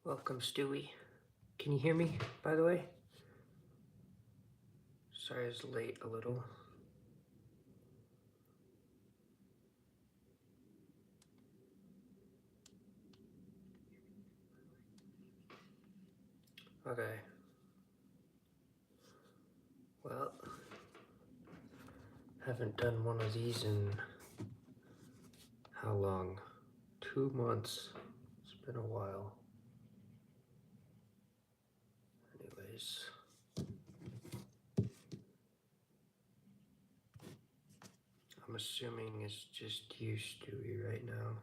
Welcome, Stewie. Can you hear me, by the way? Sorry I was late a little. Okay. Well, haven't done one of these in how long? 2 months. It's been a while. Anyways. I'm assuming it's just you, Stewie, right now.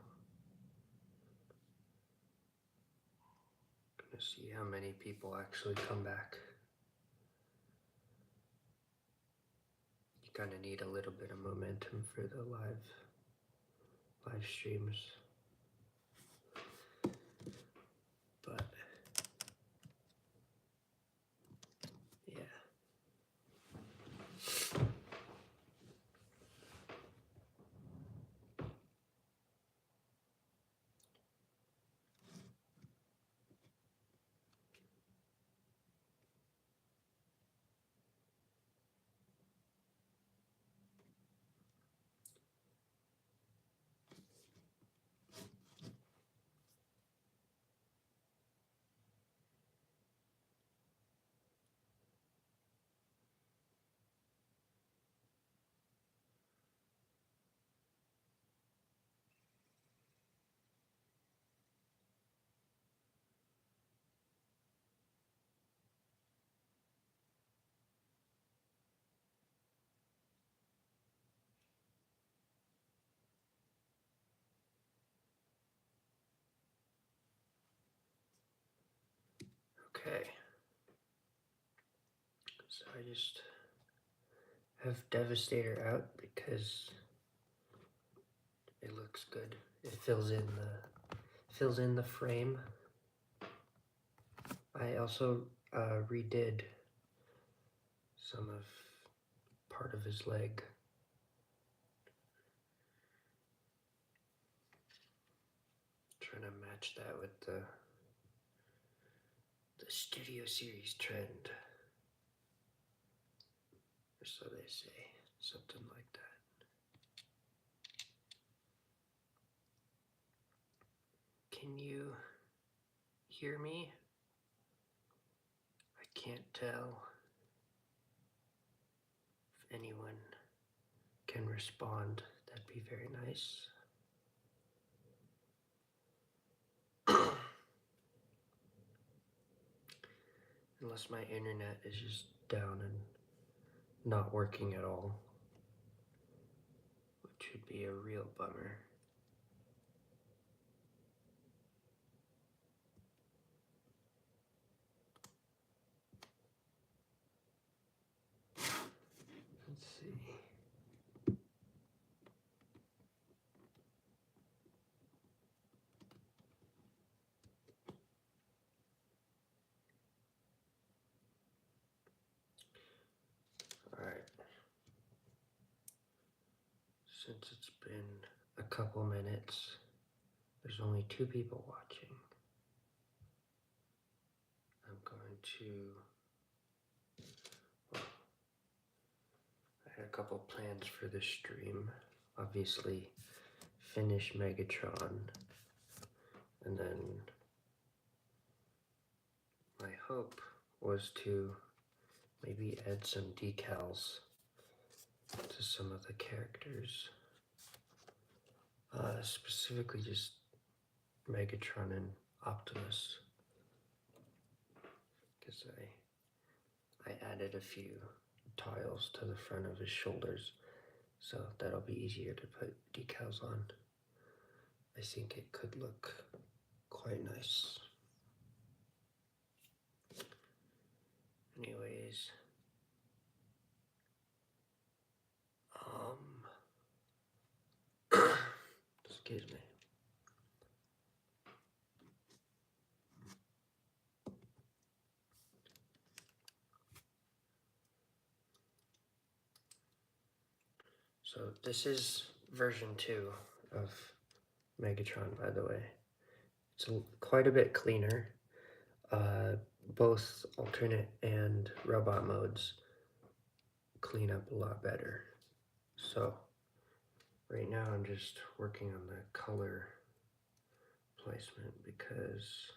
Gonna see how many people actually come back. You kind of need a little bit of momentum for the live streams. But yeah. Okay. So I just have Devastator out because it looks good. It fills in the frame. I also redid some of part of his leg. Trying to match that with the Studio Series trend. Or so they say, something like that. Can you hear me? I can't tell if anyone can respond. That'd be very nice. Unless my internet is just down and not working at all, which would be a real bummer. Let's see. Alright. Since it's been a couple minutes, there's only 2 people watching. I'm going to, well, I had a couple plans for this stream. Obviously, finish Megatron, and then my hope was to maybe add some decals to some of the characters. Specifically just Megatron and Optimus, because I added a few tiles to the front of his shoulders, so that'll be easier to put decals on. I think it could look quite nice. Anyways, excuse me. So this is version 2 of Megatron, by the way. It's quite a bit cleaner. both alternate and robot modes clean up a lot better. So right now I'm just working on the color placement because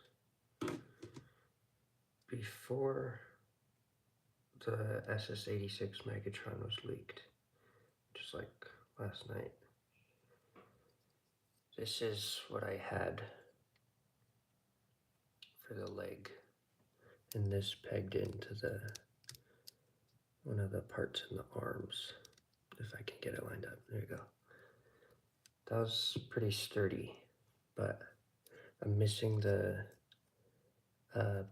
before the SS86 Megatron was leaked, just like last night, this is what I had for the leg, and this pegged into the one of the parts in the arms. If I can get it lined up, there you go. That was pretty sturdy, but I'm missing the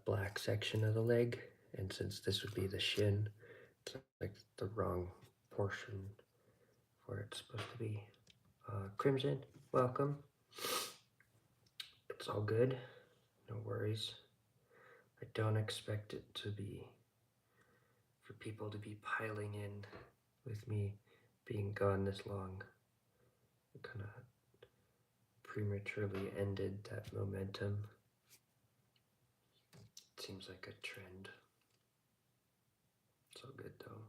black section of the leg, and since this would be the shin, it's like the wrong portion where it's supposed to be. Crimson, welcome. It's all good, no worries. I don't expect it to be, for people to be piling in with me being gone this long. It kind of prematurely ended that momentum. It seems like a trend. It's all good though.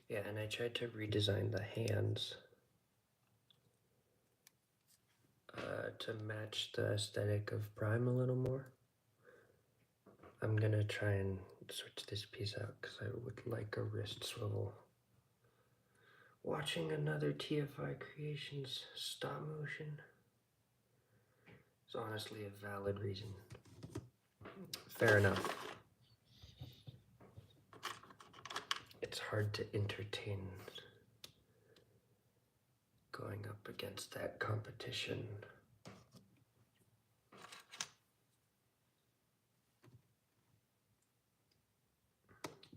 Yeah, and I tried to redesign the hands to match the aesthetic of Prime a little more. I'm gonna try and switch this piece out because I would like a wrist swivel. Watching another TFI Creations stop motion is honestly a valid reason. Fair enough. It's hard to entertain going up against that competition.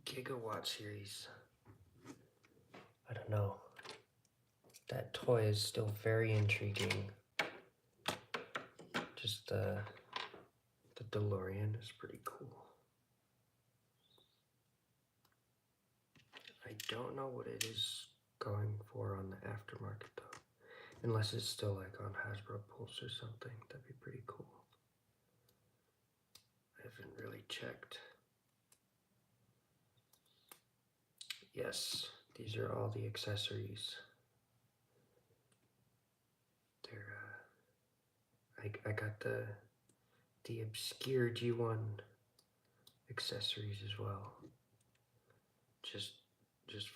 Gigawatt series. I don't know. That toy is still very intriguing. Just the DeLorean is pretty cool. I don't know what it is going for on the aftermarket though. Unless it's still like on Hasbro Pulse or something. That'd be pretty cool. I haven't really checked. Yes, these are all the accessories. They're, I got the obscure G1 accessories as well. Just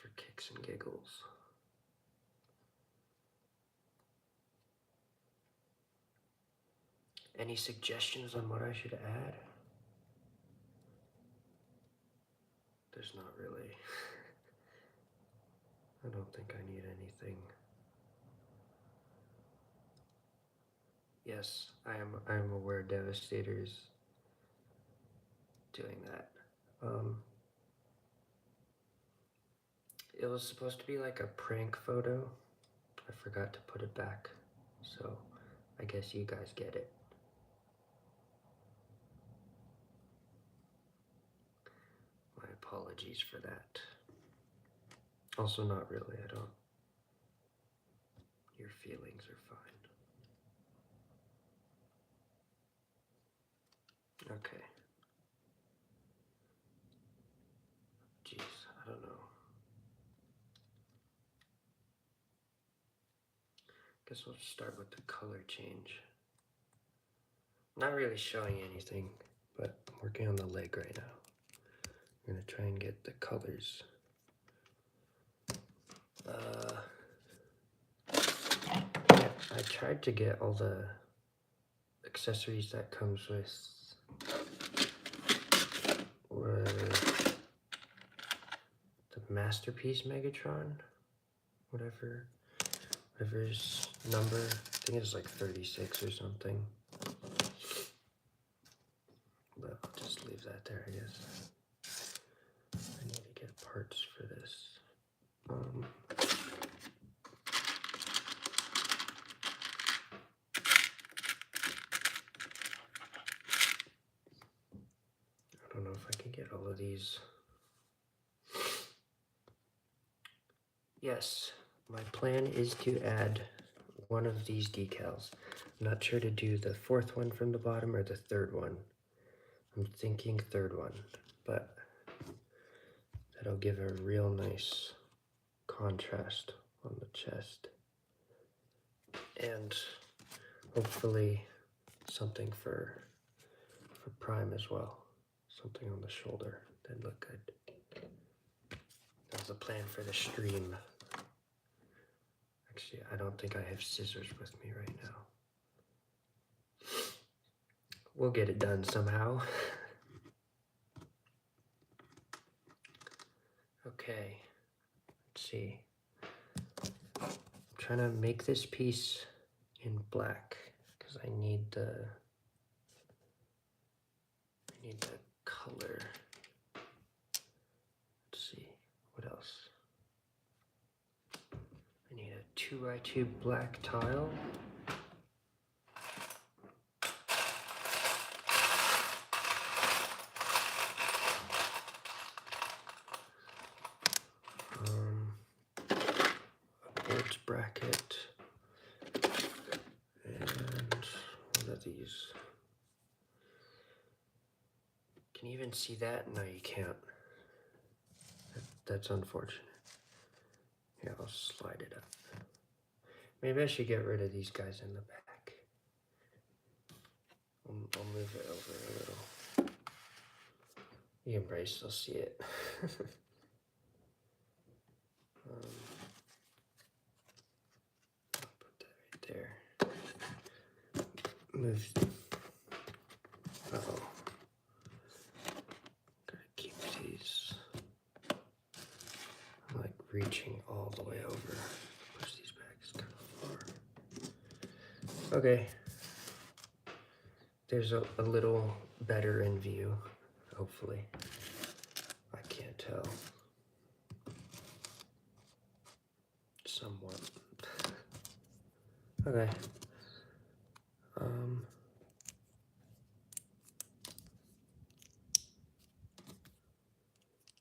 for kicks and giggles. Any suggestions on what I should add? There's not really. I don't think I need anything. Yes, I am aware Devastator's doing that. It was supposed to be like a prank photo. I forgot to put it back, so I guess you guys get it. My apologies for that. Also, not really, I don't. Your feelings are fine. Okay. Jeez, I don't know. Guess we'll start with the color change. Not really showing anything, but I'm working on the leg right now. I'm gonna try and get the colors. Yeah, I tried to get all the accessories that comes with the Masterpiece Megatron, whatever's number, I think it's like 36 or something. But I'll just leave that there, I guess. I need to get parts for this. I don't know if I can get all of these. Yes, my plan is to add one of these decals. I'm not sure to do the fourth one from the bottom or the third one. I'm thinking third one, but that'll give a real nice contrast on the chest. And hopefully something for Prime as well. Something on the shoulder that'd look good. That was the plan for the stream. Actually, I don't think I have scissors with me right now. We'll get it done somehow. Okay, let's see. I'm trying to make this piece in black because I need the color. Let's see, what else? I need a 2x2 black tile. A boards bracket. And what are these? Can you even see that? No, you can't. That's unfortunate. Yeah, I'll slide it up. Maybe I should get rid of these guys in the back. I'll move it over a little. You can probably still see it. I'll put that right there. Move. Uh-oh. Gotta keep these. I'm like reaching all the way over. Push these back, it's kind of far. Okay. There's a little better in view, hopefully. I can't tell. Somewhat. Okay.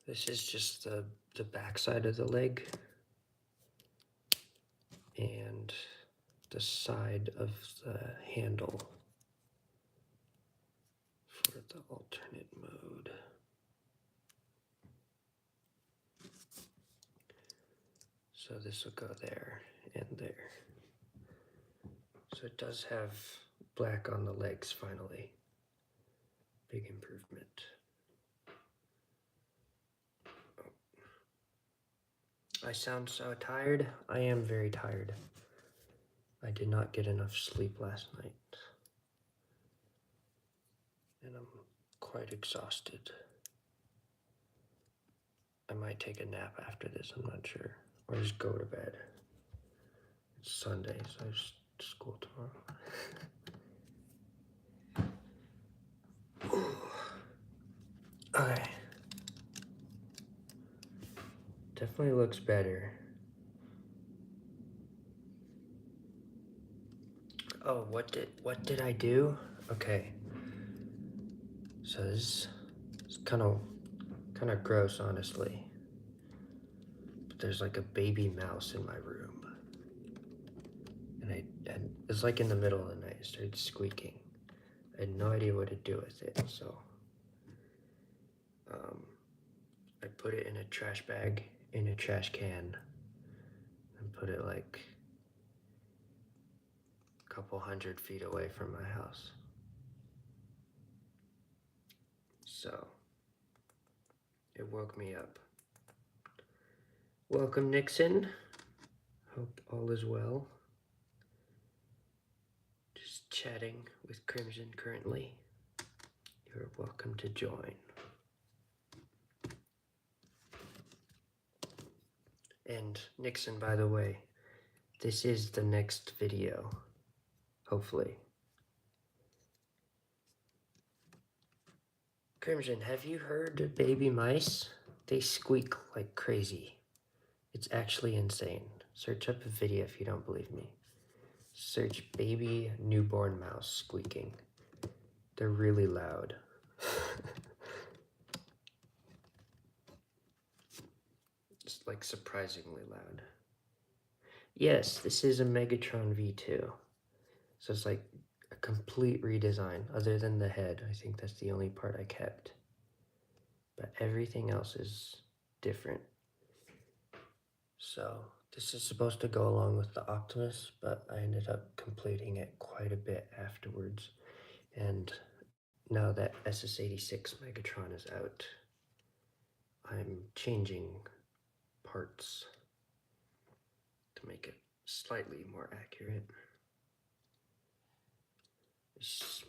This is just the back side of the leg and the side of the handle for the alternate mode. So this will go there and there. So it does have black on the legs finally. Big improvement. I sound so tired. I am very tired. I did not get enough sleep last night. And I'm quite exhausted. I might take a nap after this, I'm not sure. Or just go to bed. It's Sunday, so I have school tomorrow. Okay. Definitely looks better. Oh, what did I do? Okay. So this is kind of gross, honestly. But there's like a baby mouse in my room. And it's like in the middle of the night, it started squeaking. I had no idea what to do with it, so I put it in a trash bag, in a trash can, and put it like a couple 100 feet away from my house. So, it woke me up. Welcome, Nixon. Hope all is well. Just chatting with Crimson currently. You're welcome to join. And Nixon, by the way, this is the next video, hopefully. Crimson, have you heard baby mice? They squeak like crazy. It's actually insane. Search up a video if you don't believe me. Search baby newborn mouse squeaking. They're really loud. It's like surprisingly loud. Yes, this is a Megatron V2. So it's like a complete redesign, other than the head. I think that's the only part I kept. But everything else is different. So this is supposed to go along with the Optimus, but I ended up completing it quite a bit afterwards. And now that SS86 Megatron is out, I'm changing parts to make it slightly more accurate.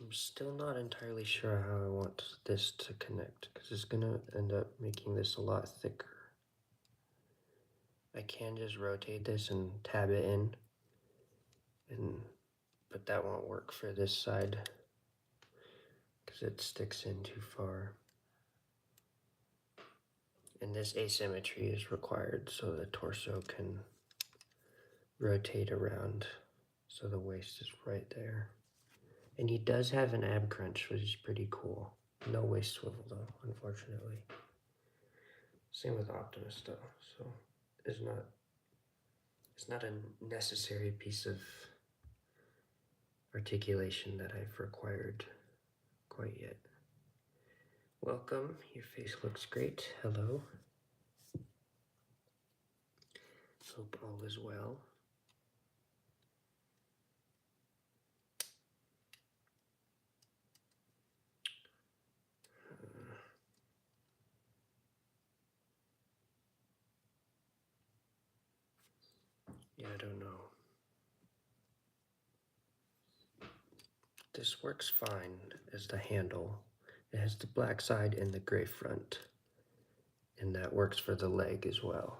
I'm still not entirely sure how I want this to connect, because it's gonna end up making this a lot thicker. I can just rotate this and tab it in, but that won't work for this side because it sticks in too far. And this asymmetry is required so the torso can rotate around so the waist is right there. And he does have an ab crunch, which is pretty cool. No waist swivel though, unfortunately. Same with Optimus though, so it's not a necessary piece of articulation that I've required quite yet. Welcome, your face looks great. Hello. Hope all is well. Yeah, I don't know. This works fine as the handle. It has the black side and the gray front. And that works for the leg as well.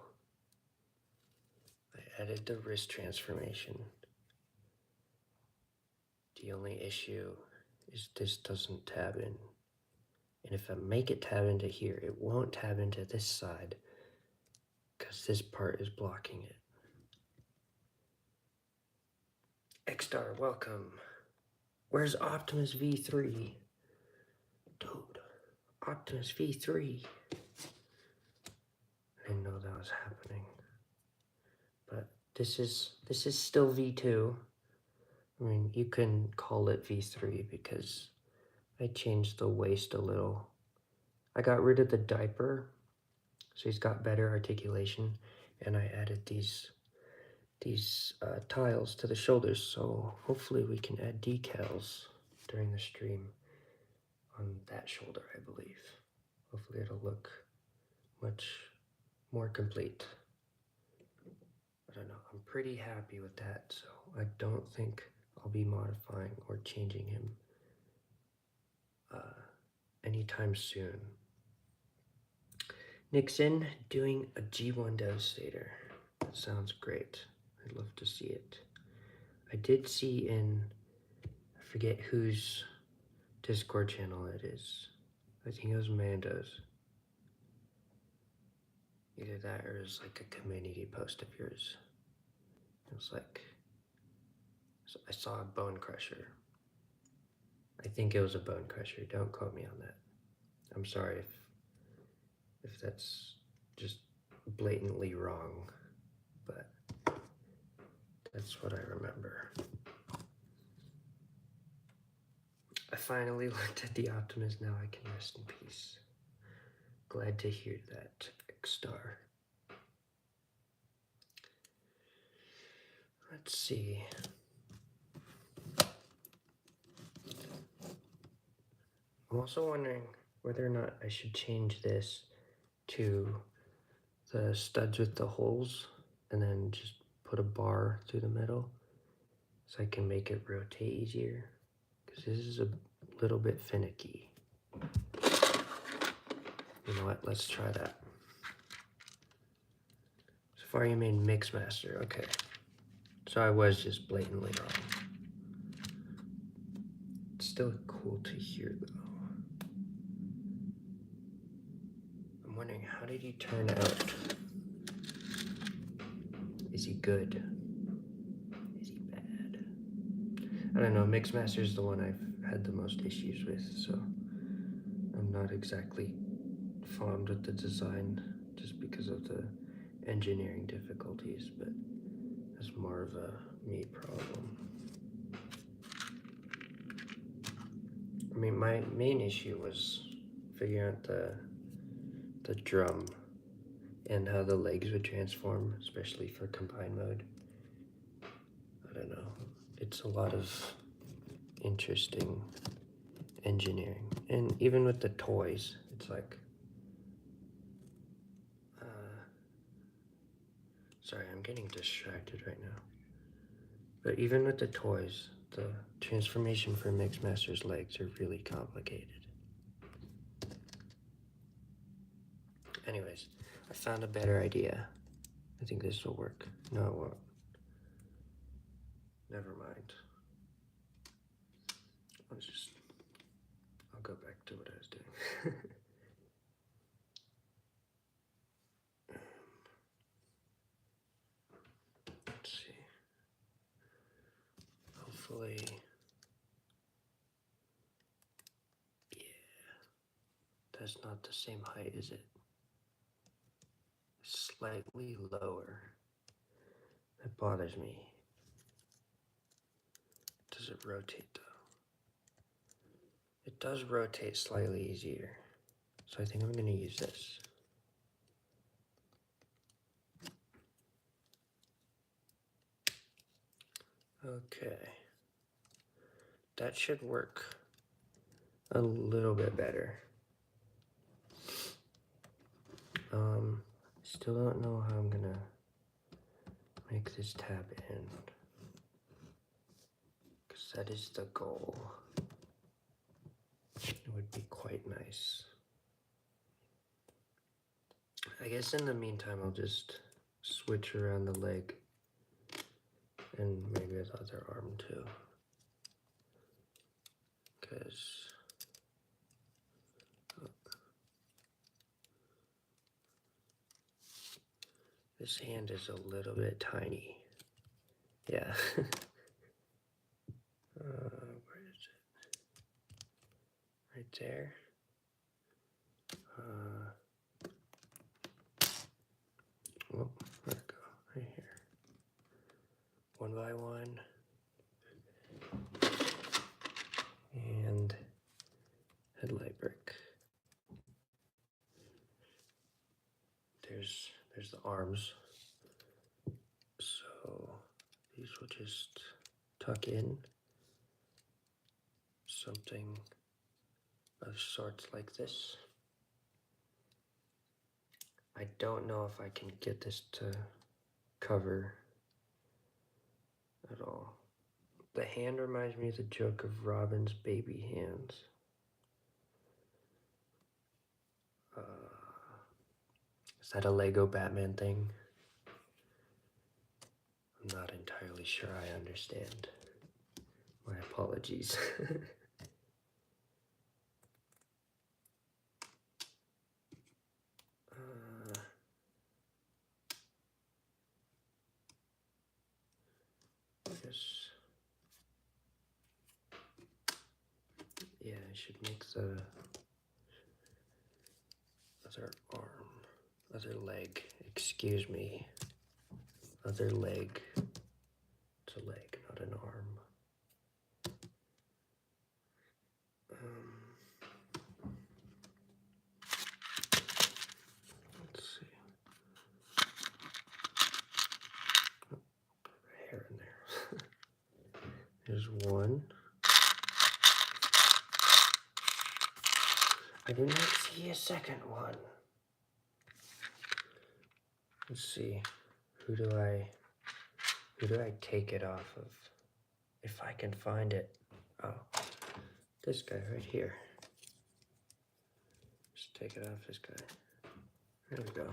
I added the wrist transformation. The only issue is this doesn't tab in. And if I make it tab into here, it won't tab into this side because this part is blocking it. X-Star, welcome. Where's Optimus V3? Dude, Optimus V3. I didn't know that was happening. But this is still V2. I mean, you can call it V3 because I changed the waist a little. I got rid of the diaper, so he's got better articulation, and I added these tiles to the shoulders, so hopefully we can add decals during the stream on that shoulder, I believe. Hopefully it'll look much more complete. I don't know, I'm pretty happy with that, so I don't think I'll be modifying or changing him anytime soon. Nixon doing a G1 Devastator. That sounds great. I'd love to see it. I did see in, I forget whose Discord channel it is. I think it was Mando's. Either that or it's like a community post of yours. It was like, I saw a bone crusher. I think it was a bone crusher. Don't quote me on that. I'm sorry if that's just blatantly wrong, but that's what I remember. I finally looked at the Optimus, now I can rest in peace. Glad to hear that, X-Star. Let's see. I'm also wondering whether or not I should change this to the studs with the holes and then just put a bar through the middle so I can make it rotate easier, because this is a little bit finicky. You know what, let's try that. So far you made Mixmaster, okay. So I was just blatantly wrong. It's still cool to hear though. I'm wondering, how did he turn out? Is he good? Is he bad? I don't know, Mixmaster is the one I've had the most issues with, so I'm not exactly fond with the design just because of the engineering difficulties, but was more of a me problem. I mean, my main issue was figuring out the drum and how the legs would transform, especially for combine mode. I don't know. It's a lot of interesting engineering. And even with the toys, it's like... sorry, I'm getting distracted right now. But even with the toys, the transformation for Mixmaster's legs are really complicated. Anyways, I found a better idea. I think this will work. No, it won't. Never mind. I'll go back to what I was doing. Let's see. Hopefully, yeah, that's not the same height, is it? Slightly lower. That bothers me. Does it rotate though? It does rotate slightly easier. So I think I'm gonna use this. Okay. That should work a little bit better. Still don't know how I'm gonna make this tab end, because that is the goal. It would be quite nice. I guess in the meantime, I'll just switch around the leg and maybe the other arm too, because this hand is a little bit tiny. Yeah. Where is it? Right there. Oh, where'd it go? Right here. One by one. And headlight brick. There's the arms. So these will just tuck in something of sorts like this. I don't know if I can get this to cover at all. The hand reminds me of the joke of Robin's baby hands. Is that a Lego Batman thing? I'm not entirely sure I understand. My apologies. Yeah, I should make the other arm, other leg, excuse me. Other leg. It's a leg, not an arm. Let's see. Oh, put a hair in there. There's one. I did not see a second one. Let's see. Who do I take it off of? If I can find it. Oh, this guy right here. Just take it off this guy. There we go.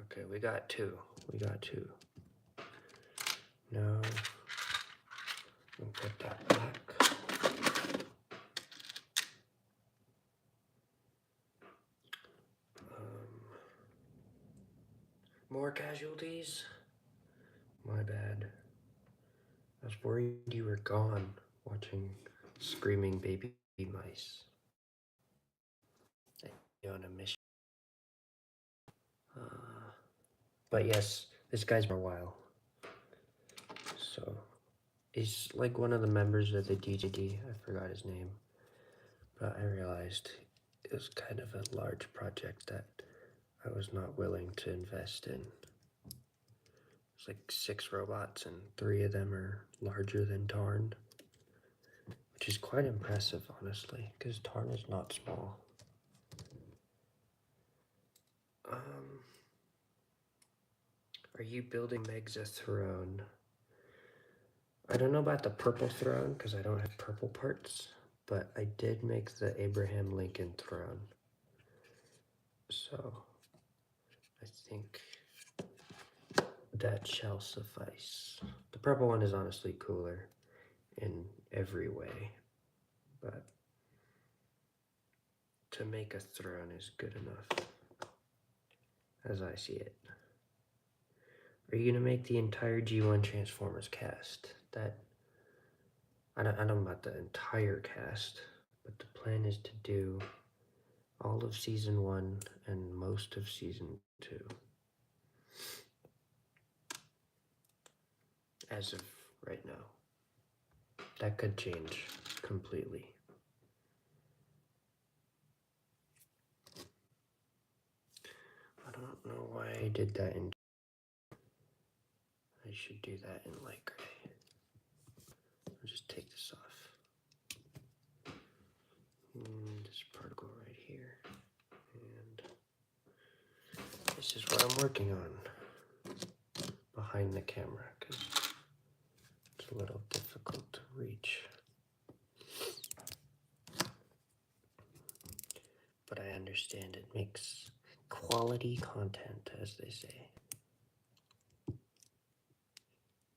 Okay, we got two. Now, we'll put that back. More casualties? My bad. I was worried you were gone watching screaming baby mice. You're on a mission. But yes, this guy's been a while. So he's like one of the members of the DJD. I forgot his name. But I realized it was kind of a large project that I was not willing to invest in. It's like 6 robots and 3 of them are larger than Tarn. Which is quite impressive, honestly, because Tarn is not small. Are you building Meg's a throne? I don't know about the purple throne, because I don't have purple parts, but I did make the Abraham Lincoln throne. So, I think that shall suffice. The purple one is honestly cooler in every way, but to make a throne is good enough, as I see it. Are you gonna make the entire G1 Transformers cast? I don't know about the entire cast, but the plan is to do all of season 1 and most of season 2. As of right now. That could change completely. I don't know why I did that in... I should do that in light gray. I'll just take this off. This particle right here. And this is what I'm working on behind the camera, because it's a little difficult to reach. But I understand it makes quality content, as they say.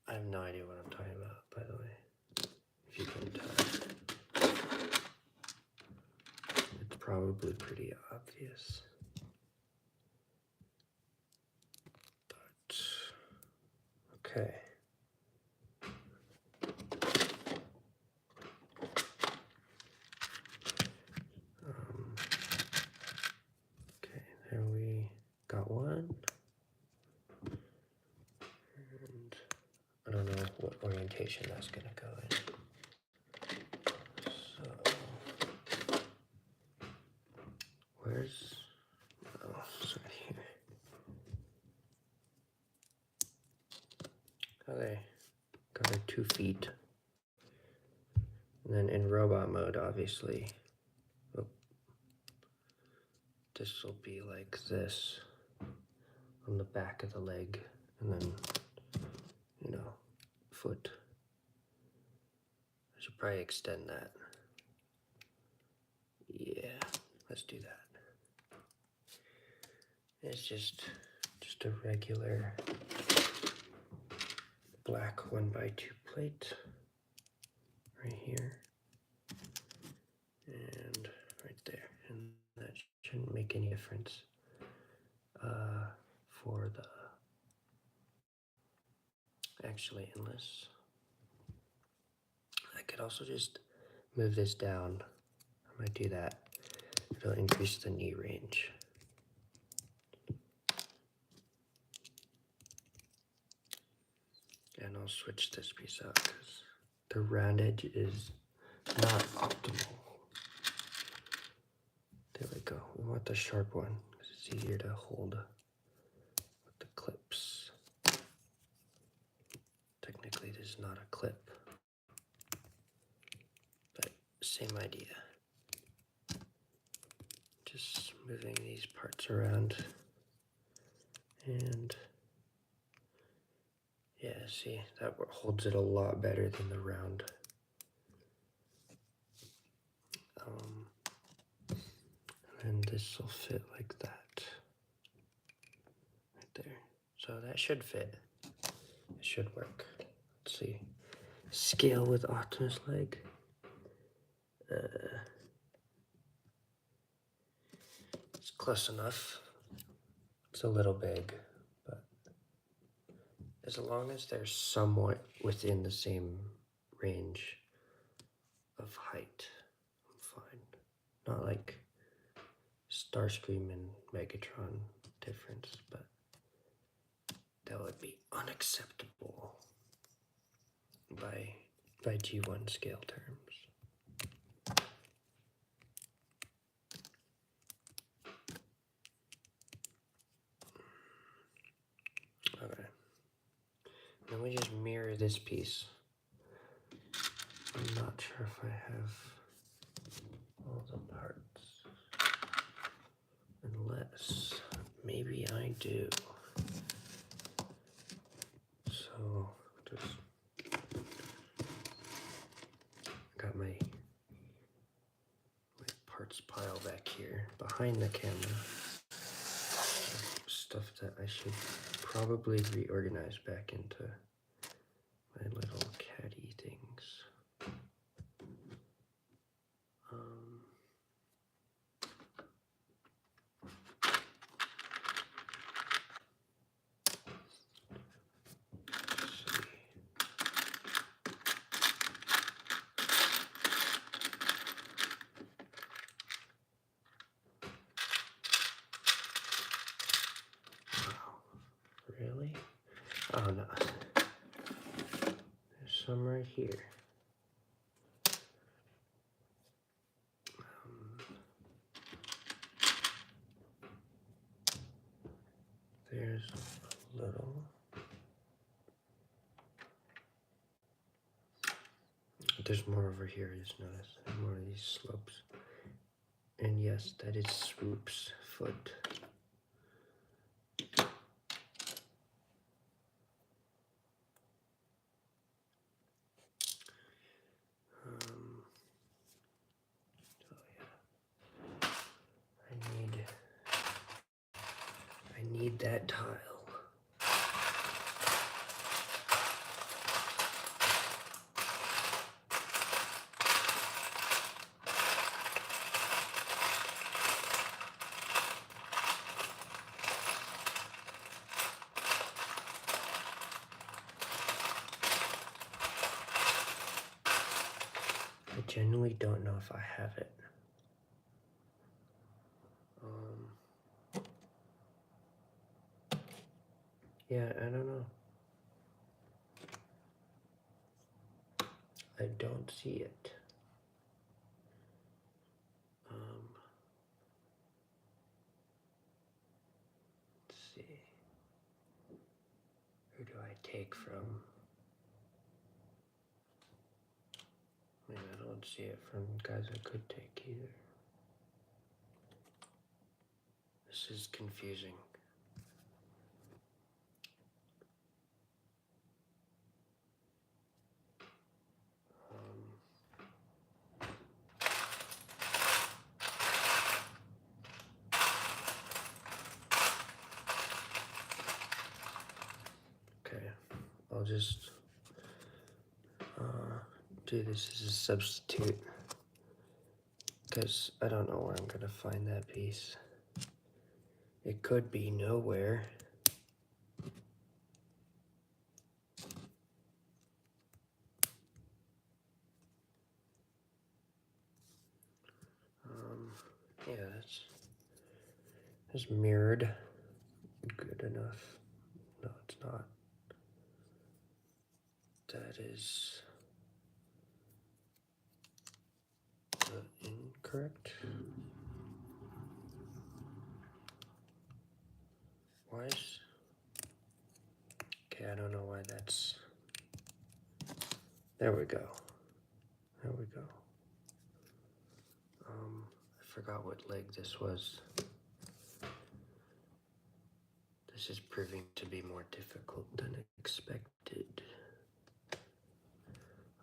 I have no idea what I'm talking about, by the way. If you can tell. It's probably pretty obvious. But, okay. Okay, there we got one. And I don't know what orientation that's gonna go in. So, where's, oh, it's right here. Okay, got her 2 feet. And then in robot mode, obviously, this will be like this on the back of the leg, and then, you know, foot. I should probably extend that. Yeah, let's do that. It's just a regular black 1x2 plate right here and right there, and that shouldn't make any difference for the actually endless. I could also just move this down. I might do that. It'll increase the knee range. And I'll switch this piece out because the round edge is not optimal. There we go. We want the sharp one because it's easier to hold with the clips. Technically, this is not a clip, but same idea. Just moving these parts around, and yeah, see, that holds it a lot better than the round. And this will fit like that, right there. So that should fit. It should work. Let's see. Scale with Optimus leg. It's close enough. It's a little big, but as long as they're somewhat within the same range of height, I'm fine. Not like Starscream and Megatron difference, but be unacceptable by G1 scale terms. Okay. Then we just mirror this piece. I'm not sure if I have all the parts. Unless, maybe I do. So, just got my parts pile back here behind the camera. Stuff that I should probably reorganize back into my little caddy things. Really? Oh no. There's some right here. There's a little. There's more over here, just notice. More of these slopes. And yes, that is Swoop's foot. I need that tile. I genuinely don't know if I have it. Yeah, I don't know. I don't see it. Let's see. Who do I take from? I mean, I don't see it from guys I could take either. This is confusing. Okay, I'll just do this as a substitute because I don't know where I'm gonna find that piece. It could be nowhere. Yeah, that's mirrored. Good enough. No, it's not. That is incorrect. Why is... Okay, I don't know why that's... There we go. There we go. I forgot what leg this was. This is proving to be more difficult than expected.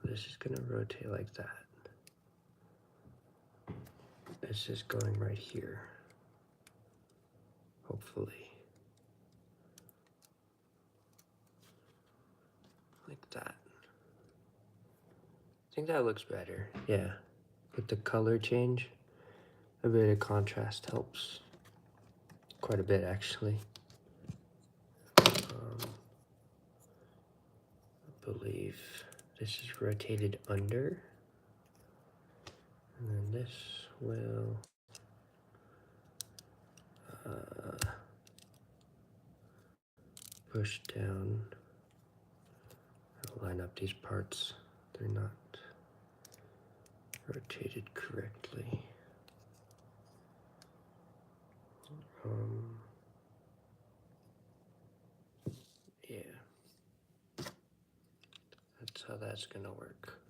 This is gonna rotate like that. This is going right here. Hopefully. Like that. I think that looks better. Yeah. With the color change, a bit of contrast helps. Quite a bit, actually. I believe this is rotated under. And then this will... push down, I'll line up these parts. They're not rotated correctly. Yeah, that's how that's gonna work.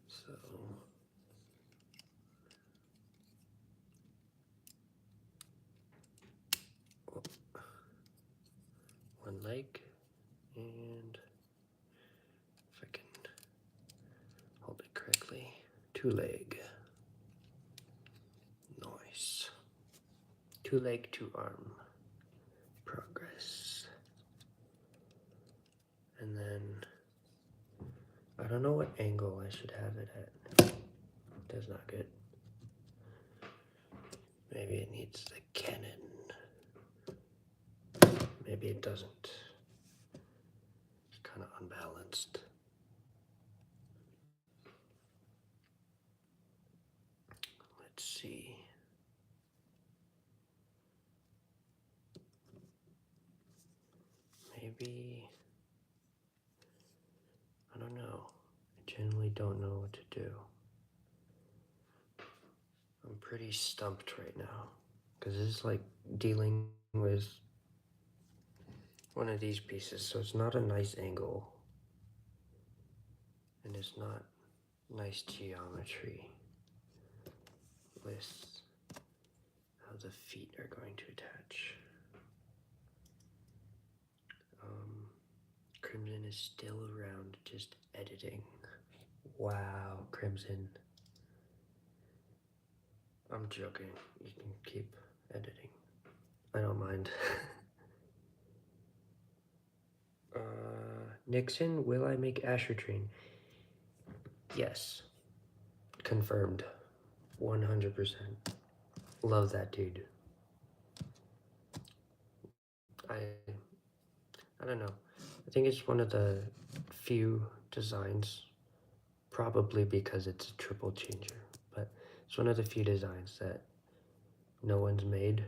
So one leg, and if I can hold it correctly, 2 leg. Nice. 2 leg, 2 arm. Progress. And then I don't know what angle I should have it at. That's not good. Maybe it needs the cannon. Maybe it doesn't. It's kind of unbalanced. Let's see. Maybe, I don't know. I generally don't know what to do. I'm pretty stumped right now because this is like dealing with one of these pieces, so it's not a nice angle and it's not nice geometry with how the feet are going to attach. Crimson is still around, just editing. Wow, Crimson. I'm joking. You can keep editing. I don't mind. Nixon, will I make Ashertrain? Yes. Confirmed. 100%. Love that dude. I don't know. I think it's one of the few designs, probably because it's a triple changer, but it's one of the few designs that no one's made,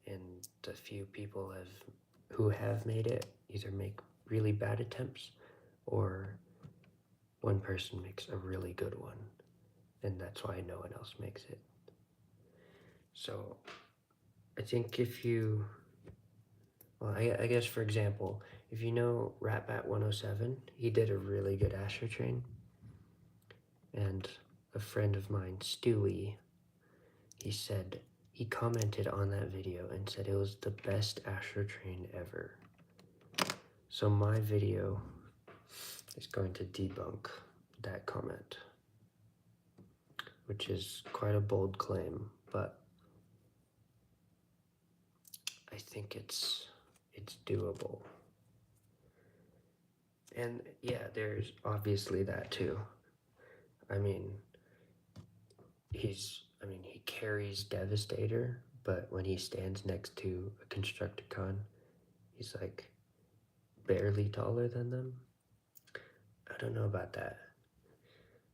and the few people who have made it either make really bad attempts or one person makes a really good one, and that's why no one else makes it. So I think if you, well, I guess for example, if you know Ratbat 107, he did a really good Ashertrain, and a friend of mine, Stewie, he commented on that video and said it was the best Ashertrain ever. So my video is going to debunk that comment, which is quite a bold claim, but I think it's doable. And yeah, there's obviously that too. I mean, he carries Devastator, but when he stands next to a Constructicon, he's like barely taller than them. I don't know about that.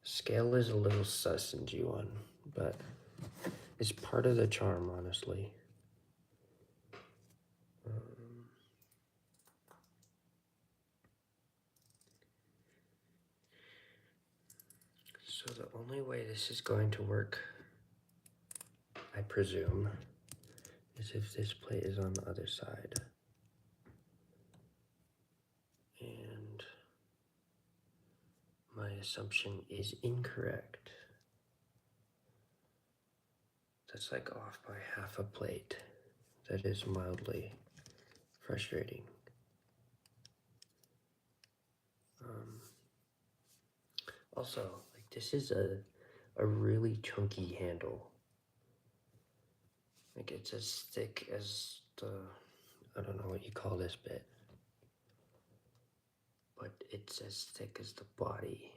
Scale is a little sus in G1, but it's part of the charm, honestly. So the only way this is going to work, I presume, is if this plate is on the other side. And my assumption is incorrect. That's like off by half a plate. That is mildly frustrating. Also, like, this is a really chunky handle. Like, it's as thick as the, I don't know what you call this bit, but it's as thick as the body.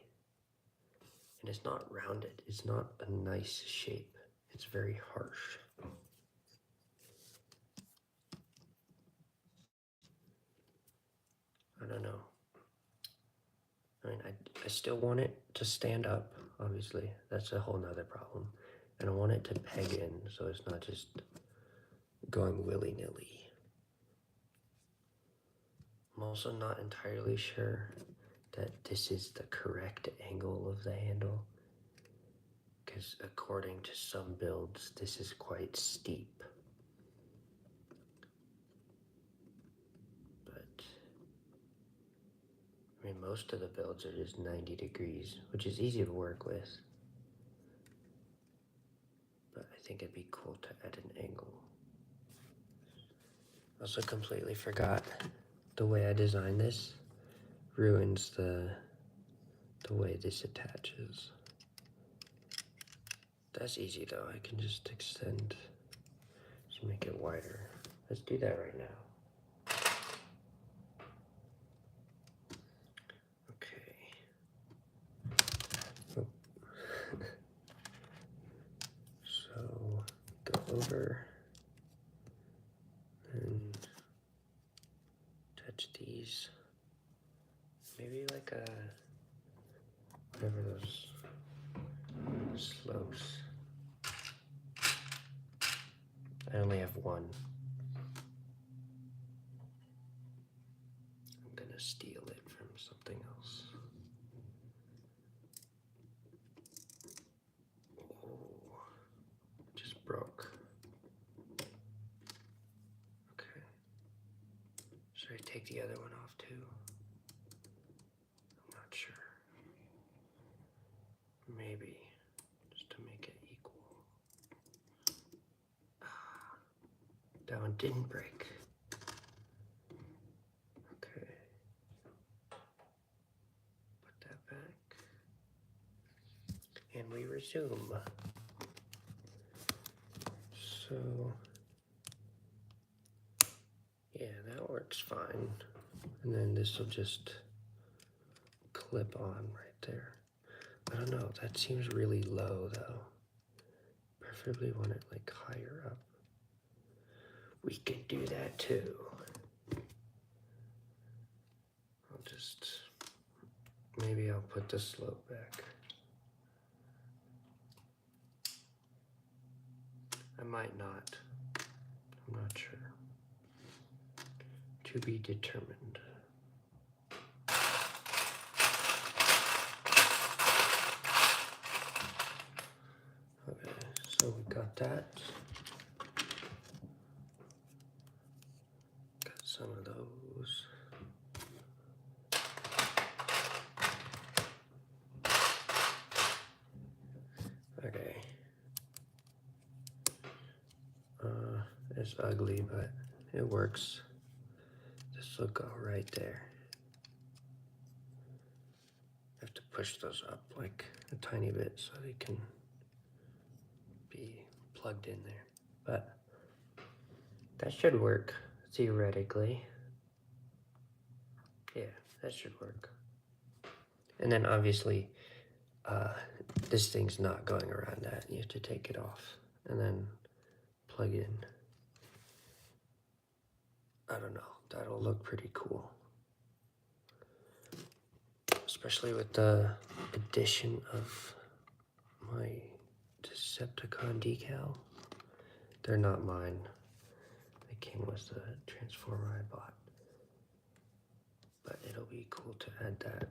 And it's not rounded. It's not a nice shape. It's very harsh. I don't know. I mean, I still want it to stand up, obviously. That's a whole nother problem. And I want it to peg in, so it's not just going willy-nilly. I'm also not entirely sure that this is the correct angle of the handle, because according to some builds, this is quite steep. But, I mean, most of the builds are just 90 degrees, which is easy to work with. But I think it'd be cool to add an angle. Also completely forgot the way I designed this ruins the way this attaches. That's easy though, I can just extend, just make it wider. Let's do that right now. Okay. Oh. So, go over and touch these. Maybe like a, whatever those slopes. I only have one. I'm gonna steal it from something else. Oh, just broke. Okay. Should I take the other one off too? I'm not sure. Maybe, just to make it equal. That one didn't break. Okay. Put that back. And we resume. So, yeah, that works fine. And then this will just clip on right there. I don't know, that seems really low though. Preferably want it like higher up. We can do that too. I'll just, maybe I'll put the slope back. I might not. I'm not sure. To be determined. Okay, so we got that. Got some of those. Okay. It's ugly, but it works. This will go right there. I have to push those up like a tiny bit so they can be plugged in there. But that should work, theoretically. Yeah, that should work. And then obviously, this thing's not going around that. You have to take it off and then plug in. I don't know, that'll look pretty cool. Especially with the addition of my Decepticon decal. They're not mine. They came with the transformer I bought. But it'll be cool to add that.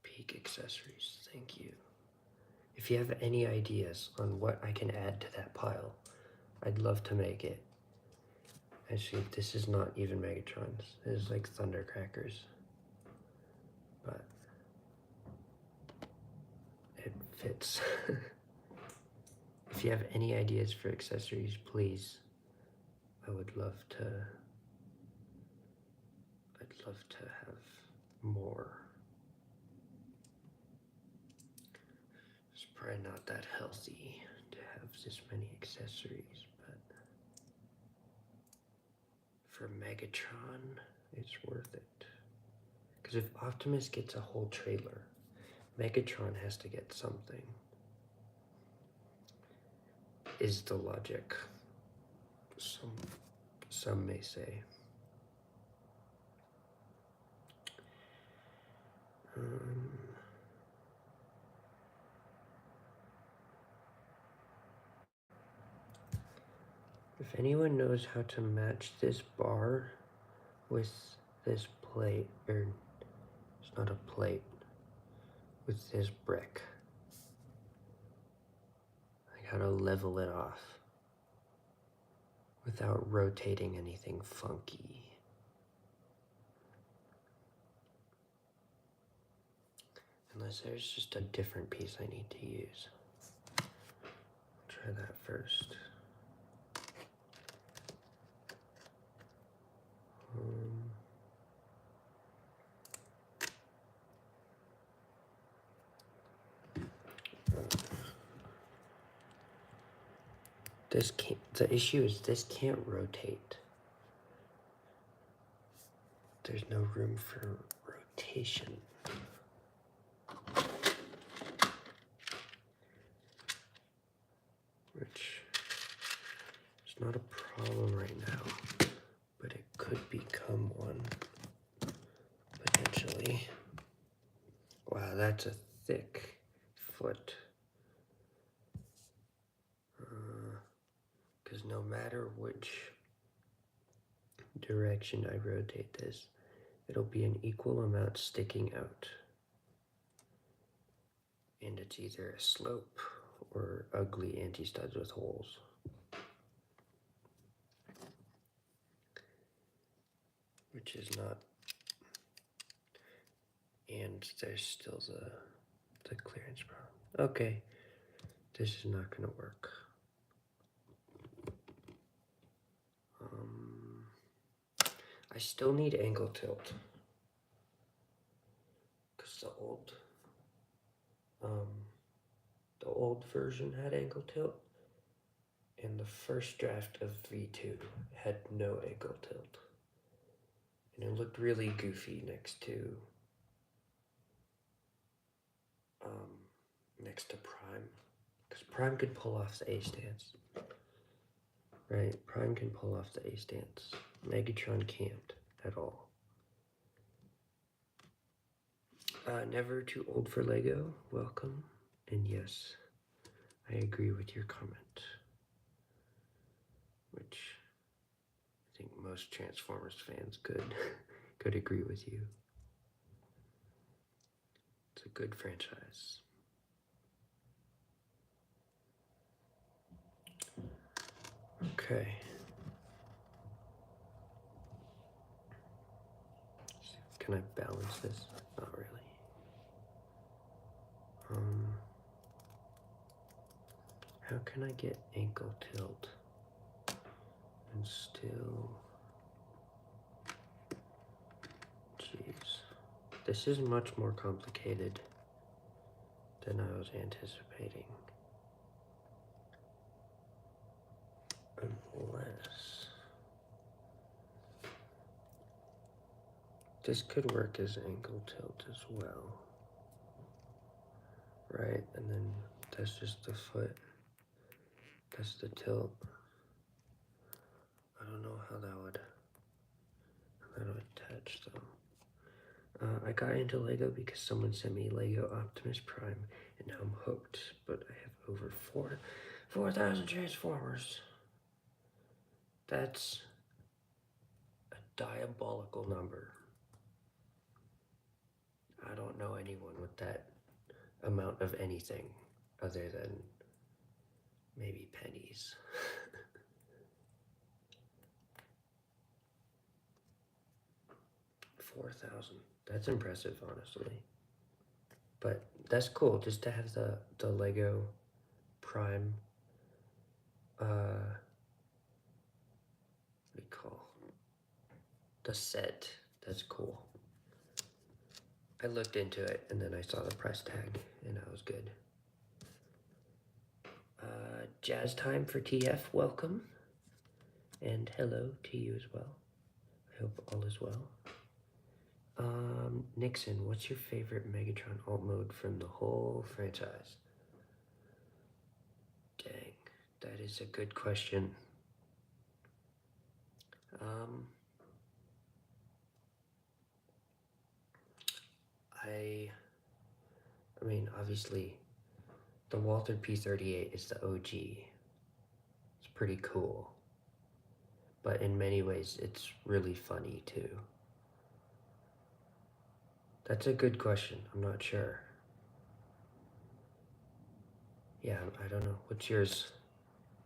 Peak accessories, thank you. If you have any ideas on what I can add to that pile, I'd love to make it. Actually, this is not even Megatron's. This is like Thundercrackers. But it fits. If you have any ideas for accessories, please. I would love to. I'd love to have more. It's probably not that healthy to have this many accessories, but for Megatron, it's worth it. Because if Optimus gets a whole trailer, Megatron has to get something, is the logic. Some may say. If anyone knows how to match this bar with this plate, or it's not a plate, with this brick, I gotta level it off without rotating anything funky. Unless there's just a different piece I need to use. Try that first. This can't, the issue is this can't rotate. There's no room for rotation. Which is not a problem right now, but it could become one potentially. Wow, that's a thick foot. Because no matter which direction I rotate this, it'll be an equal amount sticking out. And it's either a slope or ugly anti-studs with holes. Which is not, and there's still the clearance problem. Okay, this is not gonna work. I still need angle tilt. Cause the old version had angle tilt, and the first draft of V2 had no angle tilt. And it looked really goofy next to Prime, because Prime could pull off the A stance, right? Prime can pull off the A stance. Megatron can't at all. Never too old for Lego. Welcome. And yes, I agree with your comment, which I think most Transformers fans could agree with you. It's a good franchise. Okay. Can I balance this? Not really. How can I get ankle tilt and still... Jeez. This is much more complicated than I was anticipating. Unless... This could work as ankle tilt as well. Right, and then that's just the foot. That's the tilt. I don't know how that would attach though. I got into Lego because someone sent me Lego Optimus Prime, and now I'm hooked. But I have over 4,000 Transformers. That's a diabolical number. I don't know anyone with that amount of anything other than maybe pennies. 4,000. That's impressive, honestly. But that's cool, just to have the Lego Prime, what do you call the set? That's cool. I looked into it, and then I saw the price tag, and I was good. Jazz Time for TF, welcome. And hello to you as well. I hope all is well. Nixon, what's your favorite Megatron alt mode from the whole franchise? Dang, that is a good question. I mean, obviously, the Walther P38 is the OG. It's pretty cool. but in many ways it's really funny too. That's a good question. I'm not sure. Yeah, I don't know. What's yours?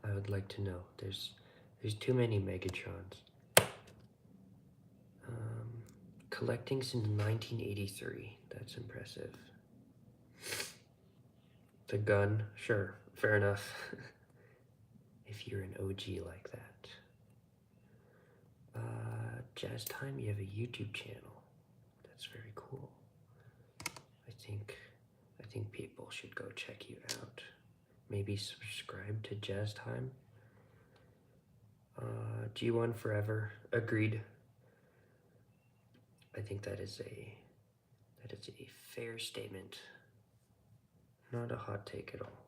I would like to know. There's too many Megatrons. Um, Collecting since 1983. That's impressive. The gun, sure, fair enough. If you're an OG like that. Jazz Time, you have a YouTube channel. That's very cool. I think people should go check you out. Maybe subscribe to Jazz Time. G1 Forever, agreed. I think that is a fair statement. Not a hot take at all.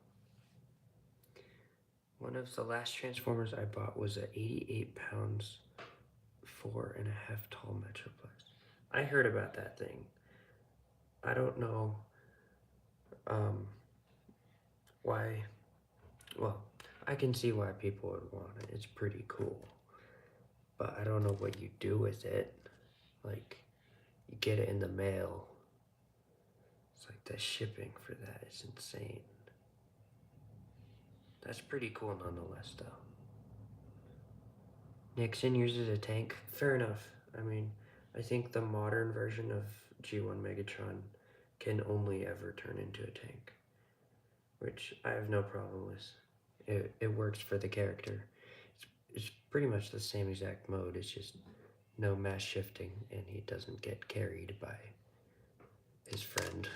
One of the last Transformers I bought was a 88 pounds, 4.5 tall Metroplex. I heard about that thing. I don't know why. Well, I can see why people would want it. It's pretty cool. But I don't know what you do with it. Like, you get it in the mail. It's like the shipping for that is insane. That's pretty cool nonetheless, though. Nixon uses a tank. Fair enough. I mean, I think the modern version of G1 Megatron can only ever turn into a tank, which I have no problem with. It works for the character. It's pretty much the same exact mode. It's just no mass shifting, and he doesn't get carried by his friend.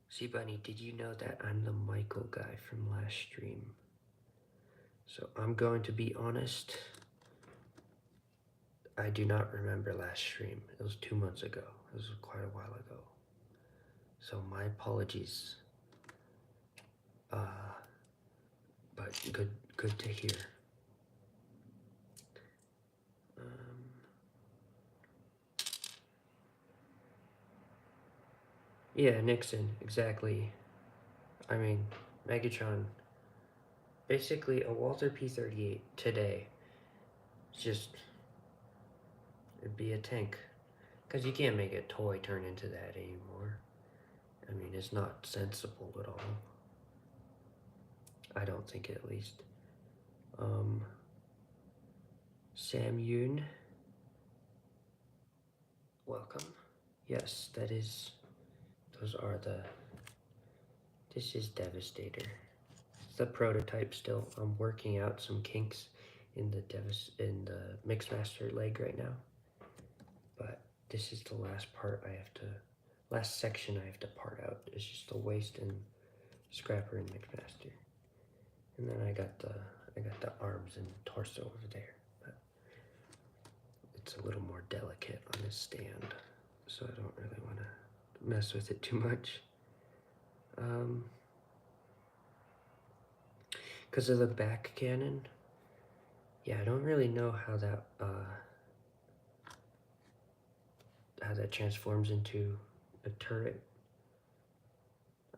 See, Bunny, did you know that I'm the Michael guy from last stream? So I'm going to be honest. I do not remember last stream. It was 2 months ago. It was quite a while ago. So my apologies. But good to hear. Yeah, Nixon, exactly. I mean, Megatron, basically a Walther P-38 today. It's just, it'd be a tank. Because you can't make a toy turn into that anymore. I mean, it's not sensible at all. I don't think, at least. Sam Yoon, welcome. Yes, those are this is Devastator. It's the prototype still. I'm working out some kinks in the Mixmaster leg right now. But this is the last section I have to part out. It's just the waist and scrapper and Mixmaster. And then I got the arms and torso over there. But it's a little more delicate on this stand, so I don't really want to mess with it too much. Because of the back cannon, yeah, I don't really know how that transforms into a turret.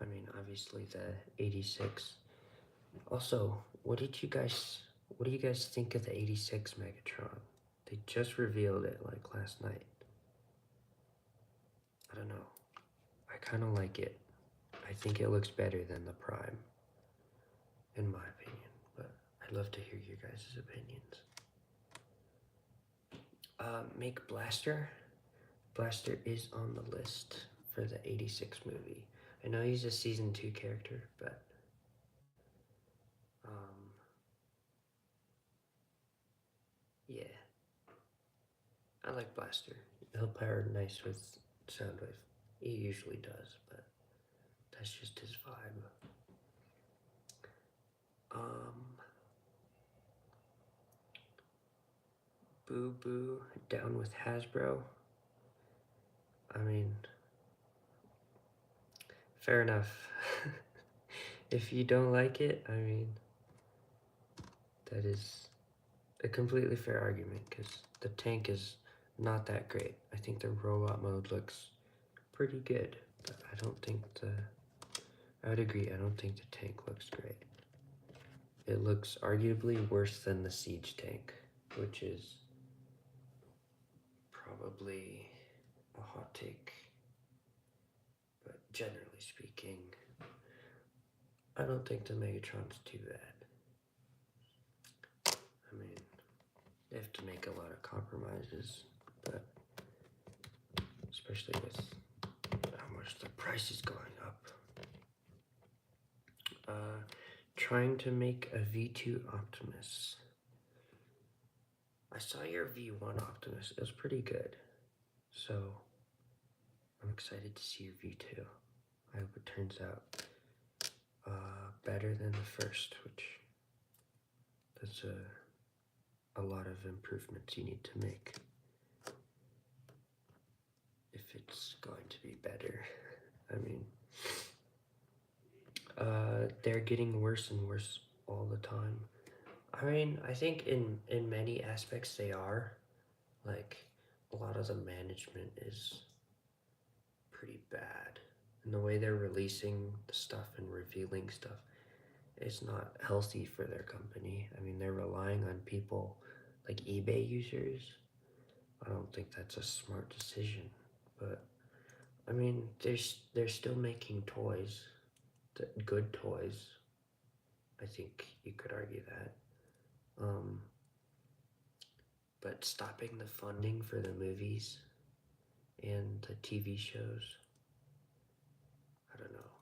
I mean, obviously the 86. Also, what do you guys think of the 86 Megatron? They just revealed it like last night. I don't know. I kind of like it. I think it looks better than the Prime, in my opinion. But I'd love to hear your guys' opinions. Make Blaster. Blaster is on the list for the 86 movie. I know he's a season 2 character, but yeah, I like Blaster. He'll pair nice with Soundwave. He usually does, but that's just his vibe. Boo Boo down with Hasbro. I mean, fair enough. If you don't like it, I mean, that is a completely fair argument, because the tank is not that great. I think the robot mode looks pretty good, but I would agree, I don't think the tank looks great. it looks arguably worse than the Siege tank, which is probably a hot take. But generally speaking, I don't think the Megatron's too bad. I mean, they have to make a lot of compromises, but especially with how much the price is going up. Trying to make a V2 Optimus. I saw your V1 Optimus. It was pretty good. So, I'm excited to see your V2. I hope it turns out better than the first, which that's a lot of improvements you need to make if it's going to be better. I mean, they're getting worse and worse all the time. I mean, I think in many aspects they are. Like, a lot of the management is pretty bad. And the way they're releasing the stuff and revealing stuff is not healthy for their company. I mean, they're relying on people like eBay users. I don't think that's a smart decision. But, I mean, they're still making toys, good toys. I think you could argue that. But stopping the funding for the movies and the TV shows, I don't know.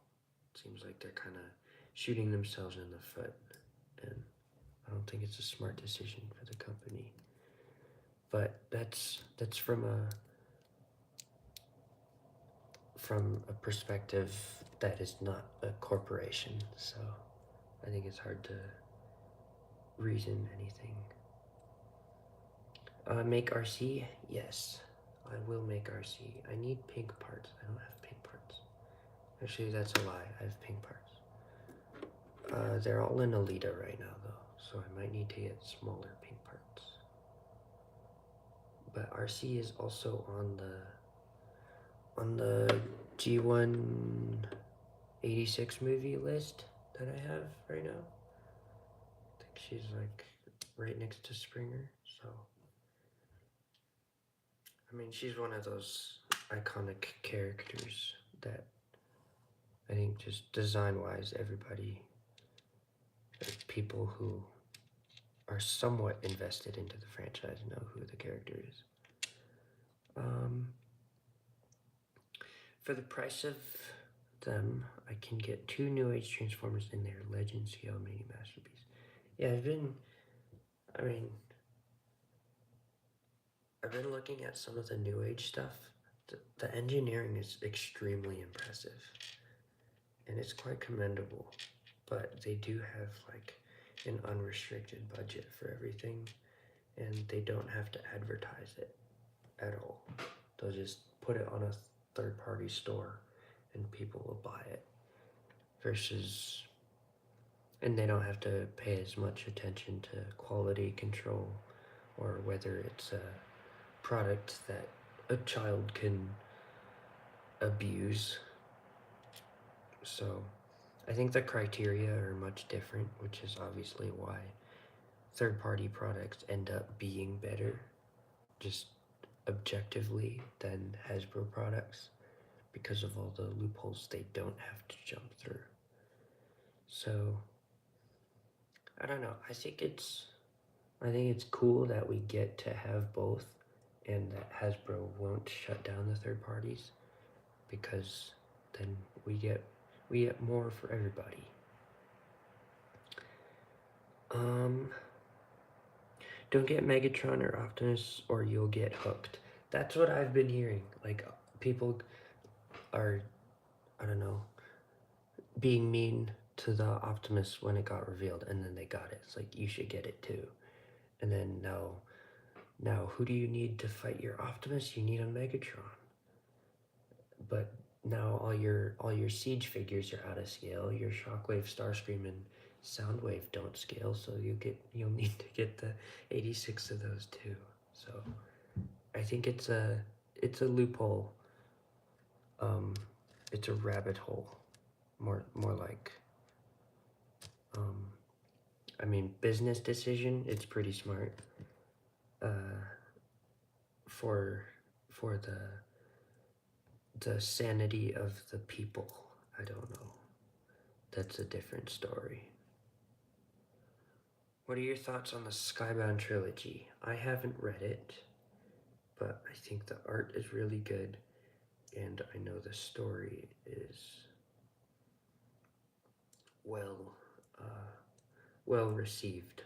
It seems like they're kind of shooting themselves in the foot, and I don't think it's a smart decision for the company. But that's from a perspective that is not a corporation, so I think it's hard to reason anything. Make RC? Yes, I will make RC. I need pink parts. I don't have pink parts. Actually, that's a lie. I have pink parts. They're all in Alita right now, though, so I might need to get smaller pink parts. But RC is also on the G1 86 movie list that I have right now. I think she's like right next to Springer, so I mean, she's one of those iconic characters that I think just design-wise, everybody, like people who are somewhat invested into the franchise know who the character is. For the price of them, I can get 2 New Age Transformers in their Legend scale mini masterpiece. Yeah, I've been looking at some of the New Age stuff. The engineering is extremely impressive, and it's quite commendable, but they do have like an unrestricted budget for everything, and they don't have to advertise it at all. They'll just put it on a third-party store and people will buy it, and they don't have to pay as much attention to quality control or whether it's a product that a child can abuse. So I think the criteria are much different, which is obviously why third-party products end up being better, just objectively, than Hasbro products, because of all the loopholes they don't have to jump through. So I don't know. I think it's cool that we get to have both, and that Hasbro won't shut down the third parties, because then we get more for everybody. Don't get Megatron or Optimus or you'll get hooked. That's what I've been hearing. Like, people are, I don't know, being mean to the Optimus when it got revealed, and then they got it. It's like, you should get it too. And then now who do you need to fight your Optimus? You need a Megatron. But now all your Siege figures are out of scale. Your Shockwave, Starscream, and Soundwave don't scale, so you'll need to get the 86 of those too. So I think it's a loophole. It's a rabbit hole, more like I mean, business decision, it's pretty smart. For the sanity of the people, I don't know. That's a different story. What are your thoughts on the Skybound trilogy? I haven't read it, but I think the art is really good, and I know the story is well received.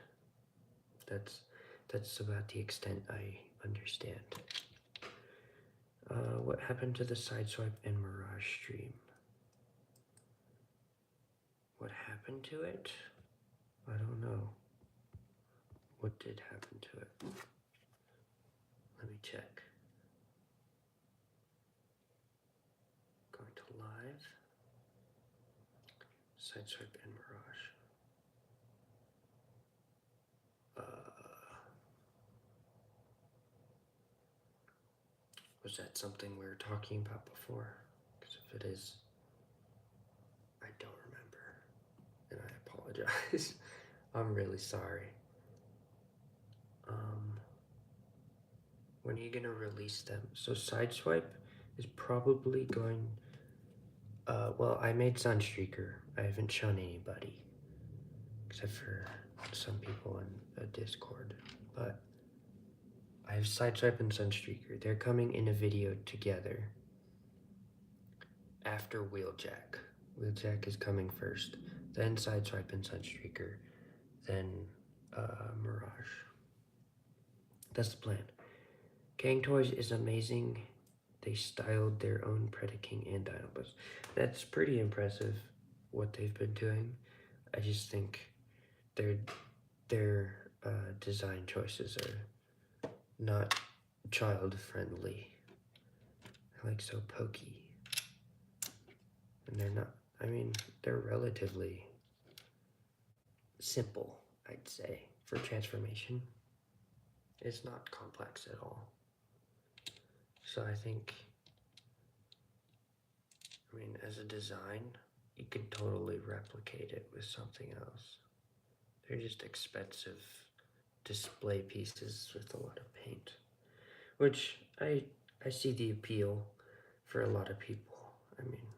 That's about the extent I understand. What happened to the Sideswipe and Mirage stream? What happened to it? I don't know. What did happen to it? Let me check. Going to live. Sideswipe and Mirage. Was that something we were talking about before? Because if it is, I don't remember. And I apologize. I'm really sorry. When are you gonna release them? So Sideswipe is probably going. Well, I made Sunstreaker. I haven't shown anybody, except for some people in a Discord. But I have Sideswipe and Sunstreaker. They're coming in a video together after Wheeljack. Wheeljack is coming first, then Sideswipe and Sunstreaker, then Mirage. That's the plan. Gang Toys is amazing. They styled their own Predaking and Dinobus. That's pretty impressive what they've been doing. I just think their design choices are not child friendly. They're like so pokey. And they're not, I mean, they're relatively simple, I'd say, for transformation. It's not complex at all. So I think, I mean, as a design, you could totally replicate it with something else. They're just expensive display pieces with a lot of paint, which I see the appeal for a lot of people. I mean,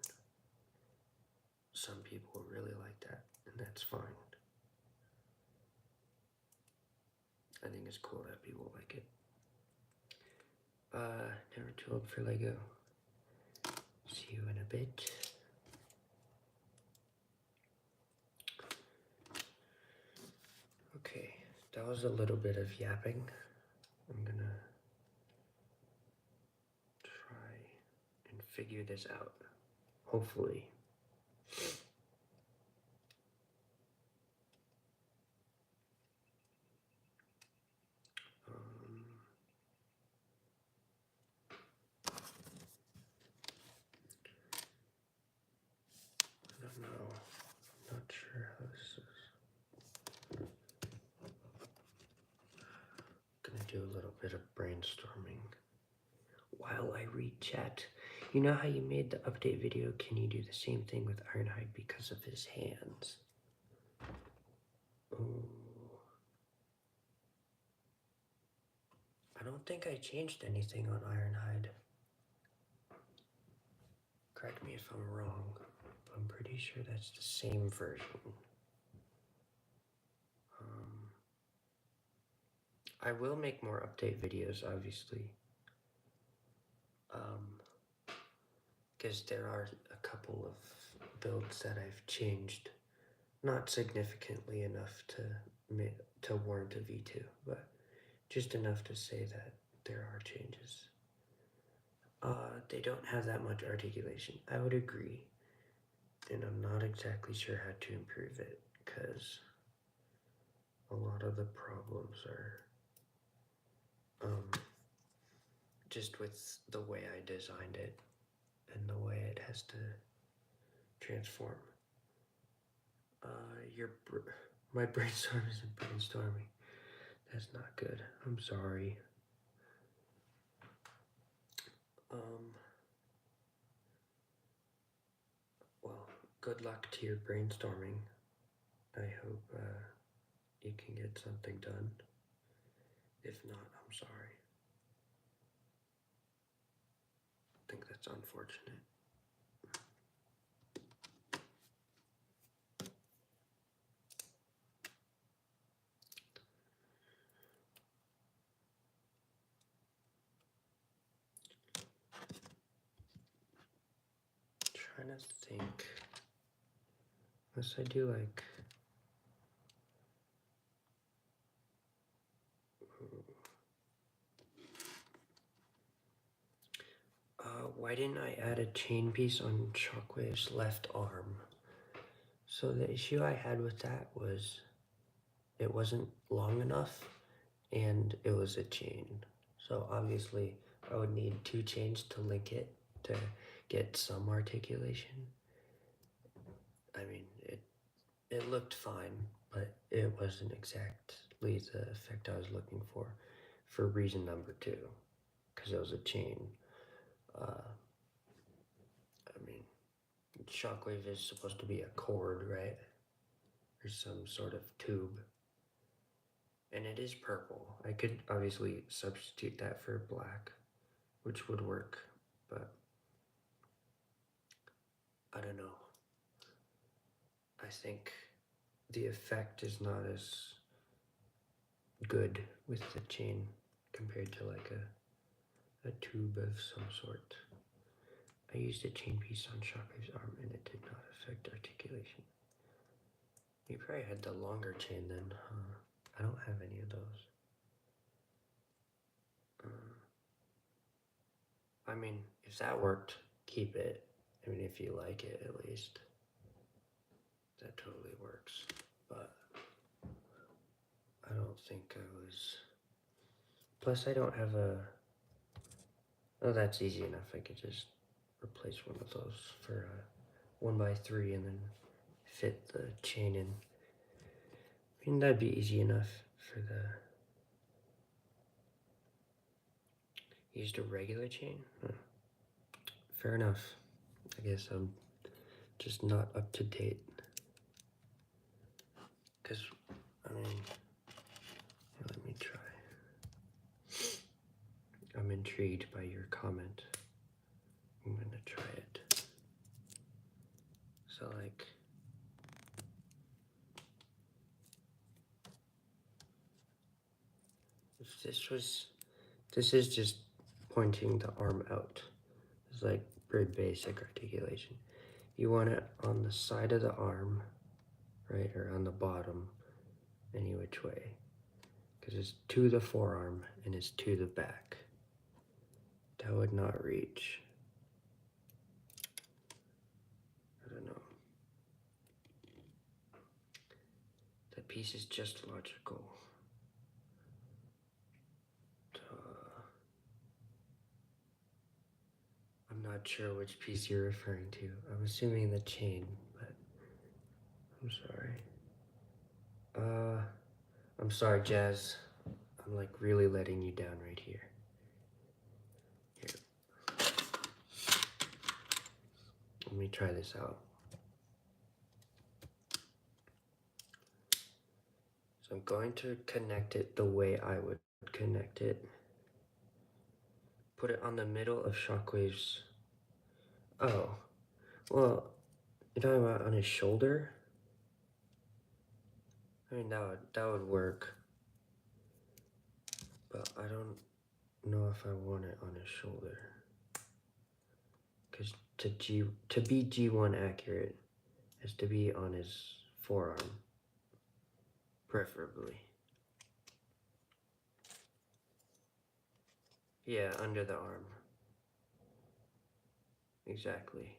some people really like that, and that's fine. I think it's cool that people like it. Never too old for Lego. See you in a bit. Okay, that was a little bit of yapping. I'm gonna try and figure this out, hopefully. I don't know. I'm not sure how this is. Gonna do a little bit of brainstorming while I read chat. You know how you made the update video? Can you do the same thing with Ironhide because of his hands? Ooh. I don't think I changed anything on Ironhide. Correct me if I'm wrong, but I'm pretty sure that's the same version. I will make more update videos, obviously. Because there are a couple of builds that I've changed. Not significantly enough to warrant a V2, but just enough to say that there are changes. They don't have that much articulation. I would agree. And I'm not exactly sure how to improve it, because a lot of the problems are just with the way I designed it and the way it has to transform. My brainstorm isn't brainstorming. That's not good. I'm sorry. Well, good luck to your brainstorming. I hope you can get something done. If not, I'm sorry. I think that's unfortunate. Trying to think. Unless I do like. Why didn't I add a chain piece on Shockwave's left arm? So the issue I had with that was it wasn't long enough and it was a chain. So obviously I would need 2 chains to link it to get some articulation. I mean, it looked fine, but it wasn't exactly the effect I was looking for reason number 2, because it was a chain. I mean, Shockwave is supposed to be a cord, right? Or some sort of tube. And it is purple. I could obviously substitute that for black, which would work, but I don't know. I think the effect is not as good with the chain compared to like a tube of some sort. I used a chain piece on Shockwave's arm and it did not affect articulation. You probably had the longer chain then, huh? I don't have any of those. I mean, if that worked, keep it. I mean, if you like it at least. That totally works. But I don't think I was. Plus, I don't have a. Oh, that's easy enough. I could just replace one of those for a 1x3 and then fit the chain in. I mean, that'd be easy enough for the. Used a regular chain? Huh. Fair enough. I guess I'm just not up to date. Because, I mean, let me try. I'm intrigued by your comment. I'm gonna try it. So, like, if this is just pointing the arm out. It's like very basic articulation. You want it on the side of the arm, right, or on the bottom, any which way. Because it's to the forearm and it's to the back. That would not reach. I don't know. That piece is just logical. I'm not sure which piece you're referring to. I'm assuming the chain, but I'm sorry. I'm sorry, Jazz. I'm like really letting you down right here. Let me try this out. So I'm going to connect it the way I would connect it. Put it on the middle of Shockwave's. Oh, well, you're talking about on his shoulder? I mean, that would work. But I don't know if I want it on his shoulder. Because to be G1 accurate, it has to be on his forearm. Preferably. Yeah, under the arm. Exactly.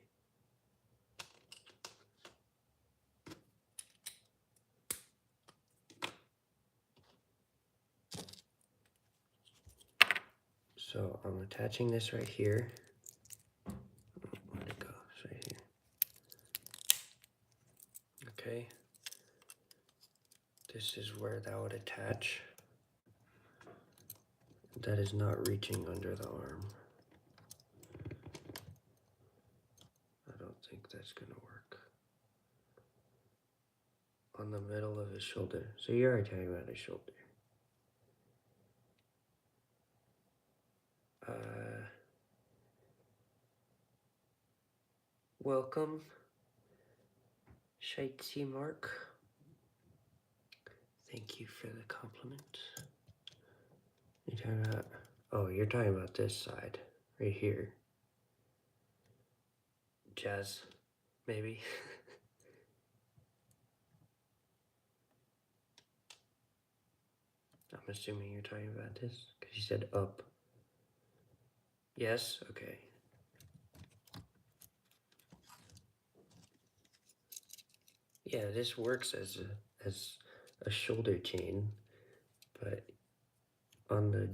So I'm attaching this right here. Where'd it go? It's right here. Okay. This is where that would attach. That is not reaching under the arm. I don't think that's gonna work. on the middle of his shoulder. So you're already talking about his shoulder. Welcome, Shitesy Mark. Thank you for the compliment. You're talking about, oh, you're talking about this side, right here. Jazz, maybe. I'm assuming you're talking about this, because you said up. Yes? Okay. Yeah, this works as a shoulder chain, but on the,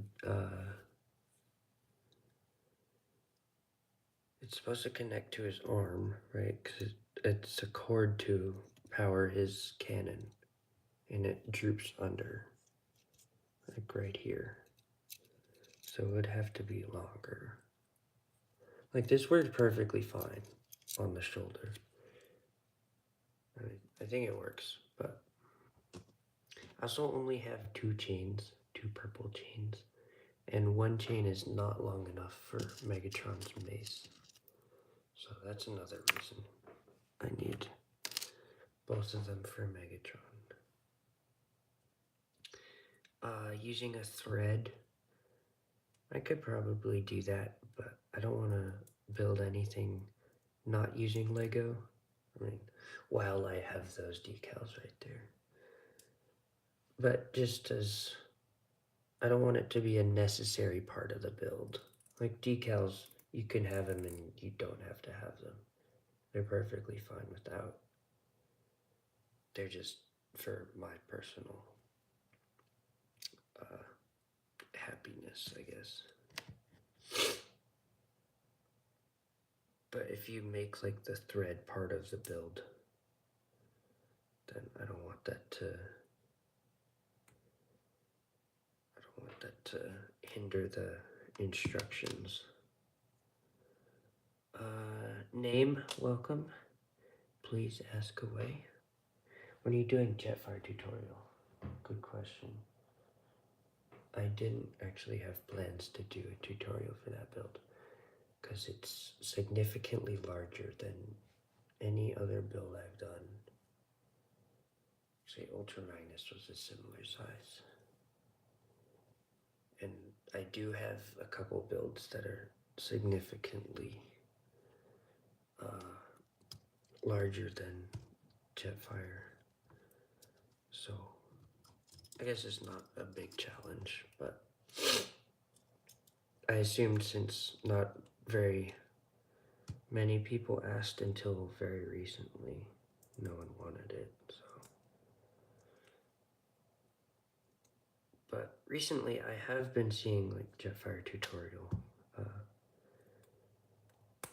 it's supposed to connect to his arm, right? Because it's a cord to power his cannon, and it droops under, like right here. So it would have to be longer. Like this works perfectly fine on the shoulder. I think it works, but I also only have 2 chains, 2 purple chains, and 1 chain is not long enough for Megatron's mace. So that's another reason I need both of them for Megatron. Using a thread, I could probably do that, but I don't want to build anything not using Lego. I mean, while I have those decals right there. But just as, I don't want it to be a necessary part of the build. Like decals, you can have them and you don't have to have them. They're perfectly fine without. They're just for my personal happiness, I guess. But if you make like the thread part of the build, then I don't want that to hinder the instructions. Name, welcome. Please ask away. When are you doing Jetfire tutorial? Good question. I didn't actually have plans to do a tutorial for that build because it's significantly larger than any other build I've done. Say Ultra Magnus was a similar size. And I do have a couple builds that are significantly larger than Jetfire. So I guess it's not a big challenge, but I assumed since not very many people asked until very recently, no one wanted it, so. But recently I have been seeing like Jetfire tutorial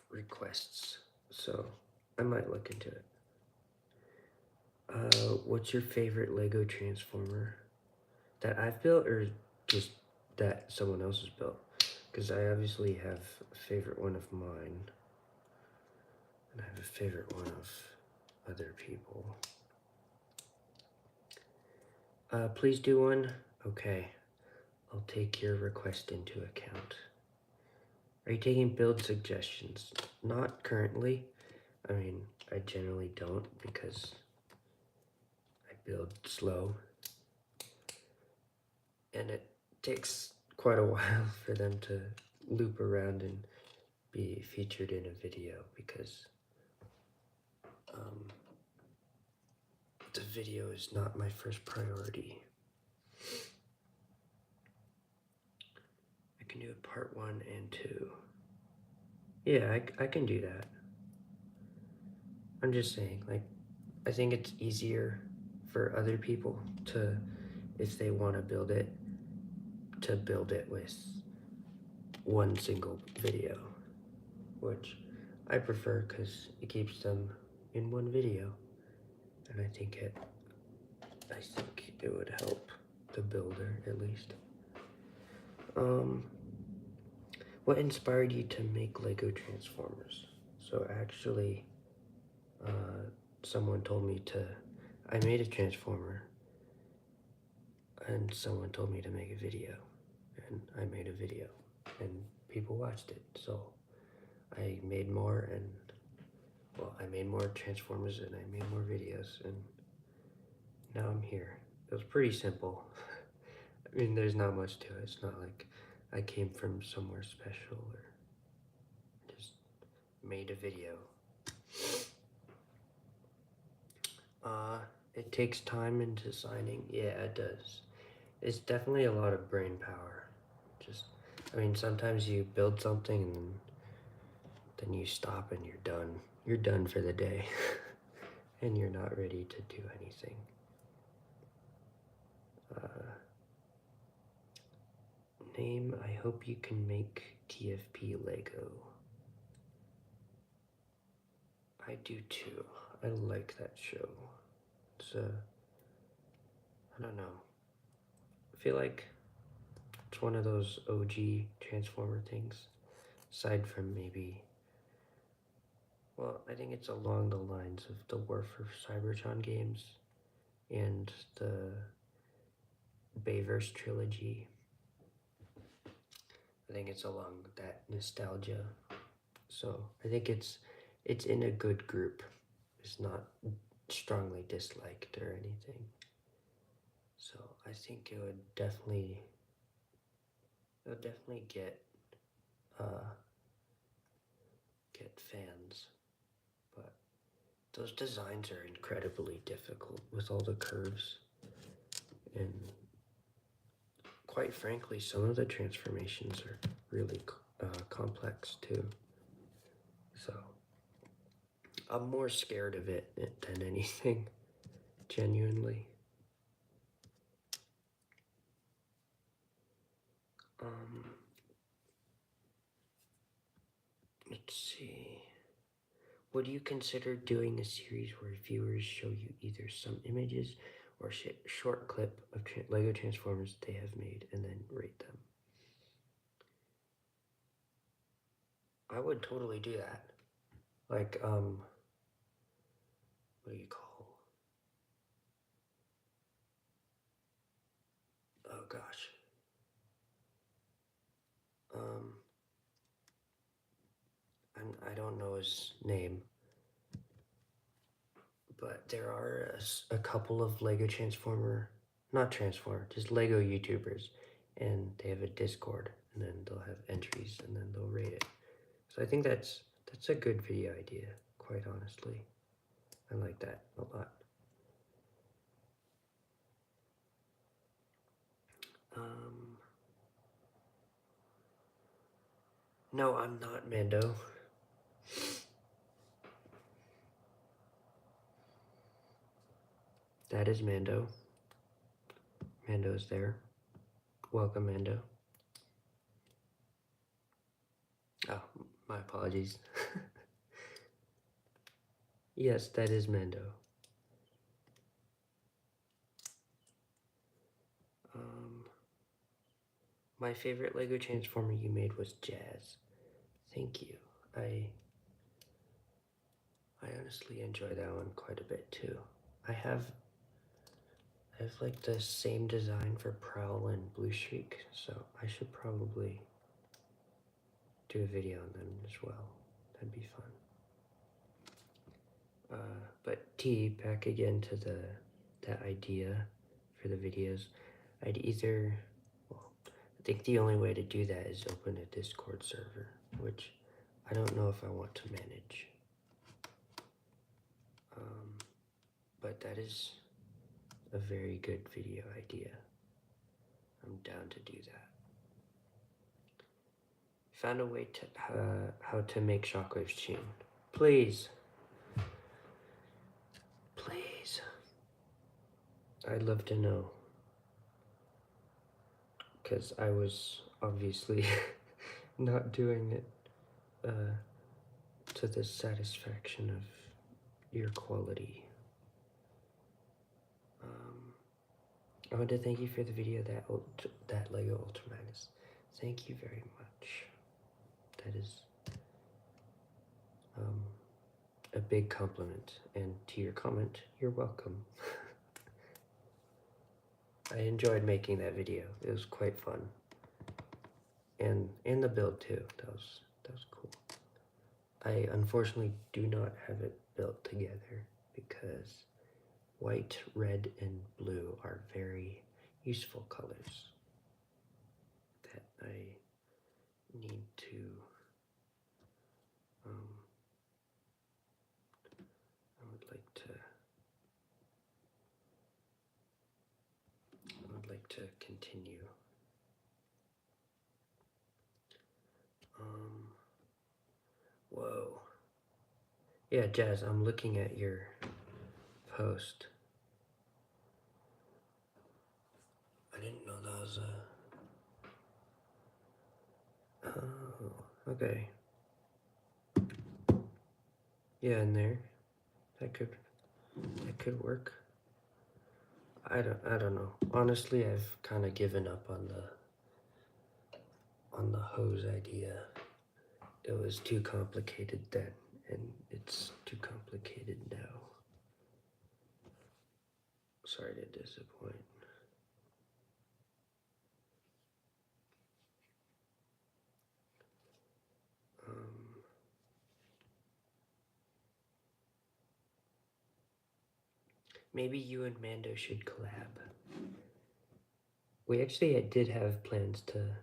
requests, so I might look into it. What's your favorite Lego Transformer that I've built or just that someone else has built? Because I obviously have a favorite one of mine, and I have a favorite one of other people. Please do one. Okay, I'll take your request into account. Are you taking build suggestions? Not currently. I mean, I generally don't because I build slow. And it takes quite a while for them to loop around and be featured in a video because the video is not my first priority. I can do a part 1 and 2. Yeah, I can do that. I'm just saying, like, I think it's easier for other people to, if they want to build it with one single video, which I prefer because it keeps them in one video, and I think it would help the builder at least. What inspired you to make Lego Transformers? So actually, someone told me I made a transformer, and someone told me to make a video, and I made a video, and people watched it, so I made more, and well, I made more transformers, and I made more videos, and now I'm here. It was pretty simple. I mean, there's not much to it. It's not like I came from somewhere special or just made a video. It takes time in designing. Yeah, it does. It's definitely a lot of brain power. Just, I mean, sometimes you build something and then you stop and you're done. You're done for the day. And you're not ready to do anything. Name, I hope you can make TFP Lego. I do too. I like that show. It's I don't know. I feel like it's one of those OG Transformer things. Aside from maybe, well, I think it's along the lines of the War for Cybertron games and the Bayverse trilogy. I think it's along that nostalgia. So I think it's in a good group. It's not strongly disliked or anything. So I think it would definitely get fans. But those designs are incredibly difficult with all the curves, and quite frankly, some of the transformations are really complex too. So I'm more scared of it than anything, genuinely. Let's see. Would you consider doing a series where viewers show you either some images or short clip of Lego Transformers they have made and then rate them? I would totally do that. Like, what do you call? Oh gosh. I don't know his name, but there are a couple of Lego not Transformer, just Lego YouTubers, and they have a Discord, and then they'll have entries, and then they'll rate it. So I think that's a good video idea, quite honestly. I like that a lot. No, I'm not Mando. That is Mando. Mando's there. Welcome, Mando. Oh, my apologies. Yes, that is Mando. My favorite Lego Transformer you made was Jazz. Thank you. I honestly enjoy that one quite a bit too. I have like the same design for Prowl and Blue Streak, so I should probably do a video on them as well. That'd be fun. But T, back again to that idea for the videos. I think the only way to do that is open a Discord server, which I don't know if I want to manage. But that is a very good video idea. I'm down to do that. Found a way to how to make Shockwave's tune. Please. Please. I'd love to know. Because I was obviously not doing it to the satisfaction of your quality. I want to thank you for the video that Lego Ultramanus. Thank you very much. That is a big compliment, and to your comment, you're welcome. I enjoyed making that video. It was quite fun. And the build too. That was cool. I unfortunately do not have it built together because white, red, and blue are very useful colors that I need to I would like to continue. Whoa. Yeah, Jazz, I'm looking at your post. I didn't know that was a... Oh, okay. Yeah, in there. That could work. I don't know. Honestly, I've kind of given up on the hose idea. It was too complicated then, and it's too complicated now. Sorry to disappoint. Maybe you and Mando should collab. We actually did have plans to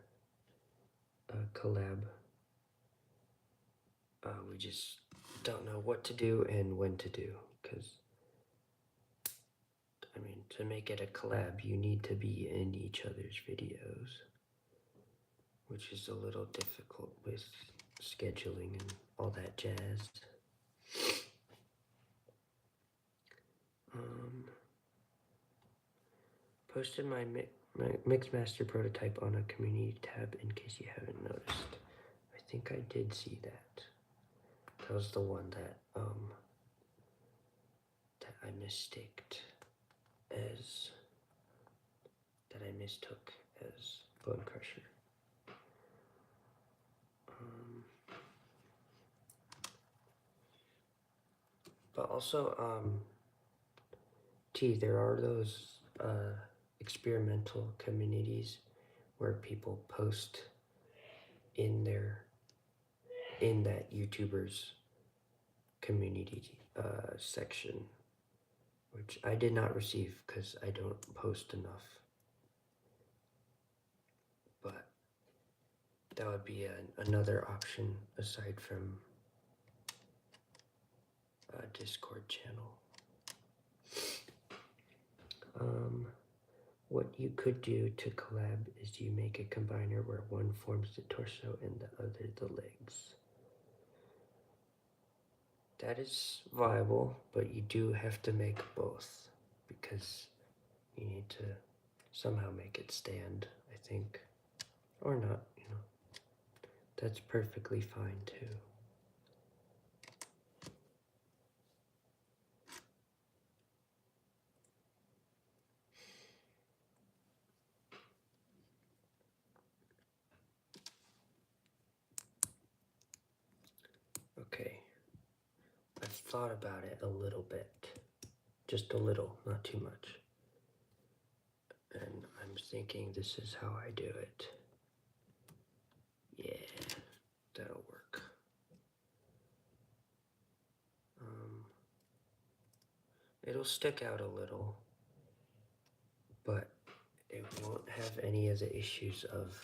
collab. We just don't know what to do and when to do, because, I mean, to make it a collab, you need to be in each other's videos, which is a little difficult with scheduling and all that jazz. Posted my Mixmaster prototype on a community tab in case you haven't noticed. I think I did see that. That was the one that I mistook as Bone Crusher. But also, there are those experimental communities where people post in that YouTuber's community section, which I did not receive because I don't post enough. But that would be another option aside from a Discord channel. What you could do to collab is you make a combiner where one forms the torso and the other the legs. That is viable, but you do have to make both because you need to somehow make it stand, I think. Or not, you know. That's perfectly fine too. Okay. I've thought about it a little bit. Just a little, not too much. And I'm thinking this is how I do it. Yeah, that'll work. It'll stick out a little, but it won't have any of the issues of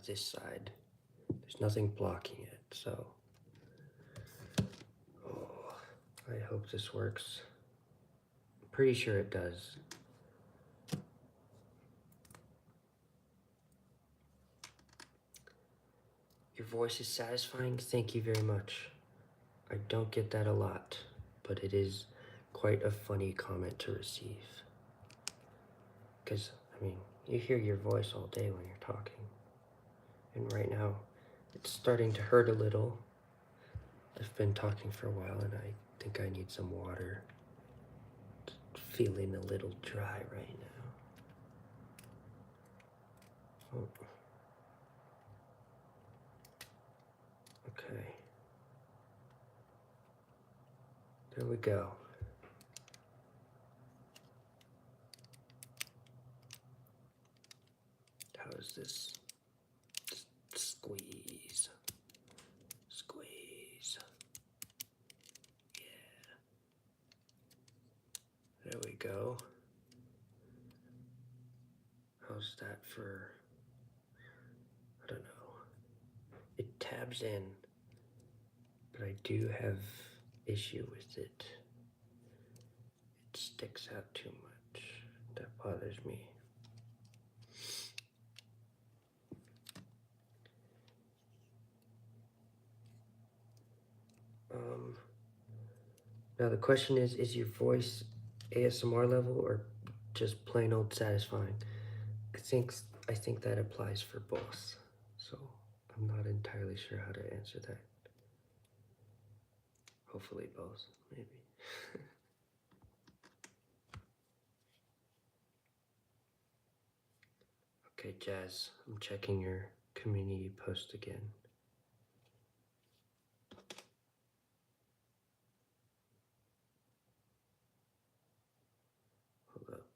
this side. There's nothing blocking it, so I hope this works. I'm pretty sure it does. Your voice is satisfying. Thank you very much. I don't get that a lot, but it is quite a funny comment to receive. Because, I mean, you hear your voice all day when you're talking. And right now, it's starting to hurt a little. I've been talking for a while and I think I need some water. Feeling a little dry right now. Oh. Okay. There we go. How is this? Squeeze. Squeeze. Yeah. There we go. How's that for, I don't know. It tabs in, but I do have issue with it. It sticks out too much. That bothers me. Now the question is your voice ASMR level or just plain old satisfying? I think that applies for both. So I'm not entirely sure how to answer that. Hopefully both, maybe. Okay, Jazz, I'm checking your community post again. Hold up.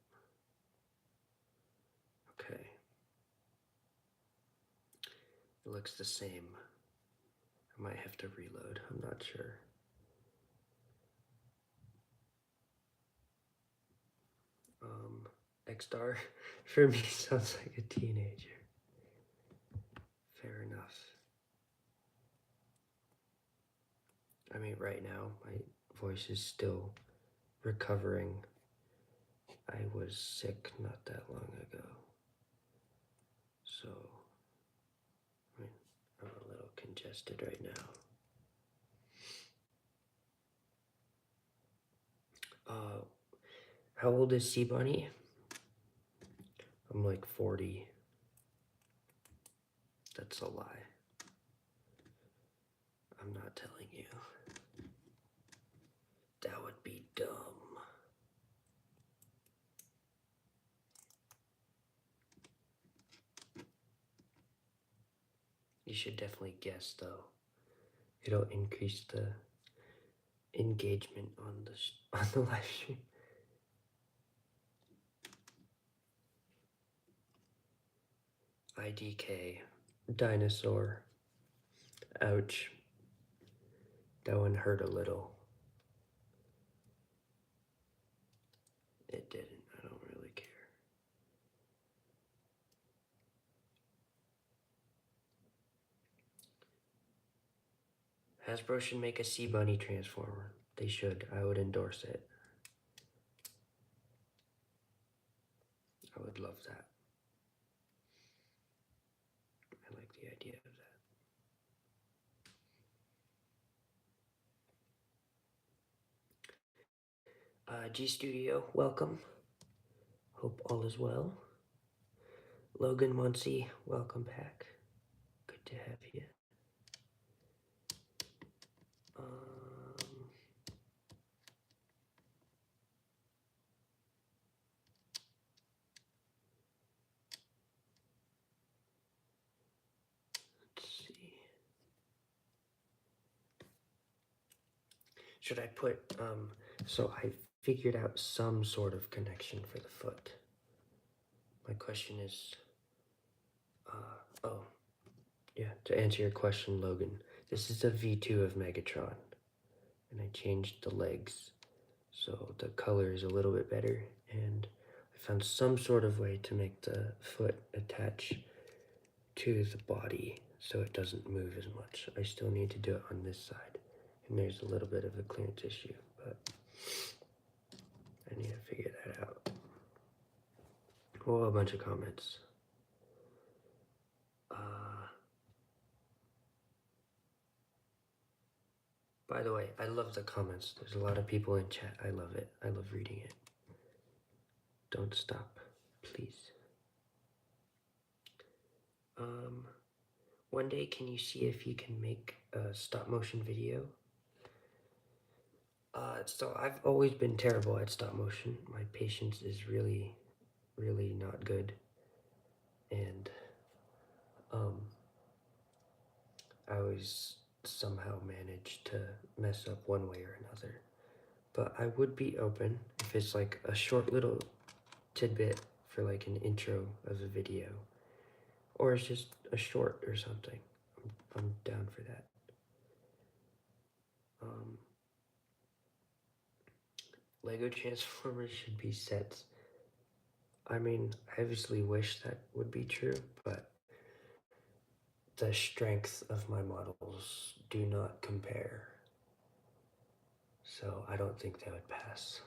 Okay. It looks the same. I might have to reload, I'm not sure. X-Star for me sounds like a teenager. Fair enough. I mean, right now, my voice is still recovering. I was sick not that long ago. So, I mean, I'm a little congested right now. How old is Sea Bunny? I'm like 40. That's a lie. I'm not telling you. That would be dumb. You should definitely guess though. It'll increase the engagement on the live stream. IDK. Dinosaur. Ouch. That one hurt a little. It didn't. I don't really care. Hasbro should make a Sea Bunny transformer. They should. I would endorse it. I would love that. I like the idea of that. G Studio, welcome. Hope all is well. Logan Muncie, welcome back. Good to have you. Let's see. Should I put, so I figured out some sort of connection for the foot. My question is, oh, yeah, to answer your question, Logan, this is a V2 of Megatron, and I changed the legs, so the color is a little bit better, and I found some sort of way to make the foot attach to the body so it doesn't move as much. I still need to do it on this side, and there's a little bit of a clearance issue, but I need to figure that out. Oh, a bunch of comments. By the way, I love the comments. There's a lot of people in chat. I love it. I love reading it. Don't stop, please. One day, can you see if you can make a stop motion video? So I've always been terrible at stop motion. My patience is really, really not good. And, I always somehow manage to mess up one way or another. but I would be open if it's like a short little tidbit for like an intro of a video, or it's just a short or something. I'm down for that. Lego Transformers should be sets. I mean, I obviously wish that would be true, but the strength of my models do not compare. So I don't think they would pass,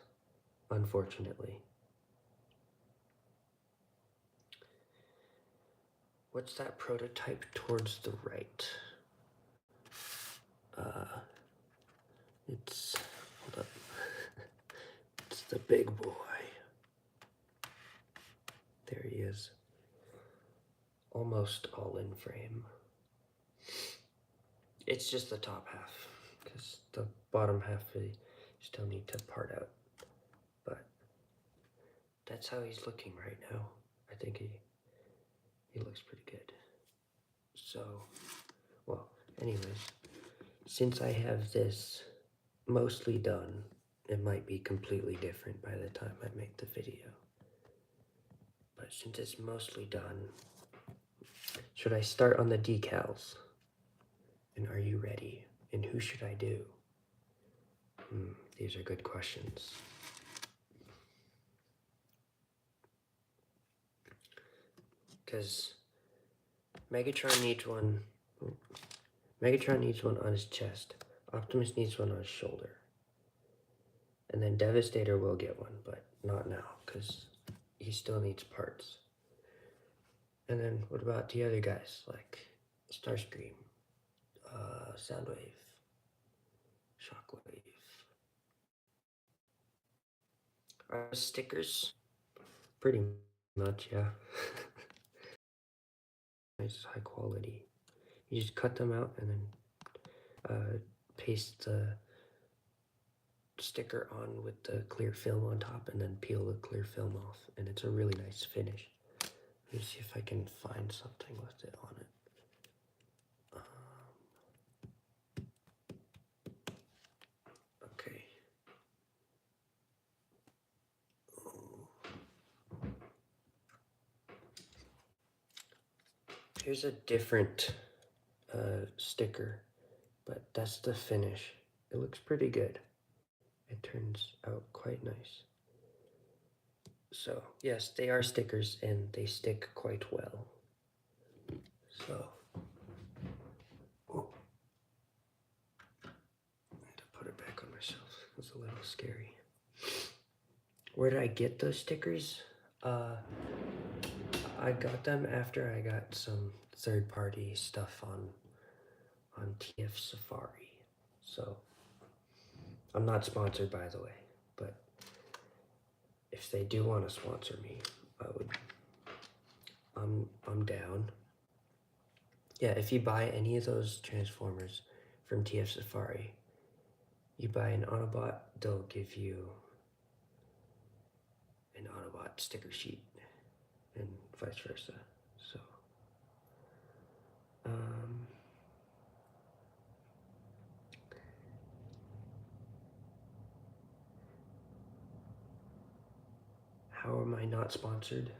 unfortunately. What's that prototype towards the right? It's, hold up. It's the big boy. There he is. Almost all in frame. It's just the top half, because the bottom half we still need to part out. But that's how he's looking right now. I think he looks pretty good. So, well, anyways, since I have this mostly done, it might be completely different by the time I make the video. But since it's mostly done, should I start on the decals? And are you ready? And who should I do? These are good questions. Because Megatron needs one. Megatron needs one on his chest. Optimus needs one on his shoulder. And then Devastator will get one, but not now, because he still needs parts. And then what about the other guys, like Starscream, Soundwave, Shockwave? Are stickers? Pretty much, yeah. Nice, high quality. You just cut them out and then paste the sticker on with the clear film on top and then peel the clear film off, and it's a really nice finish. Let me see if I can find something with it on it. Okay. Here's a different sticker, but that's the finish. It looks pretty good. It turns out quite nice. So, yes, they are stickers and they stick quite well. So, I had to put it back on myself. It was a little scary. Where did I get those stickers? I got them after I got some third-party stuff on TF Safari. So, I'm not sponsored, by the way, but if they do want to sponsor me, I'm down. Yeah, if you buy any of those Transformers from TF Safari, you buy an Autobot, they'll give you an Autobot sticker sheet, and vice versa. So, how am I not sponsored?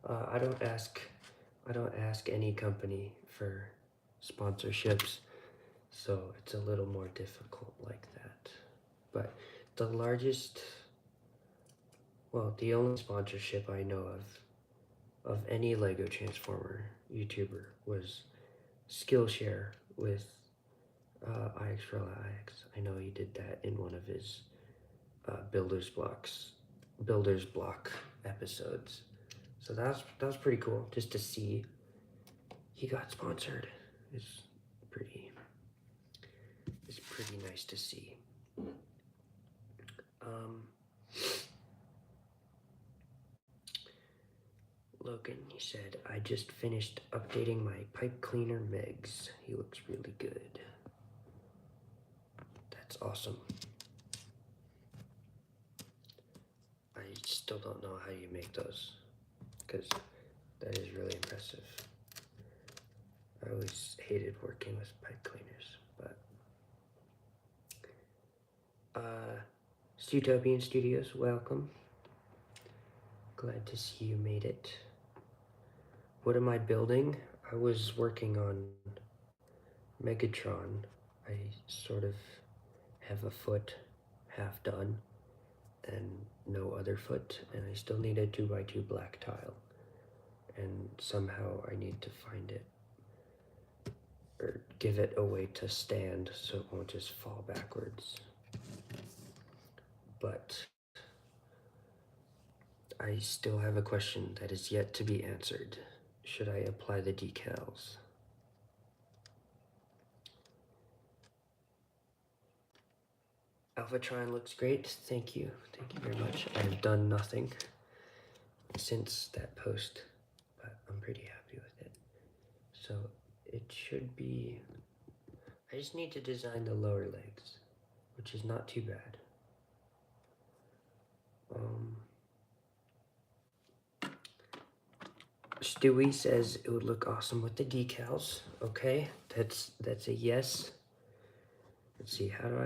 I don't ask any company for sponsorships, so it's a little more difficult like that. But the largest, well, the only sponsorship I know of any Lego Transformer YouTuber was Skillshare with IX for IX. I know he did that in one of his Builder's Block episodes. So that was pretty cool, just to see he got sponsored. It's pretty nice to see. Logan, he said, I just finished updating my pipe cleaner Megs. He looks really good. That's awesome. I still don't know how you make those, because that is really impressive. I always hated working with pipe cleaners, but Utopian Studios, welcome. Glad to see you made it. What am I building? I was working on Megatron. I sort of have a foot half done and no other foot, and I still need a 2x2 black tile. And somehow I need to find it, or give it a way to stand so it won't just fall backwards. But I still have a question that is yet to be answered. Should I apply the decals? Alphatron looks great. Thank you. Thank you very much. I've done nothing since that post, but I'm pretty happy with it. So it should be... I just need to design the lower legs, which is not too bad. Stewie says it would look awesome with the decals. Okay, that's a yes. Let's see, how do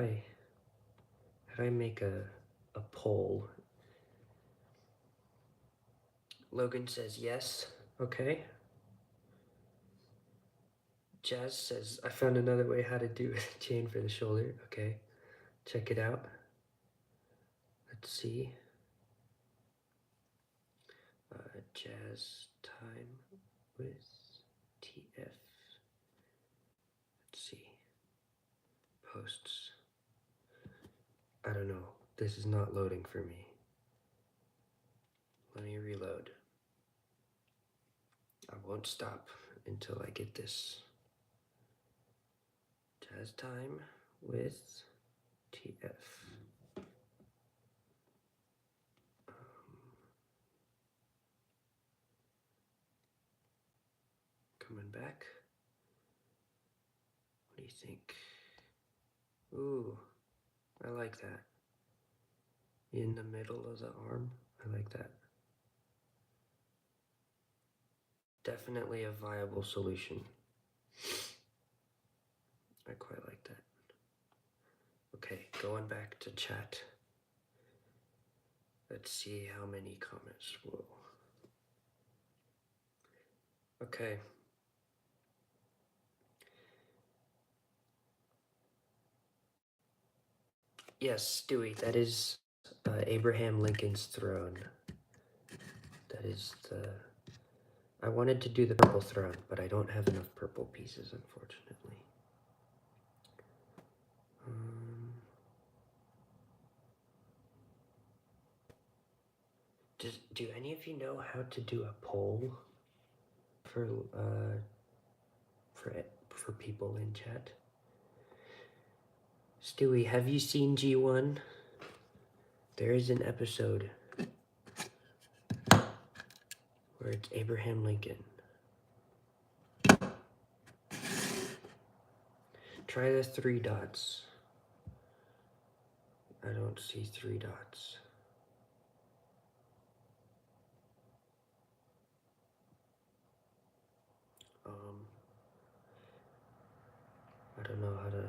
I make a poll? Logan says yes. Okay. Jazz says I found another way how to do a chain for the shoulder. Okay, check it out. Let's see. Jazz time with TF. Let's see. Posts. I don't know. This is not loading for me. Let me reload. I won't stop until I get this. Jazz time with TF. Coming back. What do you think? Ooh, I like that. In the middle of the arm, I like that. Definitely a viable solution. I quite like that. Okay, going back to chat. Let's see how many comments. Whoa. Okay. Yes, Stewie, that is Abraham Lincoln's throne. That is the... I wanted to do the purple throne, but I don't have enough purple pieces, unfortunately. Do any of you know how to do a poll for people in chat? Stewie, have you seen G1? There is an episode where it's Abraham Lincoln. Try the 3 dots. I don't see 3 dots. I don't know how to...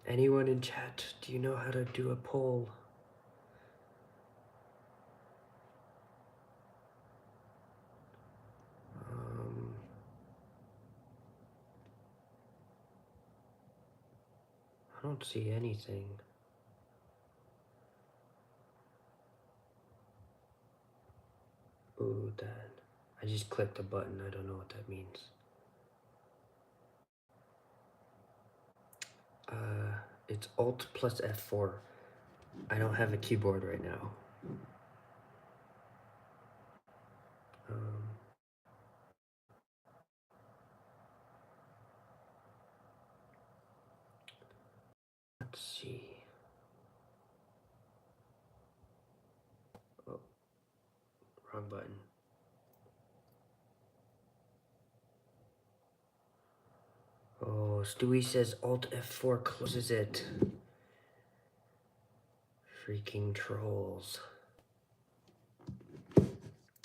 Anyone in chat, do you know how to do a poll? I don't see anything. Ooh, that. I just clicked a button. I don't know what that means. It's Alt plus F4. I don't have a keyboard right now. Let's see. Oh, wrong button. Oh, Stewie says Alt F4 closes it. Freaking trolls.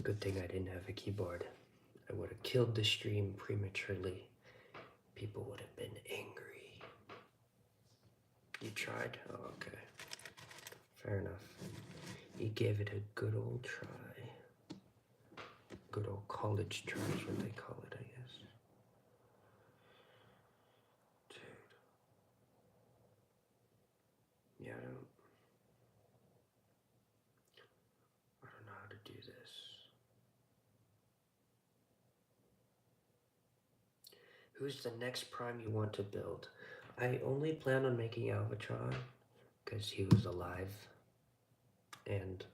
Good thing I didn't have a keyboard. I would have killed the stream prematurely. People would have been angry. tried? Oh, okay. Fair enough. You gave it a good old try. Good old college try is what they call it, I guess. Dude. Yeah, I don't know how to do this. Who's the next Prime you want to build? I only plan on making Alvatron because he was alive, and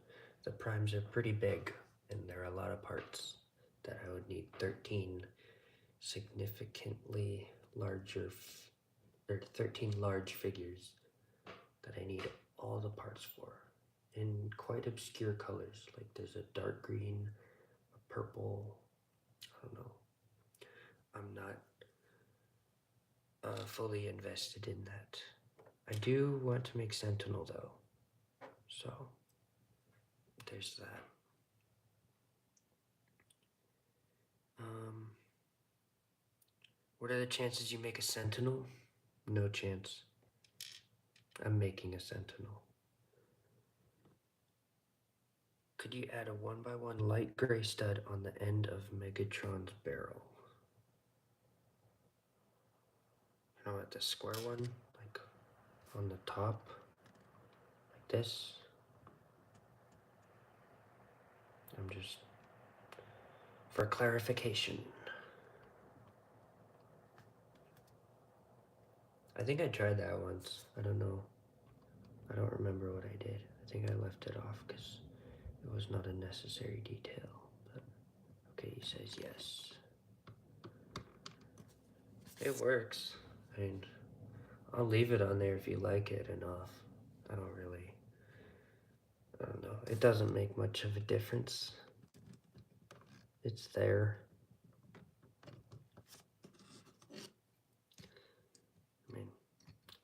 the Primes are pretty big, and there are a lot of parts that I would need 13 significantly larger, or 13 large figures that I need all the parts for, in quite obscure colors. Like there's a dark green, a purple, I don't know. I'm not fully invested in that. I do want to make Sentinel though, so there's that. What are the chances you make a Sentinel? No chance. I'm making a Sentinel. Could you add a 1x1 light gray stud on the end of Megatron's barrel? You know, at the square one, like on the top, like this. I'm just, for clarification. I think I tried that once. I don't know. I don't remember what I did. I think I left it off because it was not a necessary detail. But okay, he says yes. It works. I mean, I'll leave it on there if you like it enough. I don't know. It doesn't make much of a difference. It's there. I mean,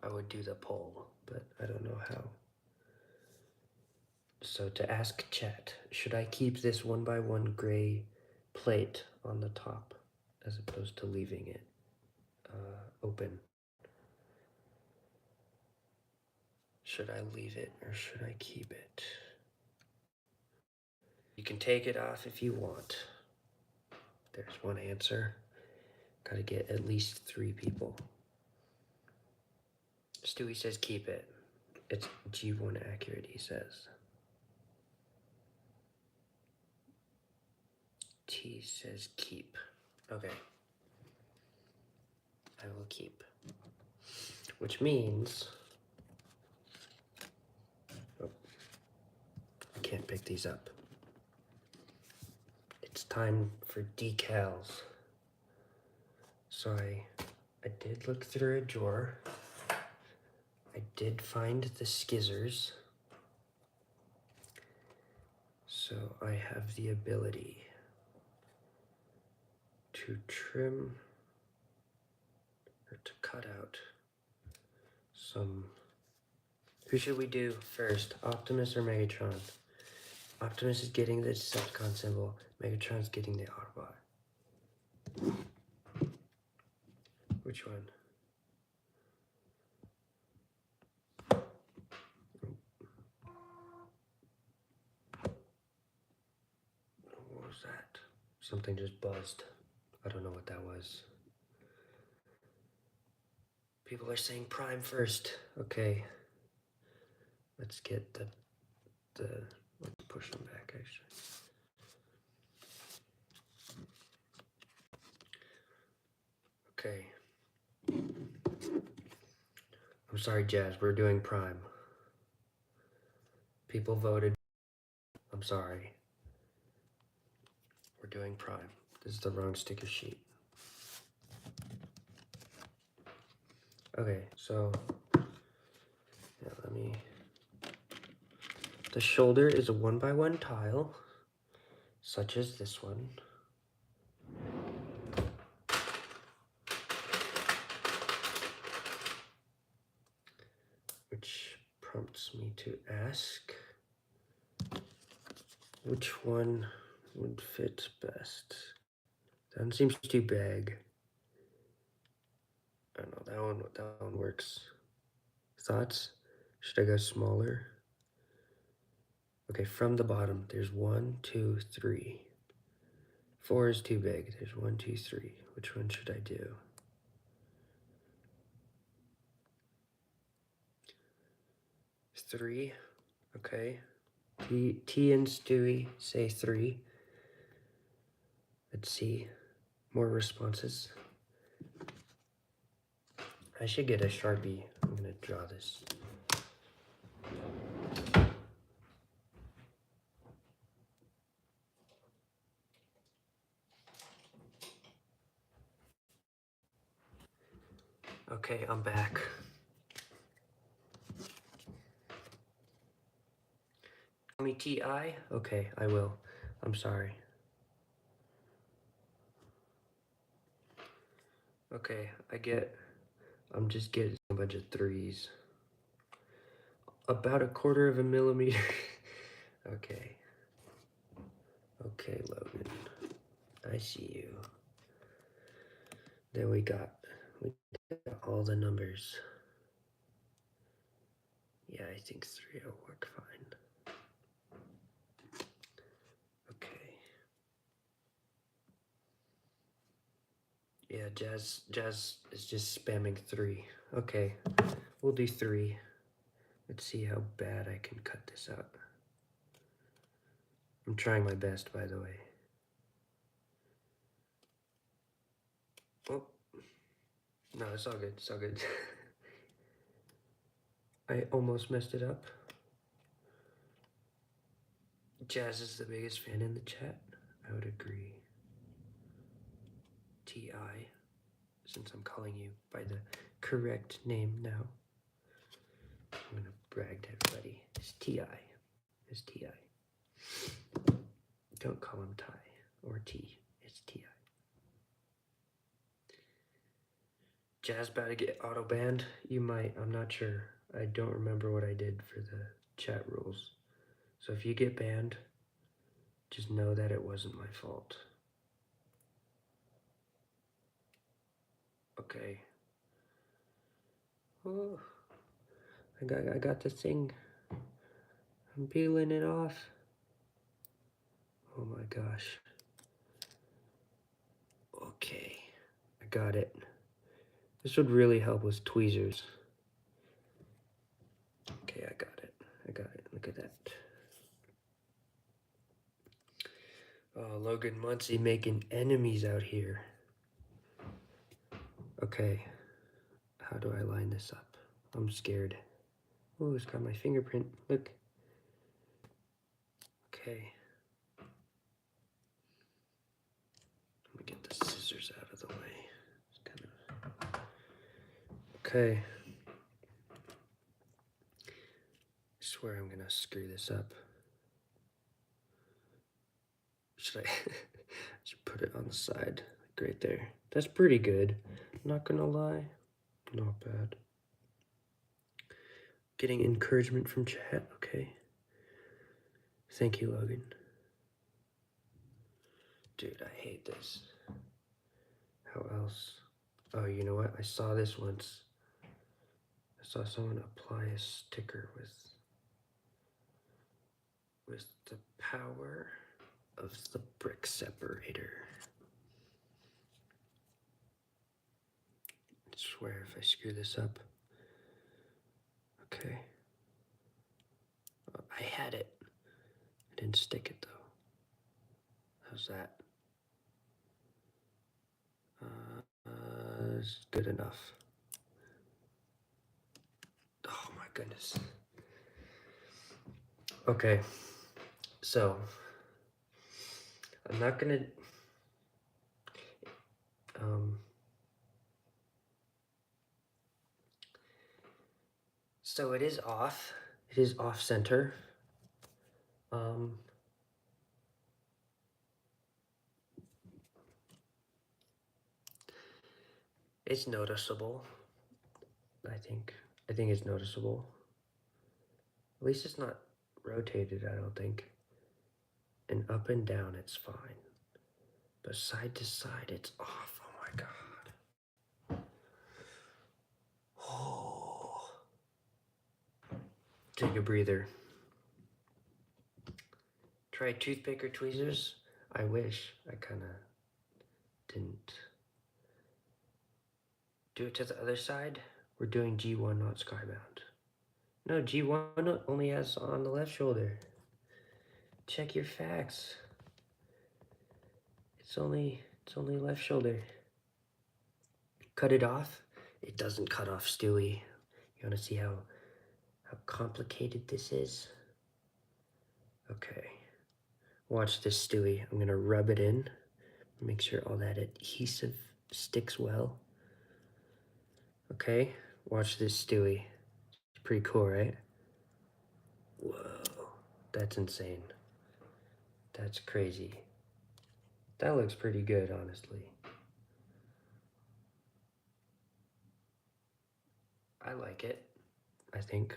I would do the poll, but I don't know how. So to ask chat, should I keep this 1x1 gray plate on the top as opposed to leaving it open? Should I leave it or should I keep it? You can take it off if you want. There's one answer. Gotta get at least 3 people. Stewie says keep it. It's G1 accurate, he says. T says keep. Okay. I will keep. Which means... Oh, I can't pick these up. It's time for decals. So I did look through a drawer. I did find the skizzers. So I have the ability to trim or to cut out some. Who should we do first, Optimus or Megatron? Optimus is getting the Decepticon symbol, Megatron's getting the Autobot. Which one? What was that? Something just buzzed. I don't know what that was. People are saying Prime first. Okay. Let's get the let's push them back actually. Okay. I'm sorry, Jazz, we're doing Prime. People voted. I'm sorry. We're doing Prime. This is the wrong sticker sheet. Okay, so yeah, let me. The shoulder is a 1x1 tile, such as this one. Which prompts me to ask, which one would fit best? That one seems too big. I don't know, that one works. Thoughts? Should I go smaller? Okay, from the bottom, there's 1, 2, 3. 4 is too big. There's 1, 2, 3. Which one should I do? Three. Okay. T and Stewie say 3. Let's see. More responses. I should get a Sharpie. I'm gonna draw this. Okay, I'm back. Call me TI? Okay, I will. I'm sorry. Okay, I'm just getting a bunch of 3s. About 1/4 of a millimeter. Okay. Okay, Logan. I see you. Then we got all the numbers. Yeah, I think 3 will work fine. Okay. Yeah, Jazz is just spamming 3. Okay, we'll do 3. Let's see how bad I can cut this out. I'm trying my best, by the way. Oh, no, it's all good, it's all good. I almost messed it up. Jazz is the biggest fan in the chat. I would agree. TI, since I'm calling you by the correct name now. I'm gonna brag to everybody. It's TI. It's TI. Don't call him Ty or T. It's TI. Jazz about to get auto banned? You might, I'm not sure. I don't remember what I did for the chat rules. So if you get banned, just know that it wasn't my fault. Okay. Oh, I got the thing. I'm peeling it off. Oh my gosh. Okay, I got it. This would really help with tweezers. Okay, I got it. I got it. Look at that. Oh, Logan Muncie making enemies out here. Okay, how do I line this up? I'm scared. Oh, it's got my fingerprint. Look. Okay. Let me get the scissors out of the way. It's kind of... Okay. I swear I'm gonna screw this up. Should I should put it on the side, like right there? That's pretty good. Not gonna lie, not bad. Getting encouragement from chat. Okay. Thank you, Logan. Dude, I hate this. How else? Oh, you know what? I saw this once. I saw someone apply a sticker with the power of the brick separator. I swear if I screw this up. Okay. Oh, I had it. I didn't stick it though. How's that? It's good enough. Oh my goodness. Okay. So I'm not gonna so it is off. It is off center. It's noticeable. I think it's noticeable. At least it's not rotated, I don't think. And up and down, it's fine. But side to side, it's off. Oh my god. Oh. take a breather. Try toothpick or tweezers? I wish. I kind of didn't. Do it to the other side. We're doing G1, not Skybound. No, G1 only has on the left shoulder. Check your facts. It's only left shoulder. Cut it off. It doesn't cut off, Stewie. You want to see how complicated this is? Okay. Watch this, Stewie. I'm gonna rub it in. Make sure all that adhesive sticks well. Okay. Watch this, Stewie. It's pretty cool, right? Whoa. That's insane. That's crazy. That looks pretty good, honestly. I like it, I think.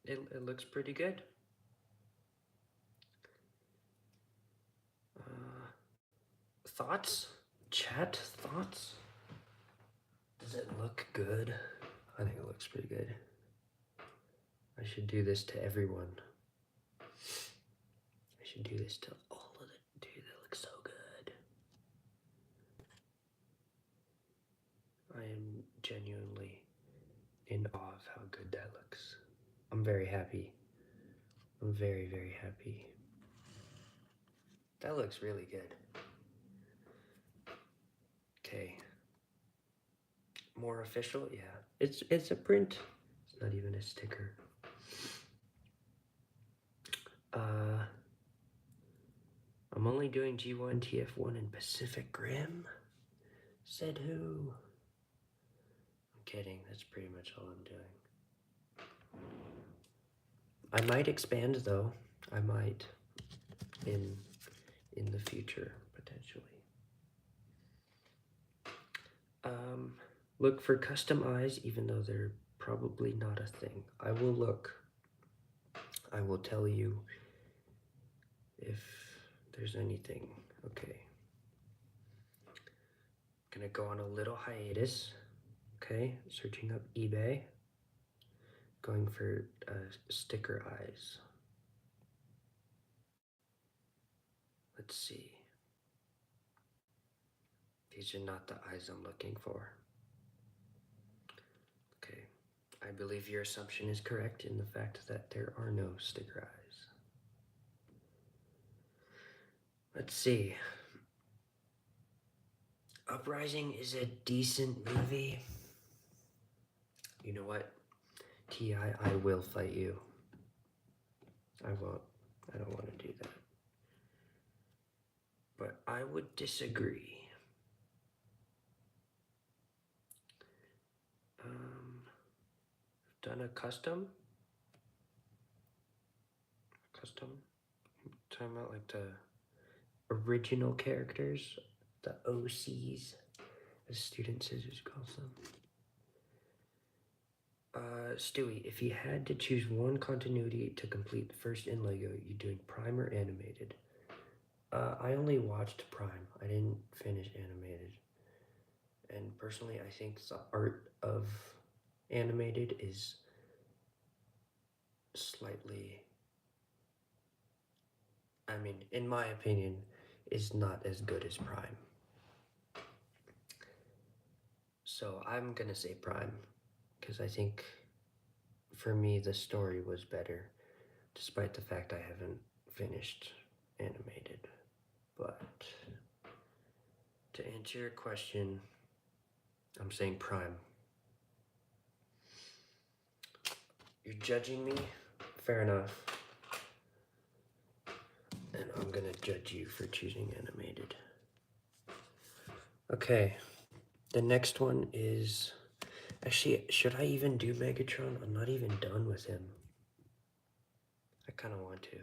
It looks pretty good. Thoughts? Chat? Thoughts? Does it look good? I think it looks pretty good. I should do this to everyone. I should do this to all of it. Dude, that looks so good. I am genuinely in awe of how good that looks. I'm very happy. I'm very, very happy. That looks really good. Okay. More official? Yeah. It's a print. It's not even a sticker. I'm only doing G1, TF1, and Pacific Rim? Said who? I'm kidding. That's pretty much all I'm doing. I might expand though. I might in the future, potentially. Look for custom eyes, even though they're probably not a thing. I will look. I will tell you if there's anything. Okay. Gonna go on a little hiatus. Okay, searching up eBay. Going for sticker eyes. Let's see. These are not the eyes I'm looking for. Okay, I believe your assumption is correct in the fact that there are no sticker eyes. Let's see. Uprising is a decent movie. You know what? T.I., I will fight you. I won't. I don't want to do that. But I would disagree. Done a custom? Custom? Talking about like the original characters, the OCs, as Student Scissors calls them. Stewie, if you had to choose one continuity to complete the first in LEGO, you doing Prime or animated? I only watched Prime. I didn't finish animated. And personally, I think the art of animated is slightly, I mean, in my opinion, is not as good as Prime. So I'm gonna say Prime, because I think for me the story was better, despite the fact I haven't finished animated. But to answer your question, I'm saying Prime. You're judging me? Fair enough. And I'm gonna judge you for choosing animated. Okay, the next one is... Actually, should I even do Megatron? I'm not even done with him. I kind of want to.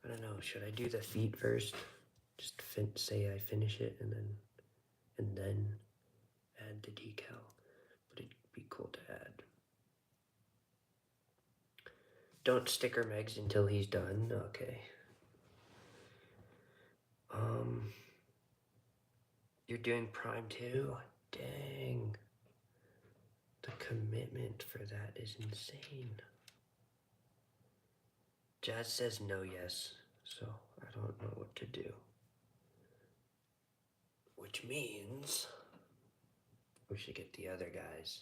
I don't know, should I do the feet first? Just say I finish it and then add the decal. But it'd be cool to add. Don't sticker Megs until he's done. Okay. You're doing Prime too? Dang. The commitment for that is insane. Jazz says no, yes, so I don't know what to do. Which means we should get the other guys.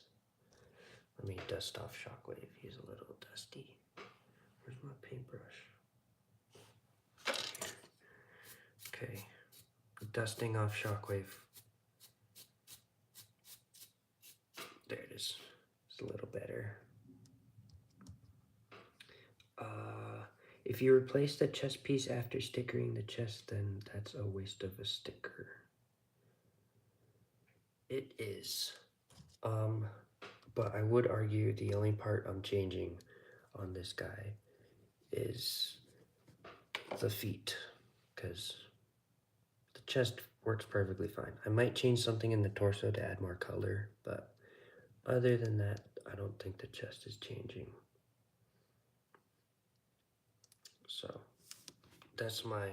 Let me dust off Shockwave. He's a little dusty. Where's my paintbrush? Okay, dusting off Shockwave. There it is. It's a little better. If you replace the chest piece after stickering the chest, then that's a waste of a sticker. It is. But I would argue the only part I'm changing on this guy is the feet, because the chest works perfectly fine. I might change something in the torso to add more color, but other than that, I don't think the chest is changing. So that's my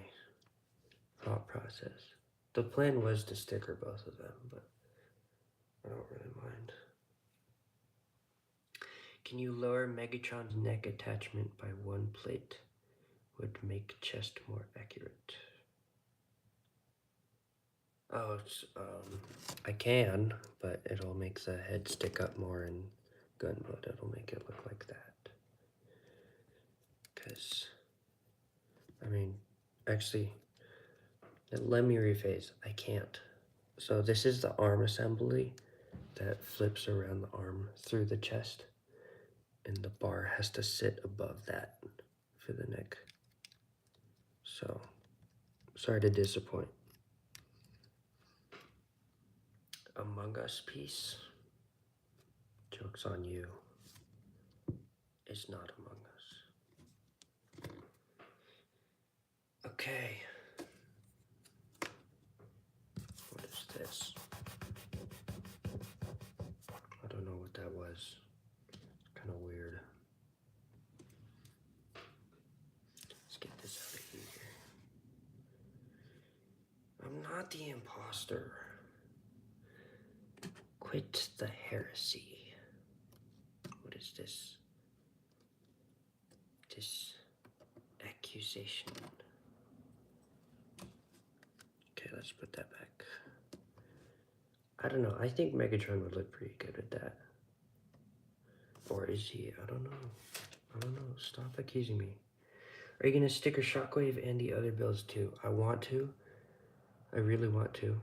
thought process. The plan was to sticker both of them, but I don't really mind. Can you lower Megatron's neck attachment by 1 plate? Would make chest more accurate. Oh, I can, but it'll make the head stick up more in gun mode. It'll make it look like that. Because, I mean, actually, let me rephase. I can't. So this is the arm assembly that flips around the arm through the chest. And the bar has to sit above that for the neck. So, sorry to disappoint. Among Us piece, joke's on you, is not Among Us. Okay. What is this? I don't know what that was. Kind of weird. Let's get this out of here. I'm not the imposter. Quit the heresy. What is this? This accusation. Okay, let's put that back. I don't know. I think Megatron would look pretty good with that. Or is he? I don't know. I don't know. Stop accusing me. Are you going to sticker Shockwave and the other builds too? I want to. I really want to.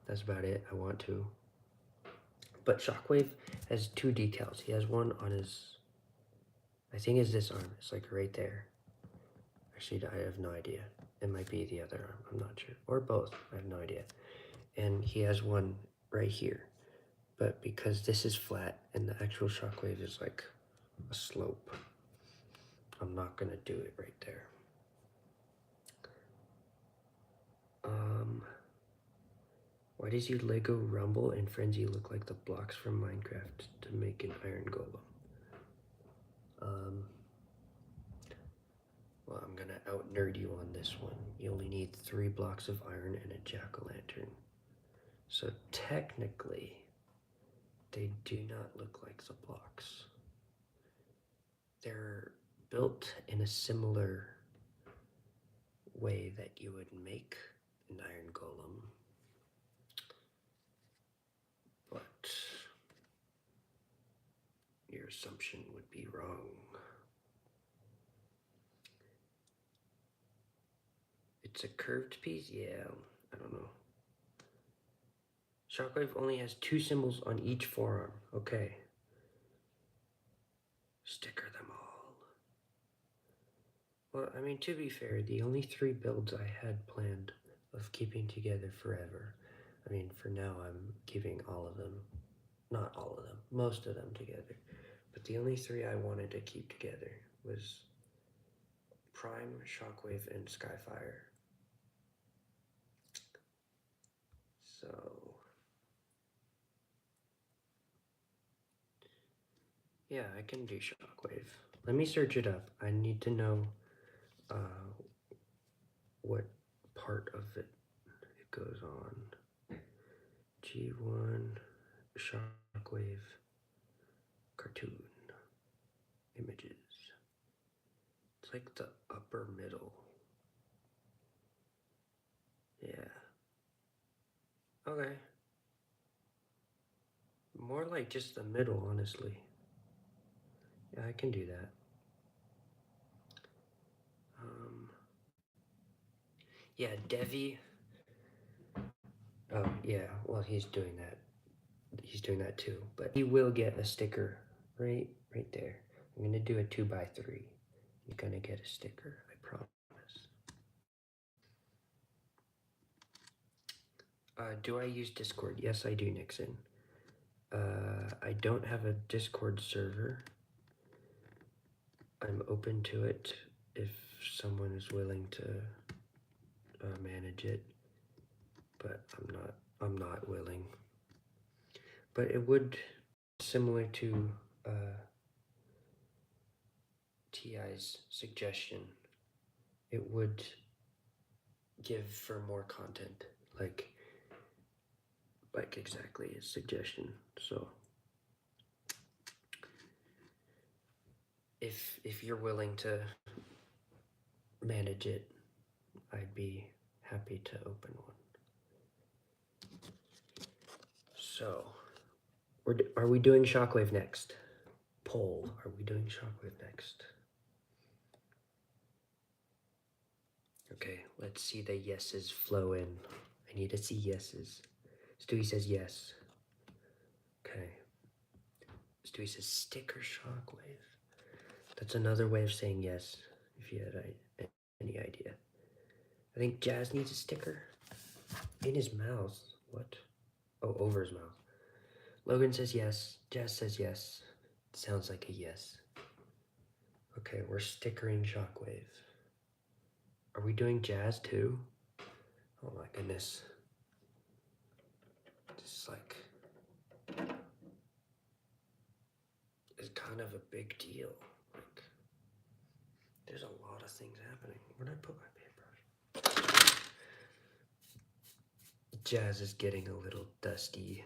That's about it. I want to. But Shockwave has 2 decals. He has one on his, I think it's this arm. It's like right there. Actually, I have no idea. It might be the other arm. I'm not sure. Or both. I have no idea. And he has one right here. But because this is flat and the actual Shockwave is like a slope, I'm not going to do it right there. Why does your Lego Rumble and Frenzy look like the blocks from Minecraft to make an iron golem? Well, I'm gonna out-nerd you on this one. You only need 3 blocks of iron and a jack-o'-lantern. So technically, they do not look like the blocks. They're built in a similar way that you would make an iron golem. But your assumption would be wrong. It's a curved piece? Yeah, I don't know. Shockwave only has 2 symbols on each forearm. Okay. Sticker them all. Well, I mean, to be fair, the only 3 builds I had planned of keeping together forever. I mean, for now, I'm keeping all of them. Not all of them. Most of them together. But the only 3 I wanted to keep together was Prime, Shockwave, and Skyfire. So yeah, I can do Shockwave. Let me search it up. I need to know what part of it goes on. G1 Shockwave cartoon images. It's like the upper middle. Yeah. Okay. More like just the middle, honestly. Yeah, I can do that. Yeah, Devi. Oh, yeah. Well, he's doing that. He's doing that too. But he will get a sticker right there. I'm gonna do a 2x3. You're gonna get a sticker. I promise. Do I use Discord? Yes, I do, Nixon. I don't have a Discord server. I'm open to it if someone is willing to manage it, but I'm not willing. But it would, similar to TI's suggestion, it would give for more content, like exactly his suggestion. So if you're willing to manage it, I'd be happy to open one. So, are we doing Shockwave next? Poll, are we doing Shockwave next? Okay, let's see the yeses flow in. I need to see yeses. Stewie says yes. Okay. Stewie says sticker Shockwave. That's another way of saying yes, if you had any idea. I think Jazz needs a sticker. In his mouth. What? Oh, over his mouth. Logan says yes. Jazz says yes. Sounds like a yes. Okay, we're stickering Shockwave. Are we doing Jazz too? Oh my goodness. This is like... it's kind of a big deal. Like, there's a lot of things happening. Where'd I put my paintbrush? Jazz is getting a little dusty.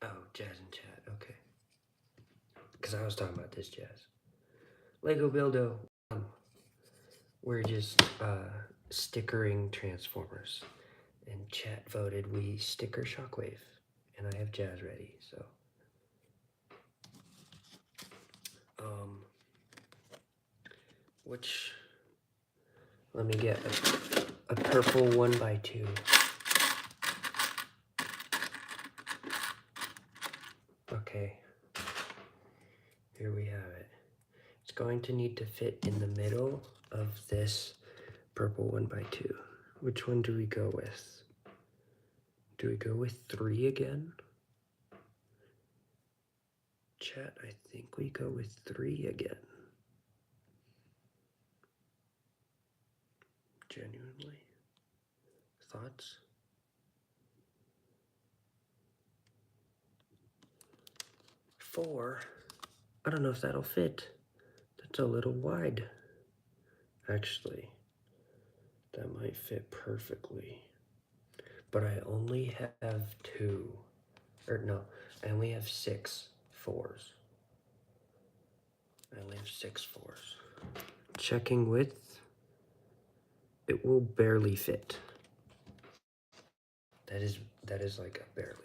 Oh, Jazz in chat, okay. Because I was talking about this Jazz. Lego Buildo. We're just stickering Transformers. And chat voted we sticker Shockwave. And I have Jazz ready, so. Which, let me get a purple 1x2. Okay, here we have it. It's going to need to fit in the middle of this purple 1x2. Which one do we go with? Do we go with 3 again? Chat, I think we go with 3 again. Genuinely. Thoughts? Four. I don't know if that'll fit. That's a little wide. Actually, that might fit perfectly. But I only have 2. Or no, I only have 6 4s. I only have 6 4s. Checking width. It will barely fit. That is like a barely.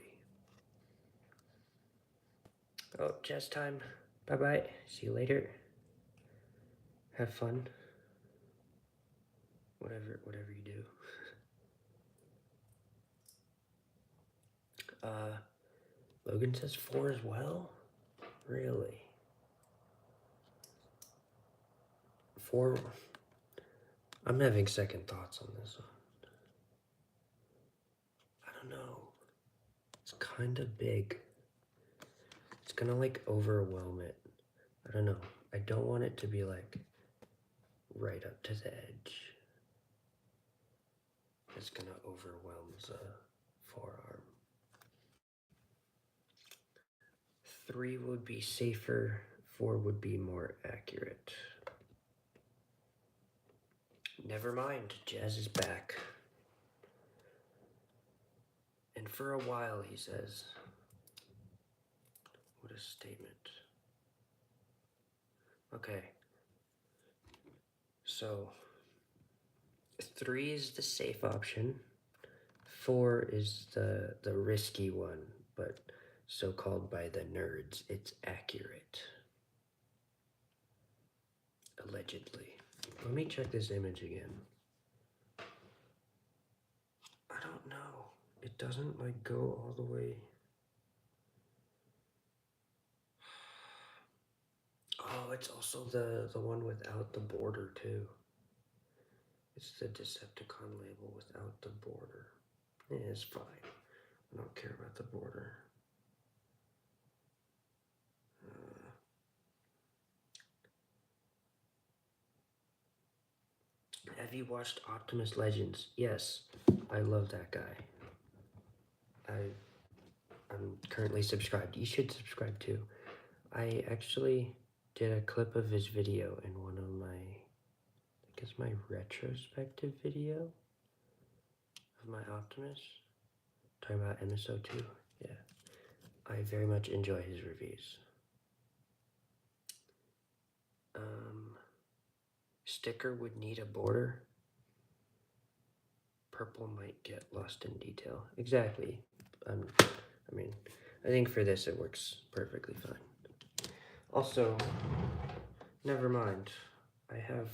Oh, Jazz time. Bye-bye. See you later. Have fun. Whatever you do. Logan says 4 as well? Really? 4. I'm having second thoughts on this one. I don't know. It's kind of big. It's gonna like overwhelm it. I don't know. I don't want it to be like right up to the edge. It's gonna overwhelm the forearm. 3 would be safer. 4 would be more accurate. Never mind, Jazz is back. And for a while, he says. What a statement. Okay. So, 3 is the safe option. 4 is the risky one, but so-called by the nerds, it's accurate. Allegedly. Let me check this image again. I don't know. It doesn't like go all the way. Oh, it's also the one without the border too. It's the Decepticon label without the border. Yeah, it's fine. I don't care about the border. Have you watched Optimus Legends? Yes, I love that guy. I'm currently subscribed. You should subscribe too. I actually did a clip of his video in one of my, I guess my retrospective video of my Optimus. Talking about MSO2. Yeah. I very much enjoy his reviews. Sticker would need a border. Purple might get lost in detail. Exactly. I mean, I think for this it works perfectly fine. Also, never mind. I have,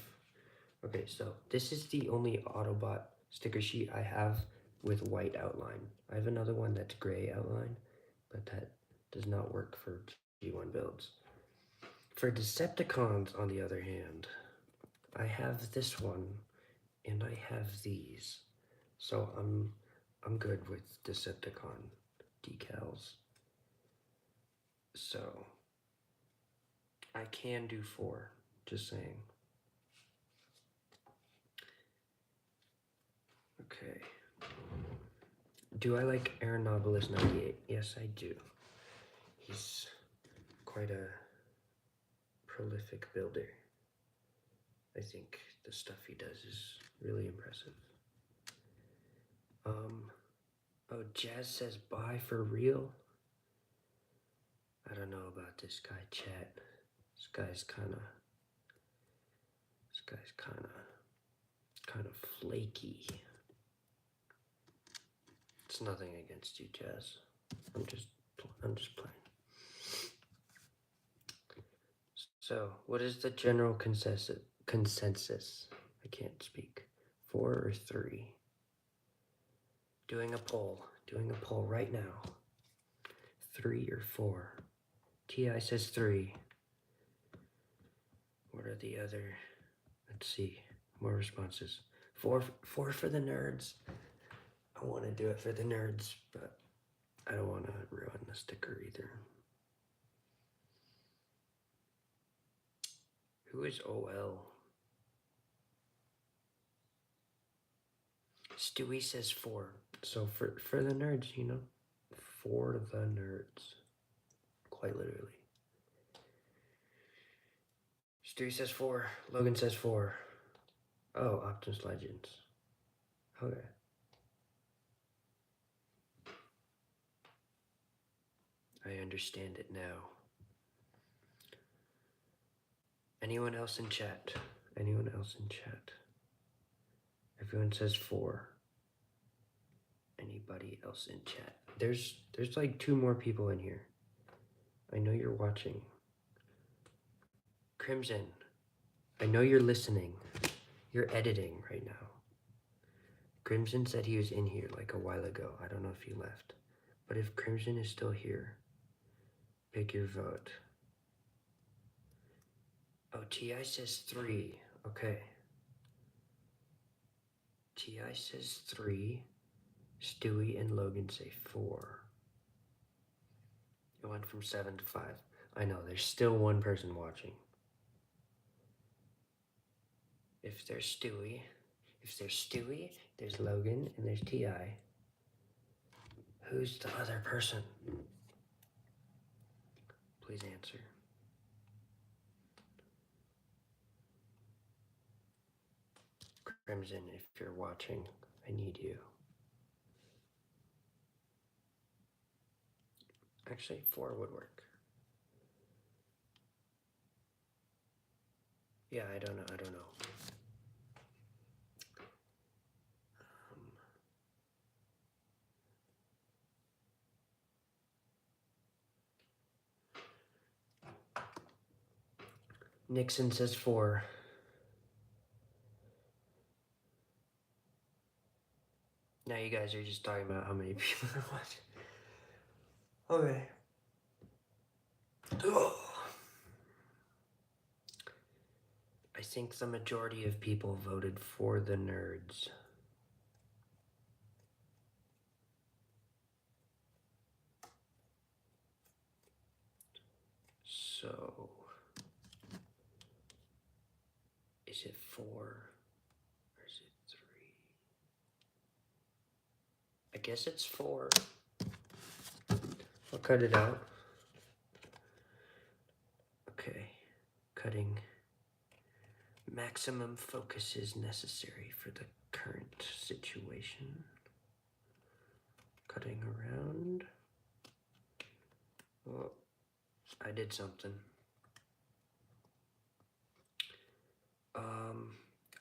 okay, so this is the only Autobot sticker sheet I have with white outline. I have another one that's gray outline, but that does not work for G1 builds. For Decepticons, on the other hand, I have this one, and I have these. So I'm good with Decepticon decals. So I can do 4, just saying. Okay. Do I like Aeronobulis 98? Yes, I do. He's quite a prolific builder. I think the stuff he does is really impressive. Oh, Jazz says bye for real? I don't know about this guy, chat. This guy's kind of flaky. It's nothing against you, Jazz. I'm just playing. So, what is the general consensus? I can't speak. 4 or 3? Doing a poll right now. 3 or 4? TI says 3. What are the other? Let's see. More responses. 4 for the nerds. I want to do it for the nerds, but I don't want to ruin the sticker either. Who is OL? Stewie says 4. So for the nerds, you know, for the nerds, quite literally. Stewie says 4. Logan says 4. Oh, Optimus Legends. Okay. I understand it now. Anyone else in chat? Anyone else in chat? Everyone says 4. Anybody else in chat? There's like 2 more people in here. I know you're watching. Crimson, I know you're listening. You're editing right now. Crimson said he was in here like a while ago. I don't know if he left. But if Crimson is still here, pick your vote. Oh, TI says 3. Okay. TI says 3. Stewie and Logan say 4. It went from 7 to 5. I know, there's still 1 person watching. If there's Stewie, there's Logan, and there's TI. Who's the other person? Please answer. Crimson, if you're watching, I need you. Actually, 4 would work. Yeah, I don't know. Nixon says 4. Now you guys are just talking about how many people are watching. Okay. Oh. I think the majority of people voted for the nerds. So, is it 4 or is it 3? I guess it's 4. I'll cut it out. Okay, cutting. Maximum focus is necessary for the current situation. Cutting around. Oh, I did something.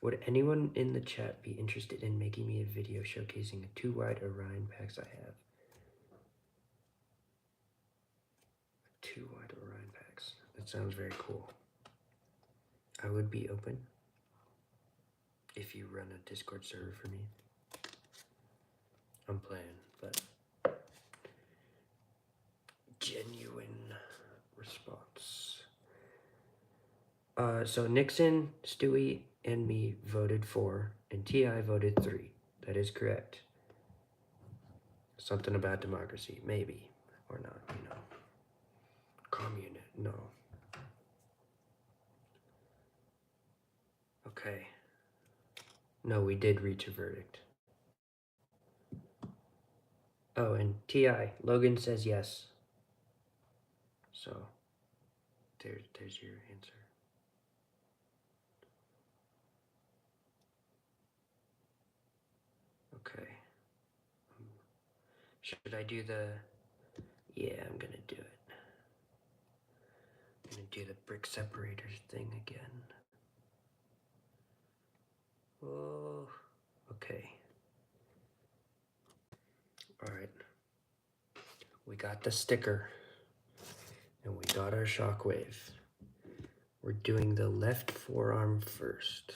Would anyone in the chat be interested in making me a video showcasing the 2 wide Orion packs I have? 2 wide Orion packs. That sounds very cool. I would be open if you run a Discord server for me. I'm playing, but genuine response. So Nixon, Stewie, and me voted 4, and T.I. voted 3. That is correct. Something about democracy, maybe, or not, you know. Communist, no. Okay. No, we did reach a verdict. Oh, and T.I., Logan says yes. So, there's your answer. Okay. Should I do the... Yeah, I'm gonna do it. I'm gonna do the brick separators thing again. Oh, okay. All right. We got the sticker. And we got our Shockwave. We're doing the left forearm first.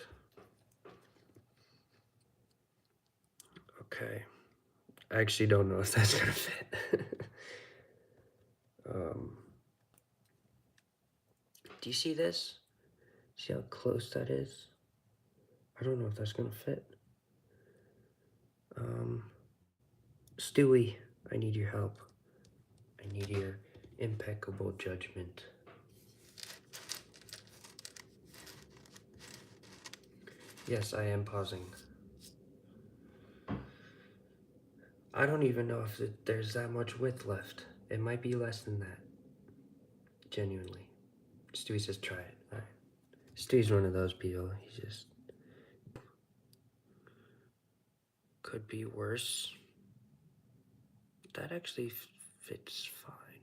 Okay. I actually don't know if that's gonna fit. Do you see this? See how close that is? I don't know if that's gonna fit. Stewie, I need your help. I need your impeccable judgment. Yes, I am pausing. I don't even know if there's that much width left. It might be less than that. Genuinely. Stewie says try it. All right. Stewie's one of those people. He just... Could be worse. That actually fits fine.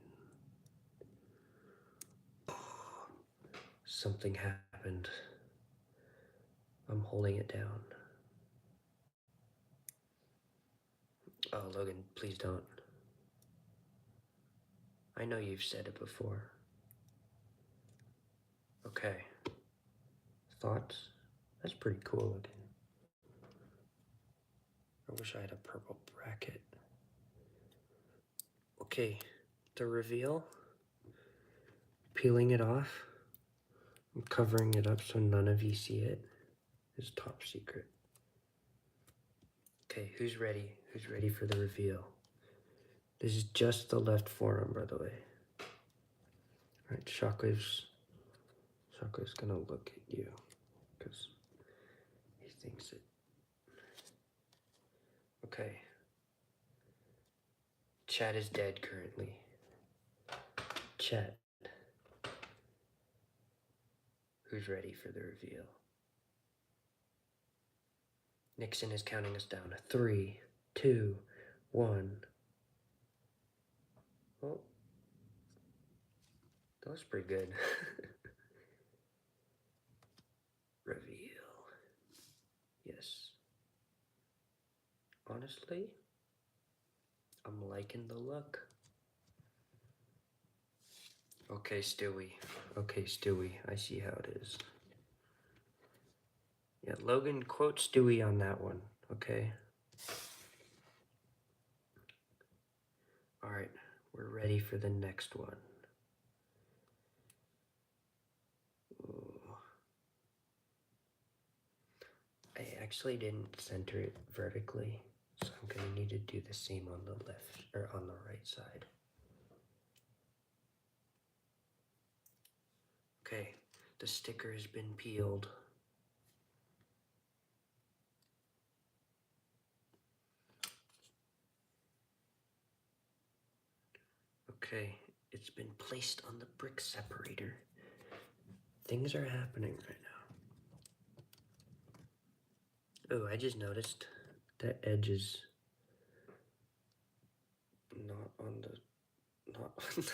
Oh, something happened. I'm holding it down. Oh, Logan, please don't. I know you've said it before. Okay. Thoughts? That's pretty cool looking. I wish I had a purple bracket. Okay, the reveal. Peeling it off. I'm covering it up so none of you see it. It's top secret. Okay, who's ready? Who's ready for the reveal? This is just the left forearm, by the way. All right, Shockwave's gonna look at you because he thinks it. Okay. Chat is dead currently. Chat. Who's ready for the reveal? Nixon is counting us down. 3, 2, 1. Oh, that was pretty good. Reveal. Yes. Honestly, I'm liking the look. Okay, Stewie. Okay, Stewie. I see how it is. Yeah, Logan, quote Stewie on that one, okay? Alright, we're ready for the next one. Ooh. I actually didn't center it vertically, so I'm gonna need to do the same on the left, or on the right side. Okay, the sticker has been peeled. Okay, it's been placed on the brick separator. Things are happening right now. Oh, I just noticed that edge is not on the, not on the,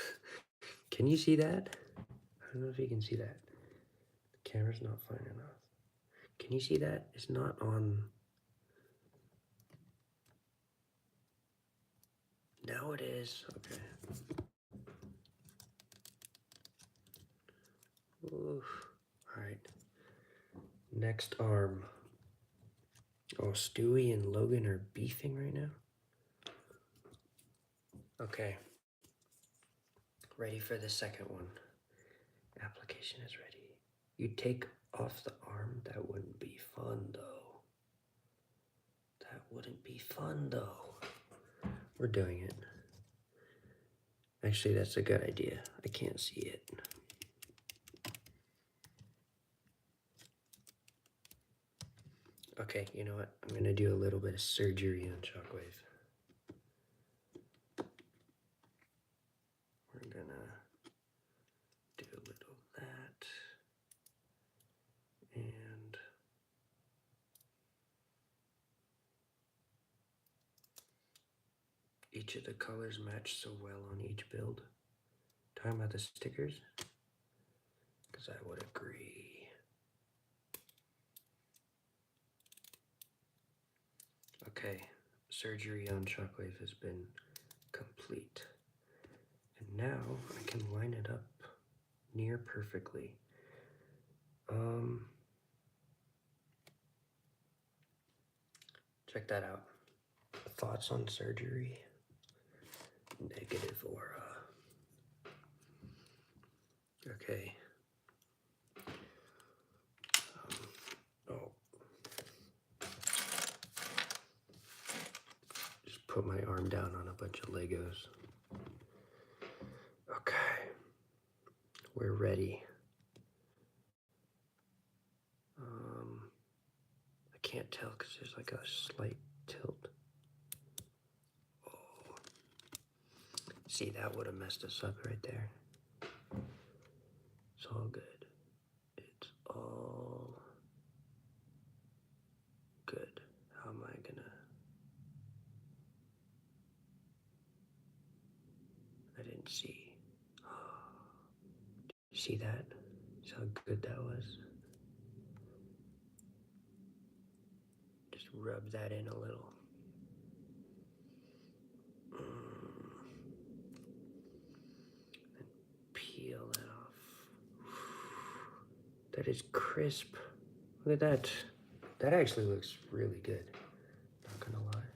can you see that? I don't know if you can see that. The camera's not fine enough. Can you see that? It's not on. Now it is. Okay. Oof. All right. Next arm. Oh, Stewie and Logan are beefing right now. Okay. Ready for the second one. Application is ready. You take off the arm. That wouldn't be fun, though. That wouldn't be fun, though. We're doing it. Actually, that's a good idea. I can't see it. Okay, you know what? I'm gonna do a little bit of surgery on Shockwave. We're gonna do a little of that. And each of the colors match so well on each build. Talking about the stickers, because I would agree. Okay, surgery on Shockwave has been complete. And now I can line it up near perfectly. Check that out. Thoughts on surgery? Negative aura. Okay. Oh. Just put my arm down on a bunch of Legos. Okay. We're ready. I can't tell because there's like a slight tilt. Oh. See, that would have messed us up right there. It's all good. It's all good. How am I gonna... I didn't see. See that? See how good that was? Just rub that in a little. And peel that off. That is crisp. Look at that. That actually looks really good. Not gonna lie.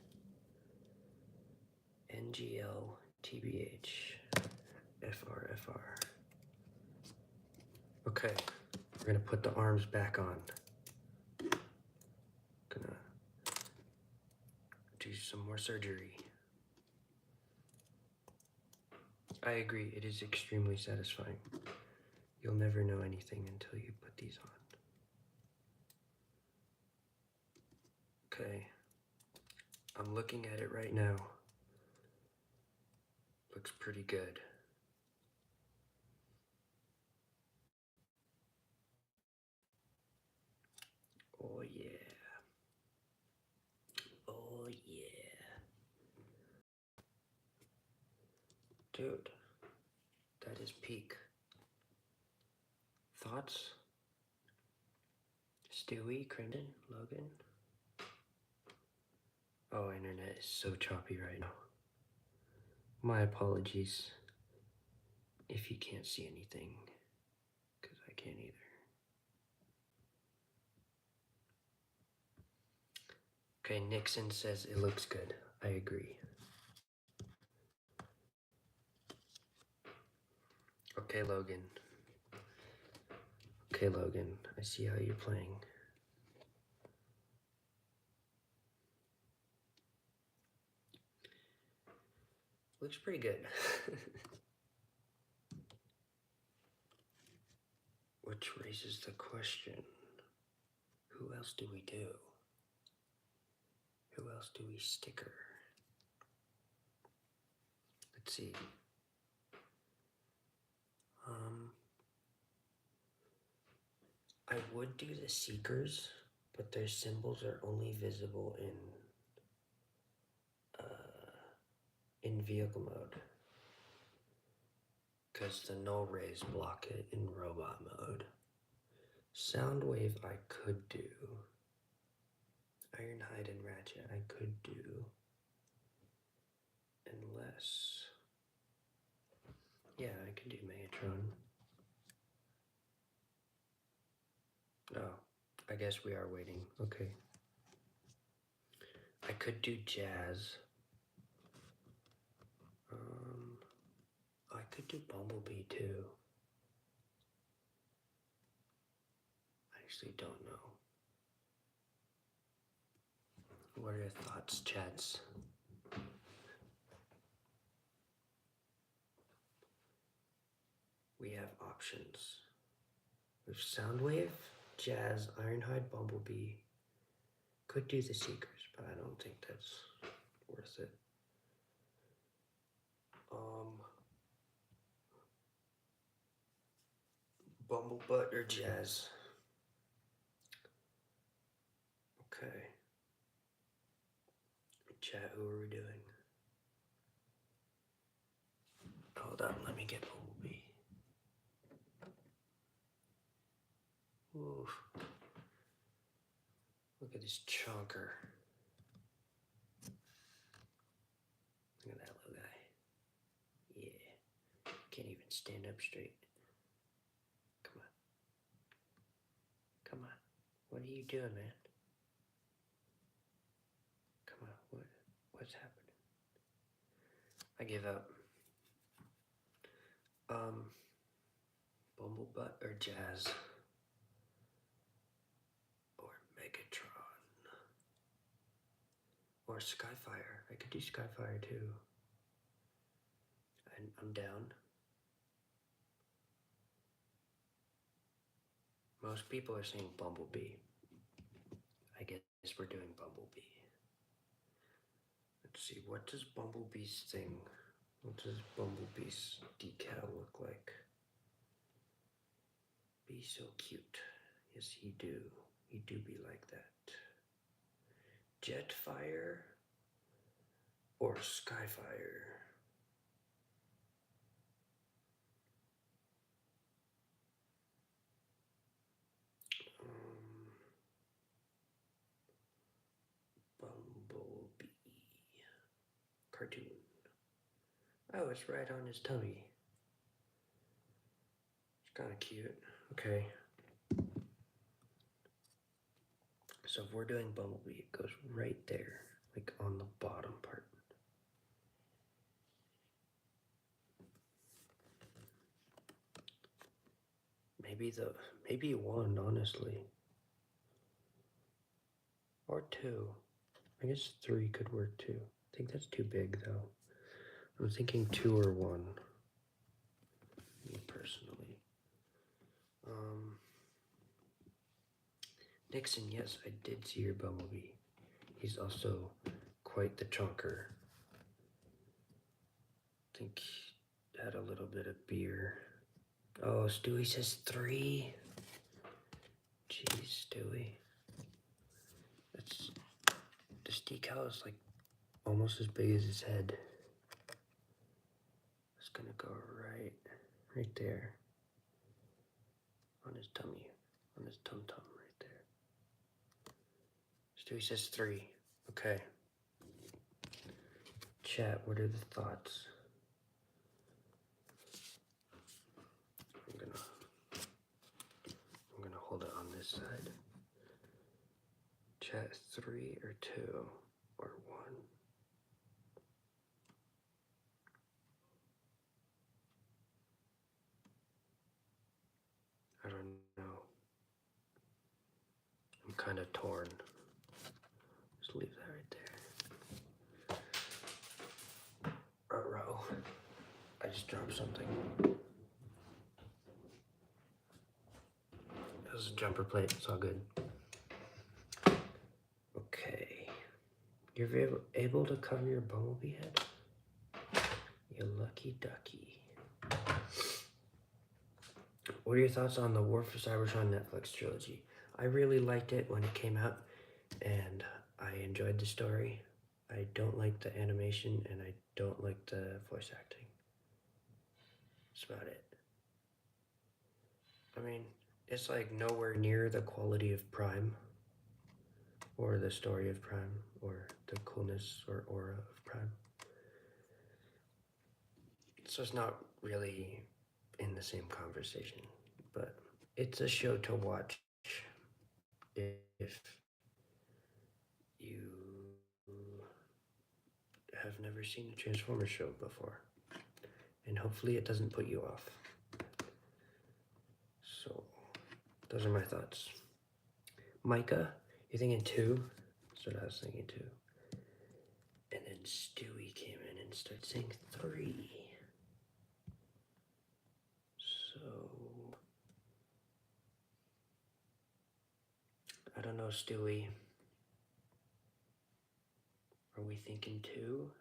NGL, TBH, FRFR. Okay, we're gonna put the arms back on. Gonna do some more surgery. I agree, it is extremely satisfying. You'll never know anything until you put these on. Okay, I'm looking at it right now. Looks pretty good. Oh yeah. Dude, that is peak. Thoughts? Stewie, Crandon, Logan? Oh, internet is so choppy right now. My apologies if you can't see anything, because I can't either. Okay, Nixon says it looks good. I agree. Okay, Logan. Okay, Logan, I see how you're playing. Looks pretty good. Which raises the question, who else do we do? Who else do we sticker? Let's see. I would do the Seekers, but their symbols are only visible in vehicle mode, because the null rays block it in robot mode. Soundwave I could do. Ironhide and Ratchet I could do. Unless... yeah, I could do Megatron. Oh, I guess we are waiting. Okay. I could do Jazz. I could do Bumblebee too. I actually don't know. What are your thoughts, chats? We have options. We have Soundwave, Jazz, Ironhide, Bumblebee. Could do the Seekers, but I don't think that's worth it. Bumblebutt or Jazz? Okay. Chat, who are we doing? Hold on, let me get Bumblebee. Oof. Look at this chonker. Look at that little guy. Yeah. Can't even stand up straight. Come on. Come on. What are you doing, man? Come on. What's happening? I give up. Bumblebutt or Jazz? Or Megatron? Or Skyfire. I could do Skyfire too. I'm down. Most people are saying Bumblebee. I guess we're doing Bumblebee. Let's see, what does Bumblebee's thing? What does Bumblebee's decal look like? Be so cute. Yes, he do. He do be like that. Jetfire or Skyfire? Bumblebee. Cartoon. Oh, it's right on his tummy. It's kind of cute. Okay. So if we're doing Bumblebee, it goes right there, like on the bottom part. Maybe one, honestly. Or two. I guess three could work too. I think that's too big though. I'm thinking two or one. Me personally. Nixon, yes, I did see your Bumblebee. He's also quite the chonker. I think he had a little bit of beer. Oh, Stewie says 3. Jeez, Stewie. This decal is like almost as big as his head. This gonna go right there on his tummy, on his tum-tum right there. Stewie says 3. Okay. Chat, what are the thoughts? I'm gonna hold it on this side. Chat, 3 or 2 or 1? I don't know. I'm kind of torn. Just leave that right there. Uh-oh. I just dropped something. That was a jumper plate. It's all good. Okay. You're able to cover your Bumblebee head? You lucky ducky. What are your thoughts on the War for Cybertron Netflix trilogy? I really liked it when it came out, and I enjoyed the story. I don't like the animation, and I don't like the voice acting. That's about it. I mean, it's like nowhere near the quality of Prime, or the story of Prime, or the coolness or aura of Prime. So it's not really in the same conversation, but it's a show to watch if you have never seen a Transformers show before, and hopefully it doesn't put you off. So those are my thoughts. Micah, you're thinking 2? That's what I was thinking too. And then Stewie came in and started saying 3. So I don't know, Stewie. Are we thinking 2?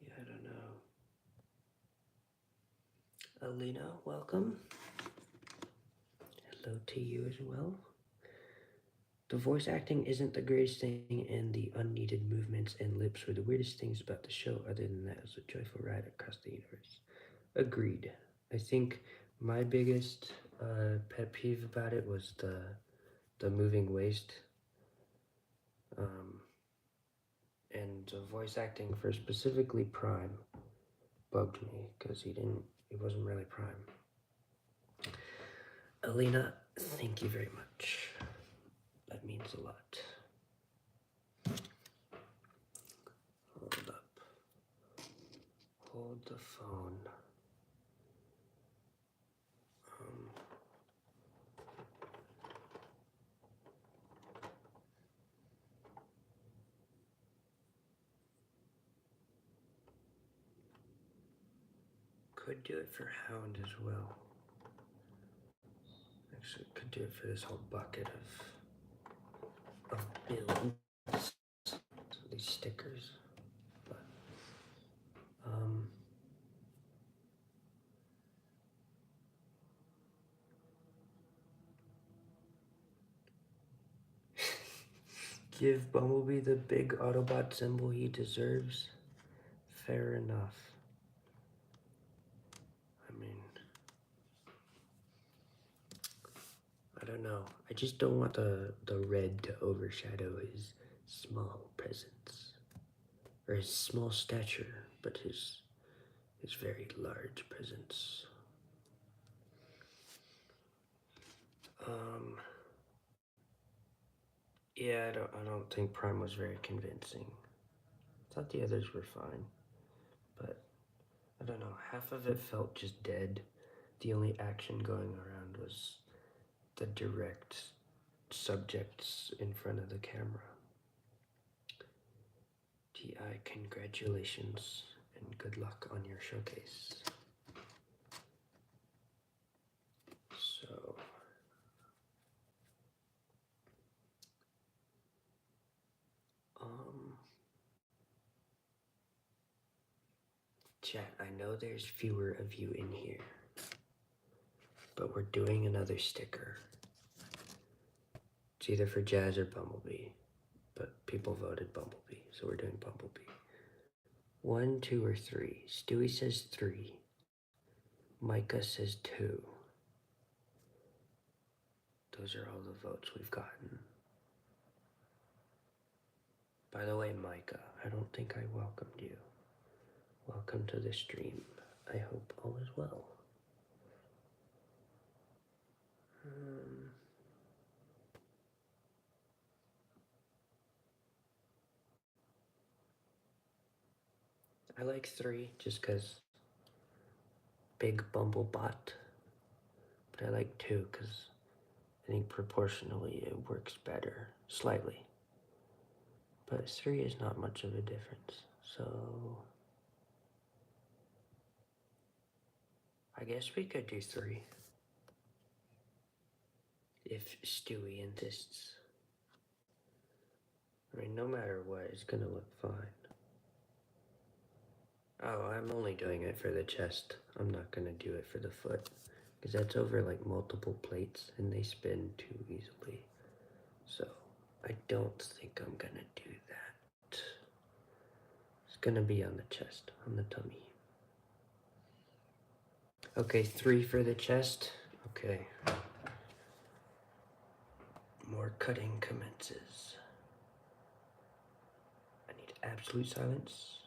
Yeah, I don't know. Alina, welcome. Hello to you as well. The voice acting isn't the greatest thing, and the unneeded movements and lips were the weirdest things about the show. Other than that, it was a joyful ride across the universe. Agreed. I think my biggest pet peeve about it was the moving waist. And the voice acting for specifically Prime bugged me because he wasn't really Prime. Alina, thank you very much. That means a lot. Hold up. Hold the phone. Could do it for Hound as well. Actually, could do it for this whole bucket of builds. These stickers. But, give Bumblebee the big Autobot symbol he deserves. Fair enough. I mean, I don't know. I just don't want the red to overshadow his small presence. Or his small stature, but his very large presence. Yeah, I don't think Prime was very convincing. I thought the others were fine, but I don't know. Half of it felt just dead. The only action going around was the direct subjects in front of the camera. T.I., congratulations and good luck on your showcase. So, chat, I know there's fewer of you in here, but we're doing another sticker. It's either for Jazz or Bumblebee. but people voted Bumblebee, so we're doing Bumblebee. 1, 2, or 3. Stewie says 3. Micah says 2. Those are all the votes we've gotten. By the way, Micah, I don't think I welcomed you. Welcome to the stream. I hope all is well. I like 3 just because big Bumblebot. But I like 2 because I think proportionally it works better, slightly. But 3 is not much of a difference, so I guess we could do 3. If Stewie insists. I mean, no matter what, it's gonna look fine. Oh, I'm only doing it for the chest. I'm not gonna do it for the foot. Because that's over like multiple plates and they spin too easily. So, I don't think I'm gonna do that. It's gonna be on the chest, on the tummy. Okay, 3 for the chest. Okay. More cutting commences. I need absolute silence.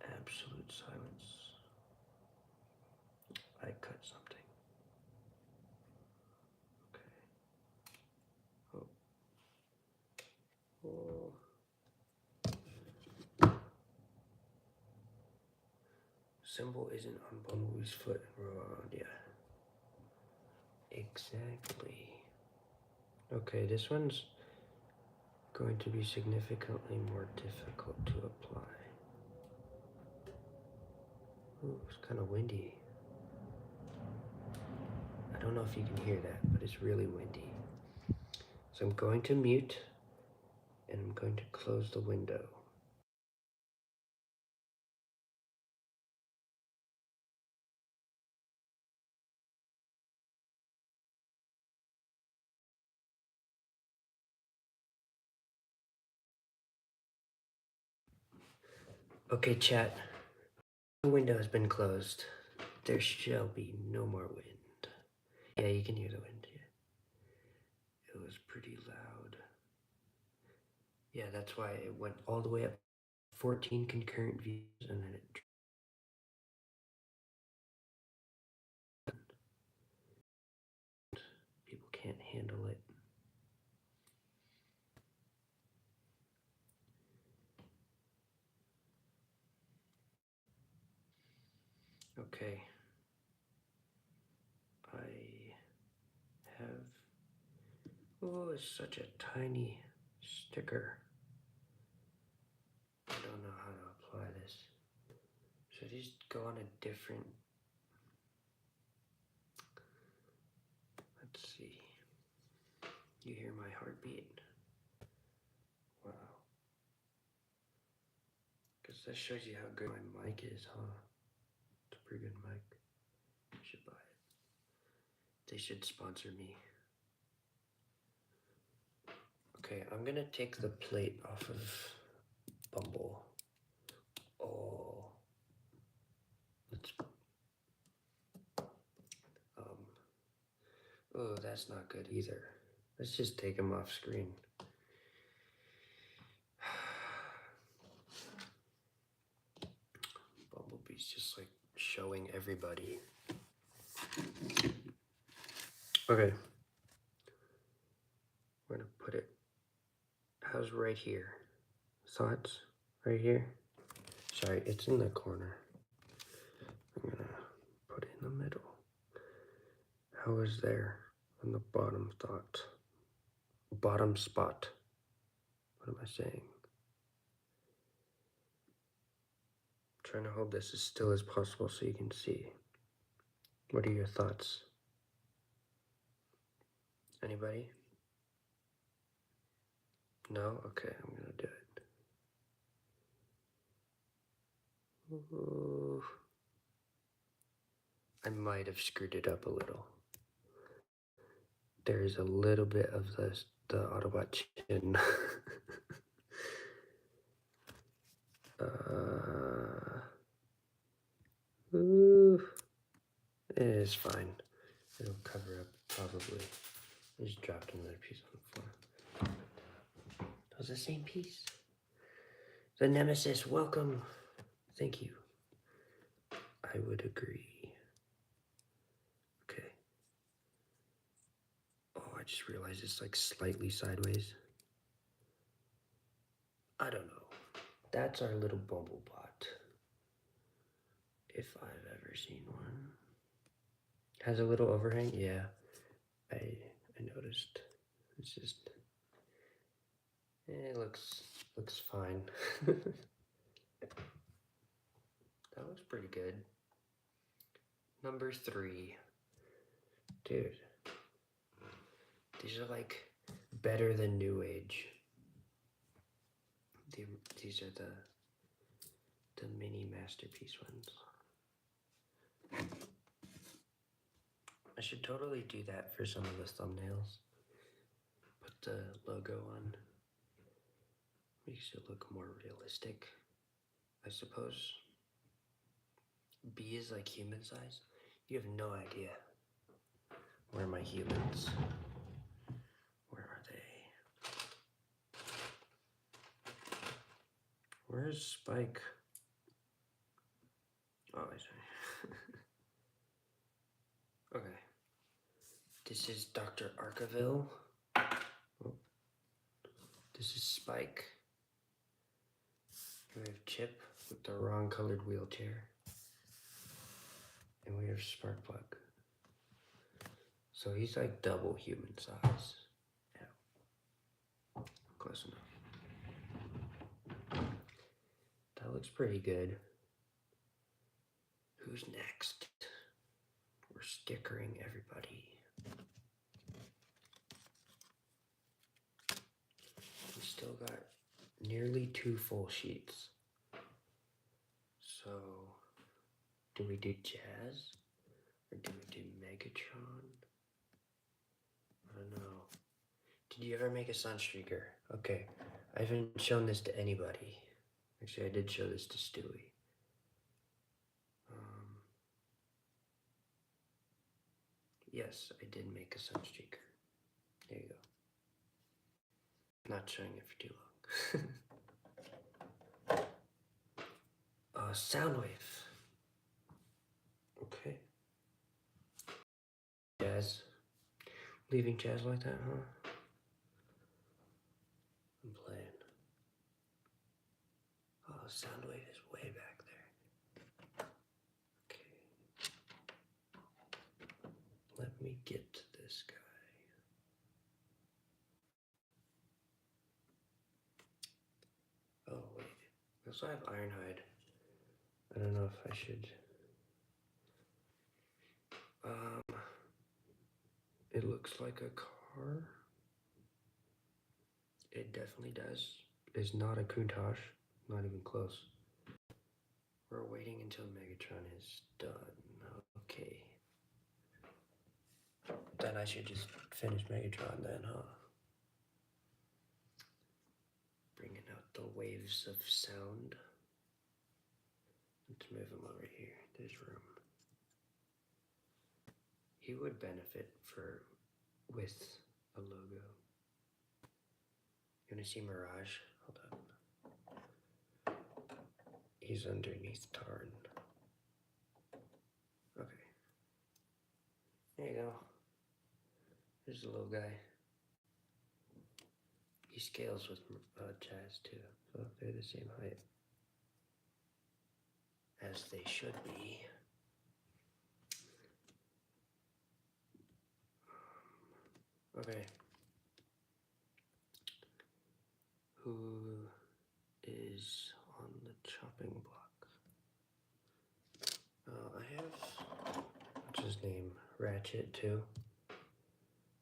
Absolute silence. I cut something. Okay. Oh. Symbol isn't on Bumblebee's foot. Yeah. Exactly. Okay, this one's going to be significantly more difficult to apply. Ooh, it's kind of windy. I don't know if you can hear that, but it's really windy. So I'm going to mute, and I'm going to close the window. Okay, chat. The window has been closed. There shall be no more wind. Yeah, you can hear the wind. Yeah. It was pretty loud. Yeah, that's why it went all the way up. 14 concurrent views, and then it. People can't handle it. Okay. I have. Oh, it's such a tiny sticker. I don't know how to apply this. Should I just go on a different. Let's see. You hear my heartbeat? Wow. Because that shows you how good my mic is, huh? It's a pretty good mic. You should buy it. They should sponsor me. Okay, I'm gonna take the plate off of Bumble. Oh. Let's. Oh, that's not good either. Let's just take him off screen. Bumblebee's just like showing everybody. Okay. We're gonna put it. How's right here? Thoughts? Right here? Sorry, it's in the corner. I'm gonna put it in the middle. How is there on the bottom thought? Bottom spot. What am I saying? I'm trying to hold this as still as possible so you can see. What are your thoughts? Anybody? No? Okay, I'm gonna do it. Ooh. I might have screwed it up a little. There is a little bit of the the Autobot chin. Ooh, it is fine. It'll cover up probably. I just dropped another piece on the floor. That was the same piece. The Nemesis, welcome. Thank you. I would agree. Okay. Oh, I just realized it's like slightly sideways. I don't know. That's our little Bumblebot. If I've ever seen one. Has a little overhang? Yeah. I noticed. It's just it looks fine. That looks pretty good. Number 3. Dude. These are like better than New Age. These are the mini masterpiece ones. I should totally do that for some of the thumbnails. Put the logo on. Makes it look more realistic, I suppose. B is like human size. You have no idea. Where are my humans? Where are they? Where's Spike? Oh, I see. Okay. This is Dr. Arkaville. Oh. This is Spike. We have Chip with the wrong colored wheelchair. And we have Sparkplug. So he's like double human size. Yeah. Close enough. That looks pretty good. Who's next? We're stickering everybody. We still got nearly 2 full sheets. So, do we do Jazz? Or do we do Megatron? I don't know. Did you ever make a Sunstreaker? Okay, I haven't shown this to anybody. Actually, I did show this to Stewie. Yes, I did make a Sunstreaker. There you go. Not showing it for too long. Soundwave. Okay. Jazz. Leaving Jazz like that, huh? I'm playing. Oh, Soundwave is way back there. Okay. Let me get to this guy. Oh, wait. I also have Ironhide. I don't know if I should. It looks like a car. It definitely does. It's not a Countach. Not even close. We're waiting until Megatron is done. Okay. Then I should just finish Megatron then, huh? Bringing out the waves of sound. Let's move him over here. There's room. He would benefit with a logo. You wanna see Mirage? Hold up. He's underneath Tarn. Okay. There you go. There's the little guy. He scales with Jazz too, so they're the same height. As they should be. Okay. Who is on the chopping block? I have, what's his name? Ratchet too.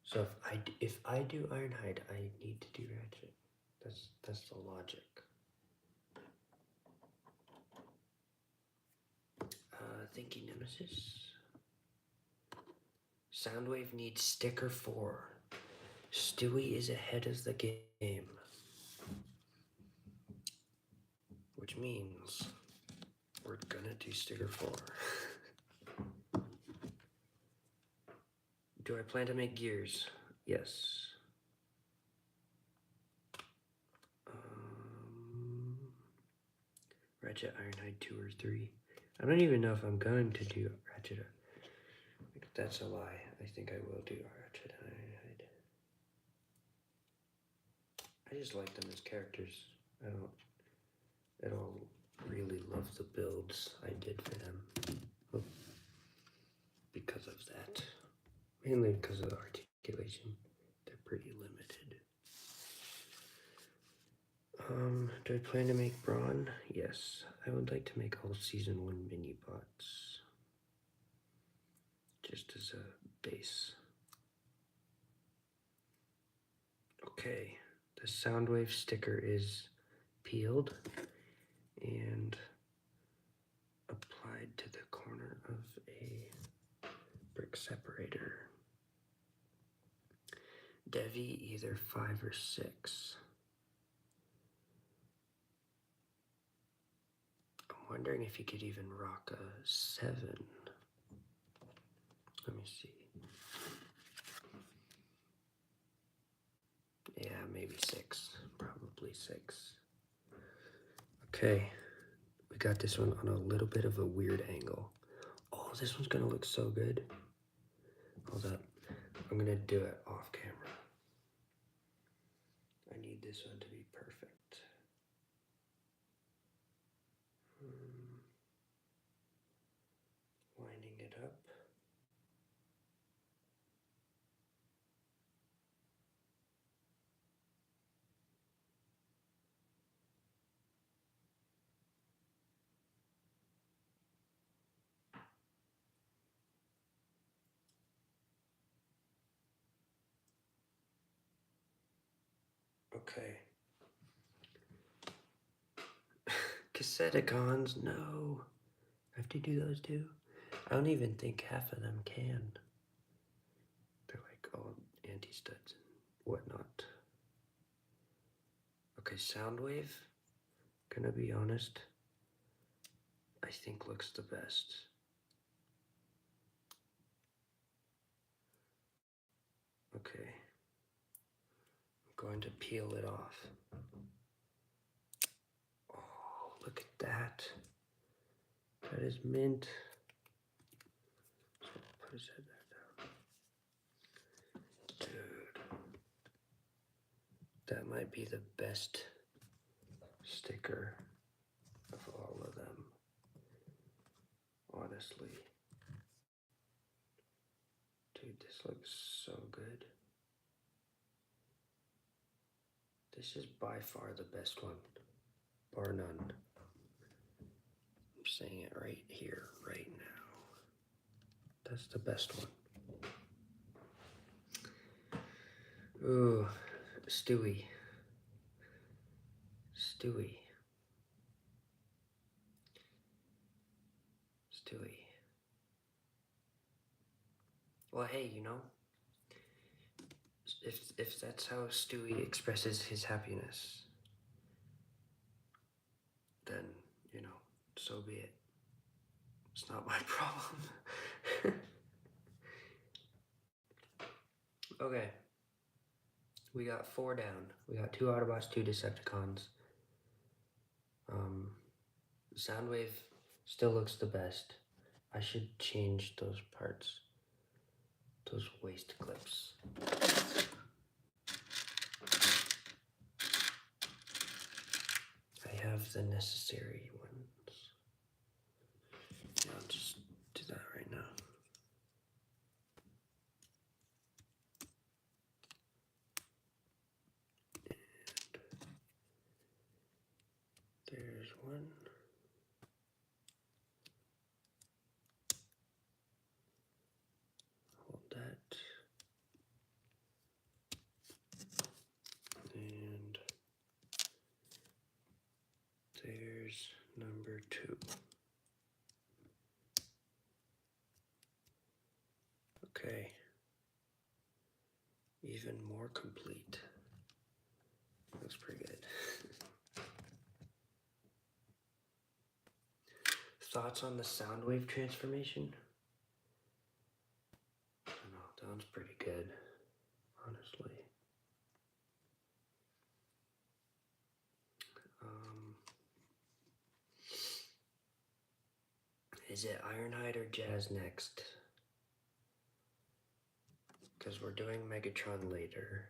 So if I do Ironhide, I need to do Ratchet. That's the logic. Thank you, Nemesis. Soundwave needs sticker 4. Stewie is ahead of the game. Which means we're gonna do sticker 4. Do I plan to make gears? Yes. Ratchet Ironhide 2 or 3. I don't even know if I'm going to do Ratchet. That's a lie. I think I will do Ratchet Ironhide. I just like them as characters. I don't at all really love the builds I did for them. Because of that. Mainly because of the articulation. They're pretty limited. Do I plan to make Brawn? Yes. I would like to make all Season 1 mini bots. Just as a base. Okay. The Soundwave sticker is peeled and applied to the corner of a brick separator. Devi either 5 or 6. I'm wondering if you could even rock a 7. Let me see. Yeah, maybe 6. Probably 6. Okay. We got this one on a little bit of a weird angle. Oh, this one's gonna look so good. Hold up. I'm gonna do it off camera. I need this one to be perfect. Lining it up. Okay. Cassetticons, no. I have to do those too. I don't even think half of them can. They're like all anti-studs and whatnot. Okay, Soundwave, gonna be honest, I think looks the best. Okay. I'm going to peel it off. Oh, look at that. That is mint. So I'll set that down. Dude. That might be the best sticker of all of them. Honestly. Dude, this looks so good. This is by far the best one. Bar none. I'm saying it right here, right now. That's the best one. Ooh, Stewie. Stewie. Stewie. Well, hey, you know, if that's how Stewie expresses his happiness, then, you know, so be it. It's not my problem. Okay. We got 4 down. We got 2 Autobots, 2 Decepticons. Soundwave still looks the best. I should change those parts. Those waist clips. I have the necessary ones. I'll just do that right now. And there's one. Hold that. And there's number 2. Okay. even more complete. Looks pretty good. Thoughts on the sound wave transformation? I don't know, that one's pretty good, honestly. Is it Ironhide or Jazz next? Because we're doing Megatron later.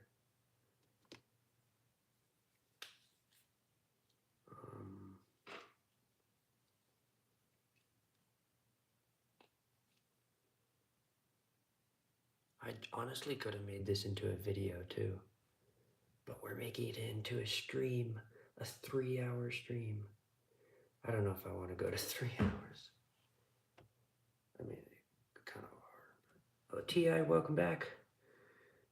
I honestly could have made this into a video too, but we're making it into a stream, a 3-hour stream. I don't know if I want to go to 3 hours. I mean, kind of hard. Oh, T.I., welcome back.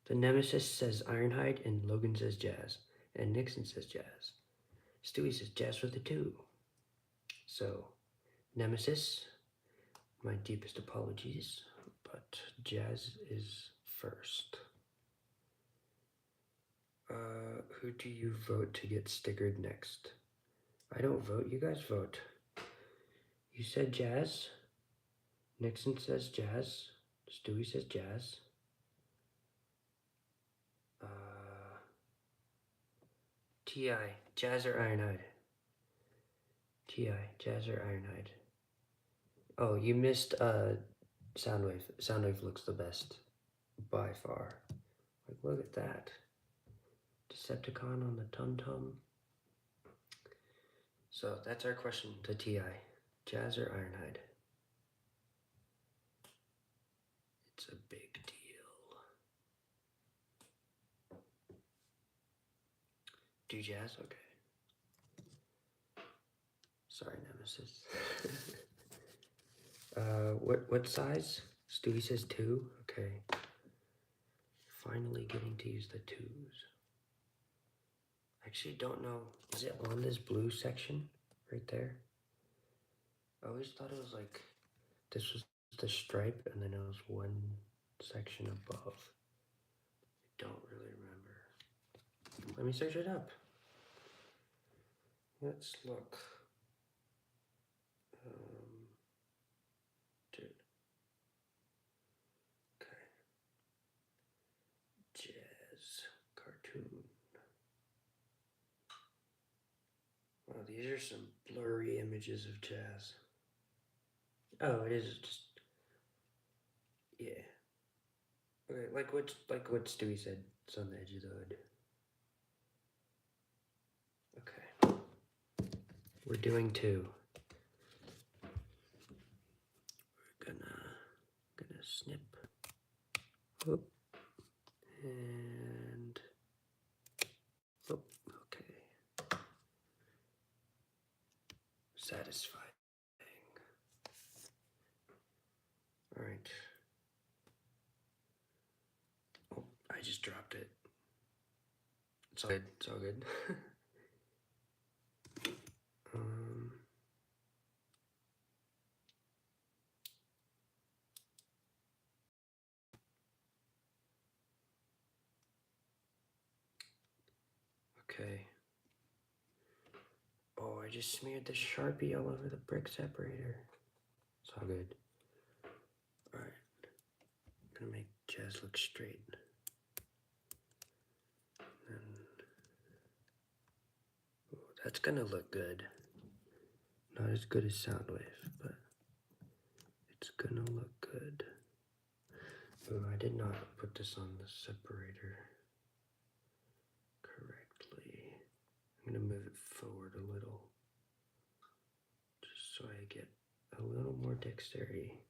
The Nemesis says Ironhide, and Logan says Jazz, and Nixon says Jazz. Stewie says Jazz with a 2. So, Nemesis, my deepest apologies, but Jazz is first. Who do you vote to get stickered next? I don't vote, you guys vote. You said Jazz. Nixon says Jazz. Stewie says Jazz. T.I., Jazz or Ironhide? T.I., Jazz or Ironhide? Oh, you missed Soundwave. Soundwave looks the best by far. Like, look at that. Decepticon on the tum-tum. So that's our question to T.I. Jazz or Ironhide? It's a big deal. Do Jazz? Okay. Sorry, Nemesis. What size? Stewie says 2. Okay. Finally getting to use the 2s. Actually, don't know. Is it on this blue section right there? I always thought it was like this was the stripe, and then it was one section above. I don't really remember. Let me search it up. Let's look. Dude. Okay. Jazz cartoon. Wow, these are some blurry images of Jazz. Oh, it is just, yeah. Okay, like what Stewie said, it's on the edge of the hood. Okay. We're doing 2. We're gonna snip. Whoop. And whoop. Okay. Satisfying. All right. Oh, I just dropped it. It's all good. It's all good. Okay. Oh, I just smeared the Sharpie all over the brick separator. It's all good. All right. I'm gonna make Jazz look straight. And ooh, that's gonna look good. Not as good as Soundwave, but it's gonna look good. Oh, I did not put this on the separator correctly. I'm gonna move it forward a little, just so I get a little more dexterity.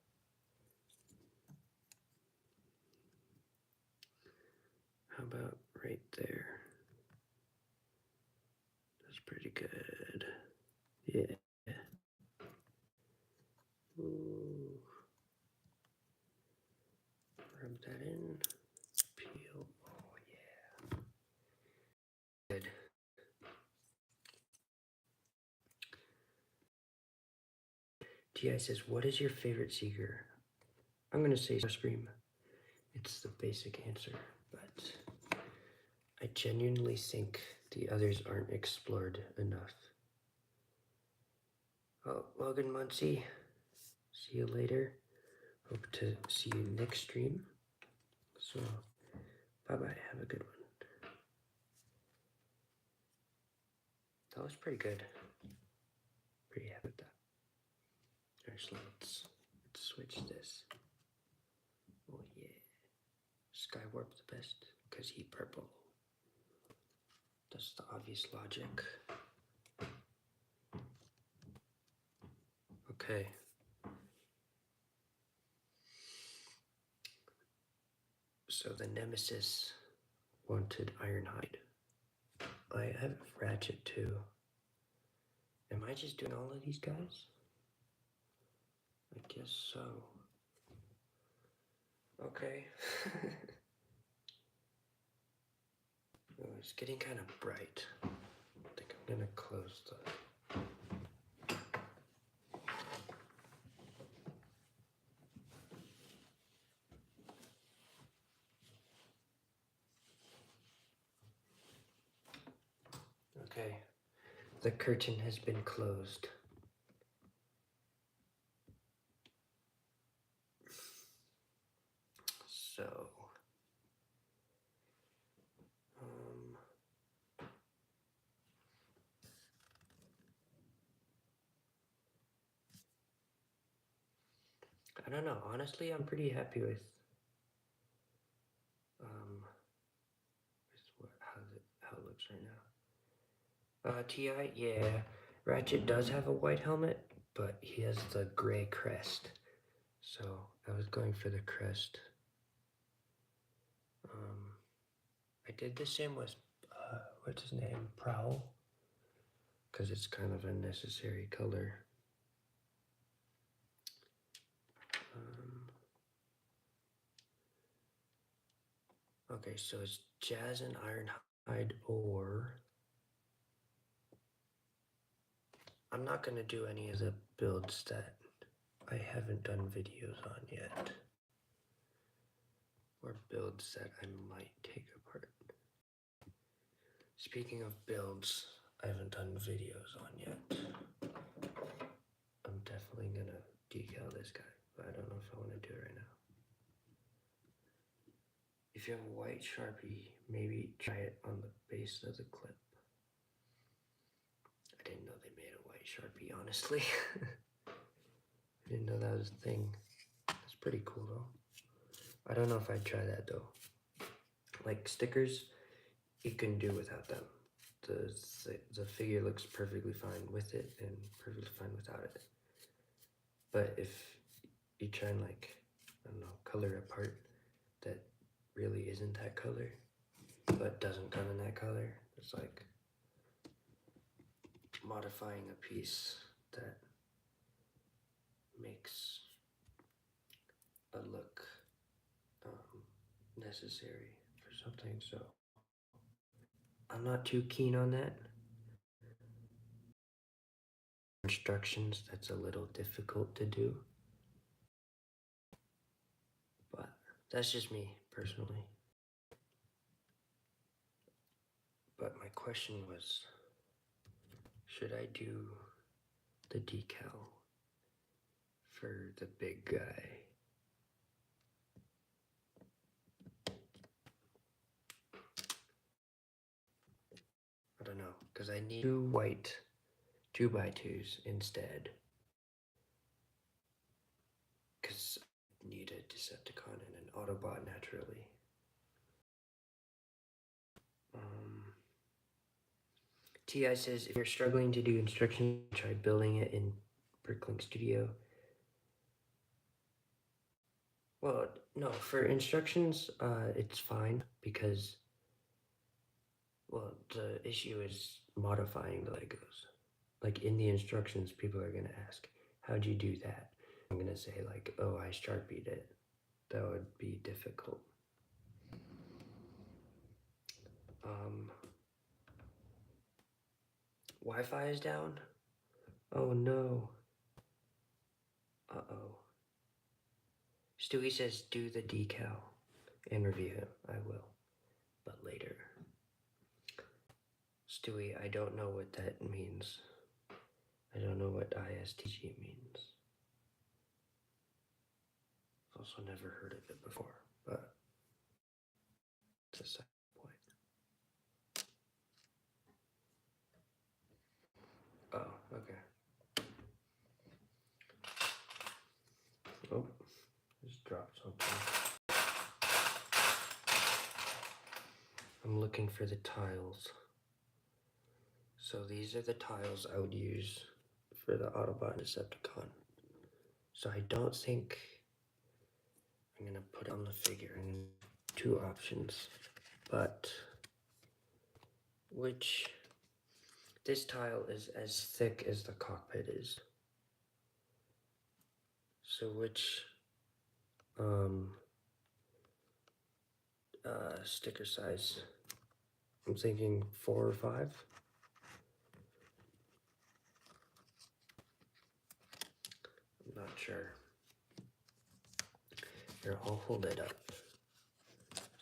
How about right there? That's pretty good. Yeah. Ooh. Rub that in. Peel. Oh yeah. Good. T.I. says, what is your favorite Seeker? I'm gonna say Starscream. It's the basic answer. but I genuinely think the others aren't explored enough. Oh, Logan Muncie, see you later. Hope to see you next stream. So, bye-bye, have a good one. That was pretty good. Pretty happy with that. Actually, let's switch this. Oh yeah. Skywarp the best, because he purple. That's the obvious logic. Okay. So the Nemesis wanted Ironhide. I have Ratchet too. Am I just doing all of these guys? I guess so. Okay. Oh, it's getting kind of bright. I think I'm gonna close the... Okay, the curtain has been closed. So, I don't know. Honestly, I'm pretty happy with how it looks right now. Ti, yeah. Ratchet does have a white helmet, but he has the gray crest. So I was going for the crest. I did the same with what's his name, Prowl, because it's kind of a necessary color. Okay, so it's Jazz and Ironhide, or I'm not gonna do any of the builds that I haven't done videos on yet, or builds that I might take apart. Speaking of builds I haven't done videos on yet, I'm definitely gonna decal this guy, but I don't know if I want to do it right now. If you have a white Sharpie, maybe try it on the base of the clip. I didn't know they made a white Sharpie, honestly. I didn't know that was a thing. It's pretty cool though. I don't know if I'd try that though. Like stickers, you can do without them. The figure looks perfectly fine with it and perfectly fine without it. But if you try and like, I don't know, color a part that really isn't that color, but doesn't come in that color, it's like modifying a piece that makes a look necessary for something. So I'm not too keen on that. Instructions, that's a little difficult to do, but that's just me personally. But my question was, should I do the decal for the big guy? I don't know, because I need 2 white 2x2s instead. Because I need a Decepticon and an Autobot naturally. Ti says, if you're struggling to do instructions, try building it in Bricklink Studio. Well, no, for instructions, it's fine because, well, the issue is modifying the Legos. Like in the instructions, people are gonna ask, how'd you do that? I'm gonna say like, oh, I Sharpied it. That would be difficult. Wi-Fi is down? Oh no. Uh-oh. Stewie says do the decal and review him. I will. but later. Stewie, I don't know what that means. I don't know what ISTG means. I've also never heard of it before, but it's a side point. Oh, okay. Oh, just dropped something. I'm looking for the tiles. So these are the tiles I would use for the Autobot Decepticon. So I don't think I'm gonna put on the figure in two options, but this tile is as thick as the cockpit is. So which sticker size? I'm thinking 4 or 5. I'm not sure. Here, I'll hold it up.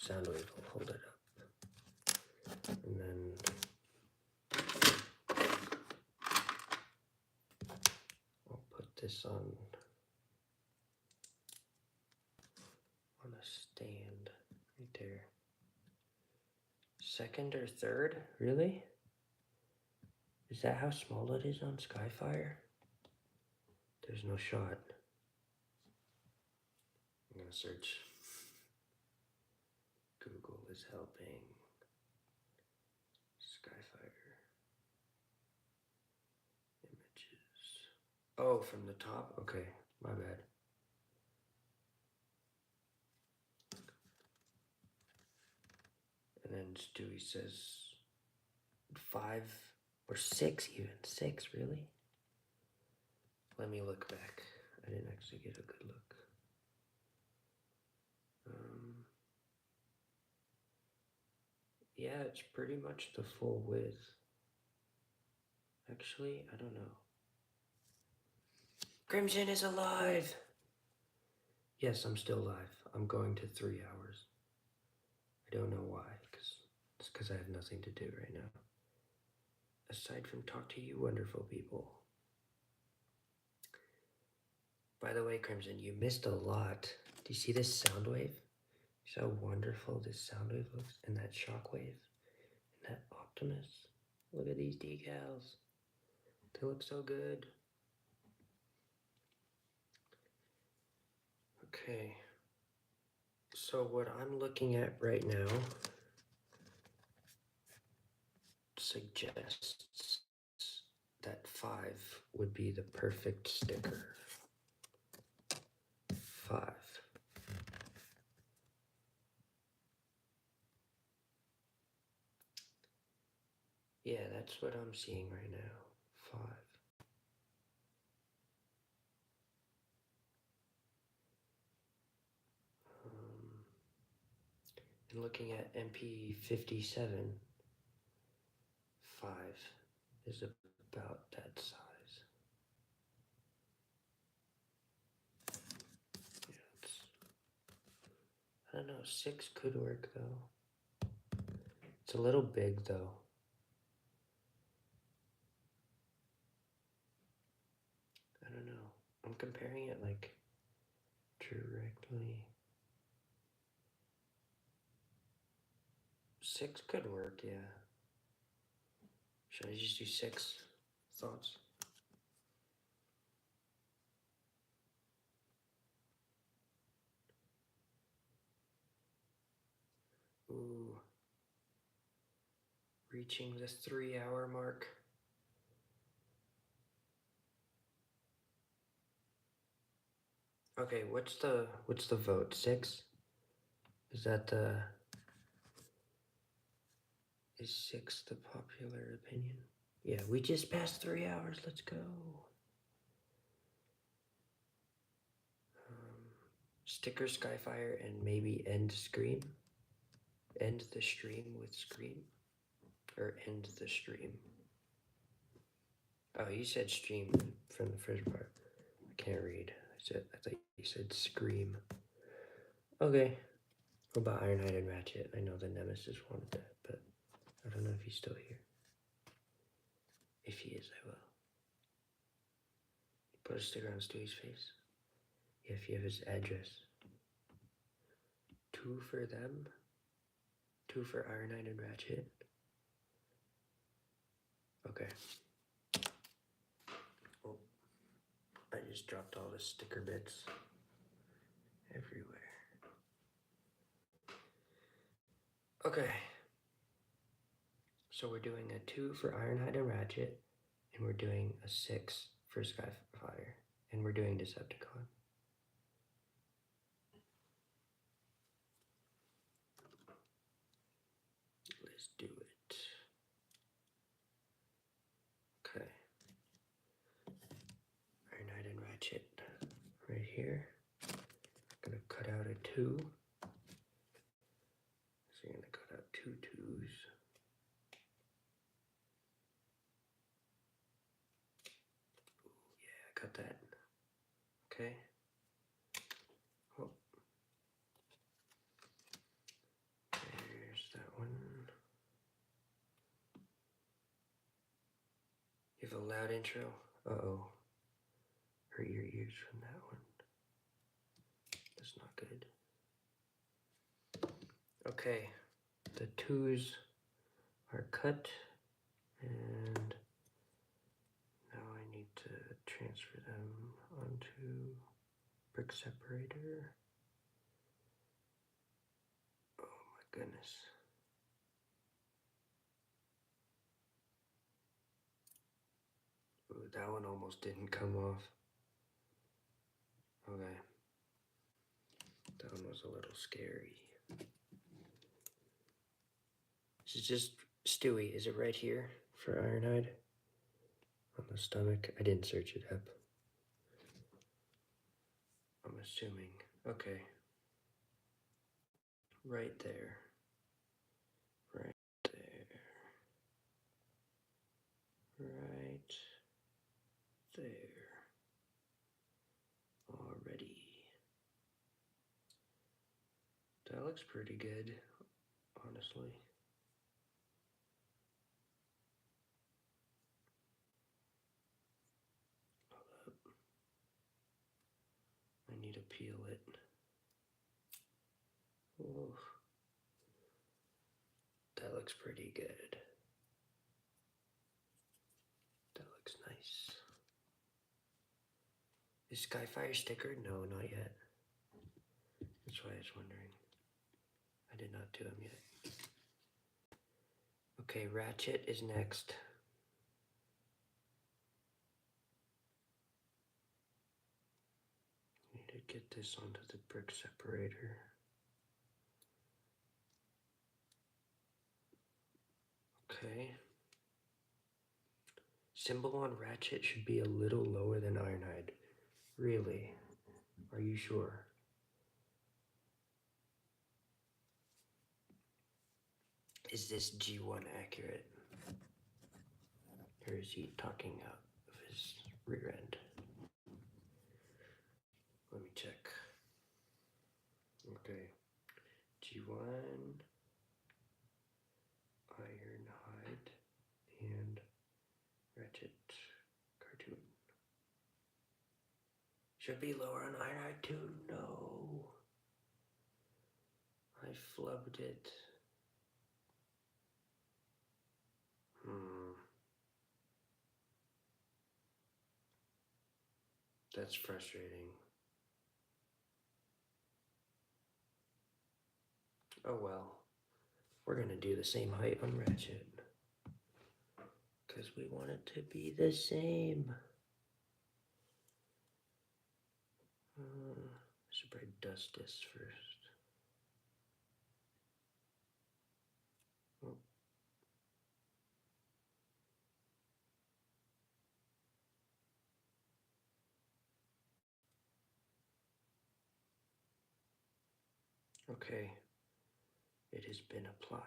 Soundwave will hold it up. And then I'll put this on a stand right there. Second or third? Really? Is that how small it is on Skyfire? There's no shot. I'm gonna search. Google is helping. Skyfire. Images. Oh, from the top? Okay, my bad. And then Stewie says 5 or 6 even. 6, really? Let me look back. I didn't actually get a good look. Yeah, it's pretty much the full width. Actually, I don't know. Crimson is alive! Yes, I'm still live. I'm going to 3 hours. I don't know why, it's because I have nothing to do right now. Aside from talk to you wonderful people. By the way, Crimson, you missed a lot. Do you see this sound wave? See how wonderful this sound wave looks? And that Shockwave? And that Optimus? Look at these decals. They look so good. Okay. So what I'm looking at right now suggests that 5 would be the perfect sticker. 5. Yeah, that's what I'm seeing right now. 5. And looking at MP57, 5 is about that size. Yeah, I don't know, 6 could work though. It's a little big though. I don't know. I'm comparing it like directly. 6 could work, yeah. Should I just do 6 thoughts? Ooh. Reaching the 3-hour mark. Okay, what's the vote? 6? Is that is 6 the popular opinion? Yeah, we just passed 3 hours. Let's go. Sticker Skyfire and maybe end Scream. End the stream with Scream. Or end the stream. Oh, you said stream from the first part. I can't read. I thought you said Scream. Okay. What about Ironhide and Ratchet? I know the Nemesis wanted that, but I don't know if he's still here. If he is, I will. Put a sticker on Stewie's face. If you have his address. 2 for them. 2 for Ironhide and Ratchet. Okay. Oh, I just dropped all the sticker bits everywhere. Okay. So we're doing a 2 for Ironhide and Ratchet, and we're doing a 6 for Skyfire, and we're doing Decepticon. Let's do it. Okay. Ironhide and Ratchet right here. I'm gonna cut out a 2. So you're gonna cut out 2 2s. Ooh, yeah, cut that. Okay. Oh. There's that one. You have a loud intro? Uh-oh. Hurt your ears from that one. That's not good. Okay. The 2s are cut. And now I need to transfer them onto brick separator. Oh my goodness. Ooh, that one almost didn't come off. Okay. That one was a little scary. This is just Stewie. Is it right here for Ironhide? On the stomach? I didn't search it up. I'm assuming. Okay. Right there. Right there. Right there. Already. That looks pretty good, honestly. Hold up. I need to peel it. Oof. That looks pretty good. That looks nice. Is Skyfire stickered? No, not yet. That's why I was wondering. I did not do them yet. Okay, Ratchet is next. Need to get this onto the brick separator. Okay. Symbol on Ratchet should be a little lower than Ironhide. Really? Are you sure? Is this G1 accurate? Or is he talking out of his rear end? Let me check. Okay. G1, Ironhide, and Ratchet cartoon. Should be lower on Ironhide too. No. I flubbed it. That's frustrating. Oh well. We're gonna do the same height on Ratchet. Because we want it to be the same. Should probably dust this first. Oh. Okay, it has been applied.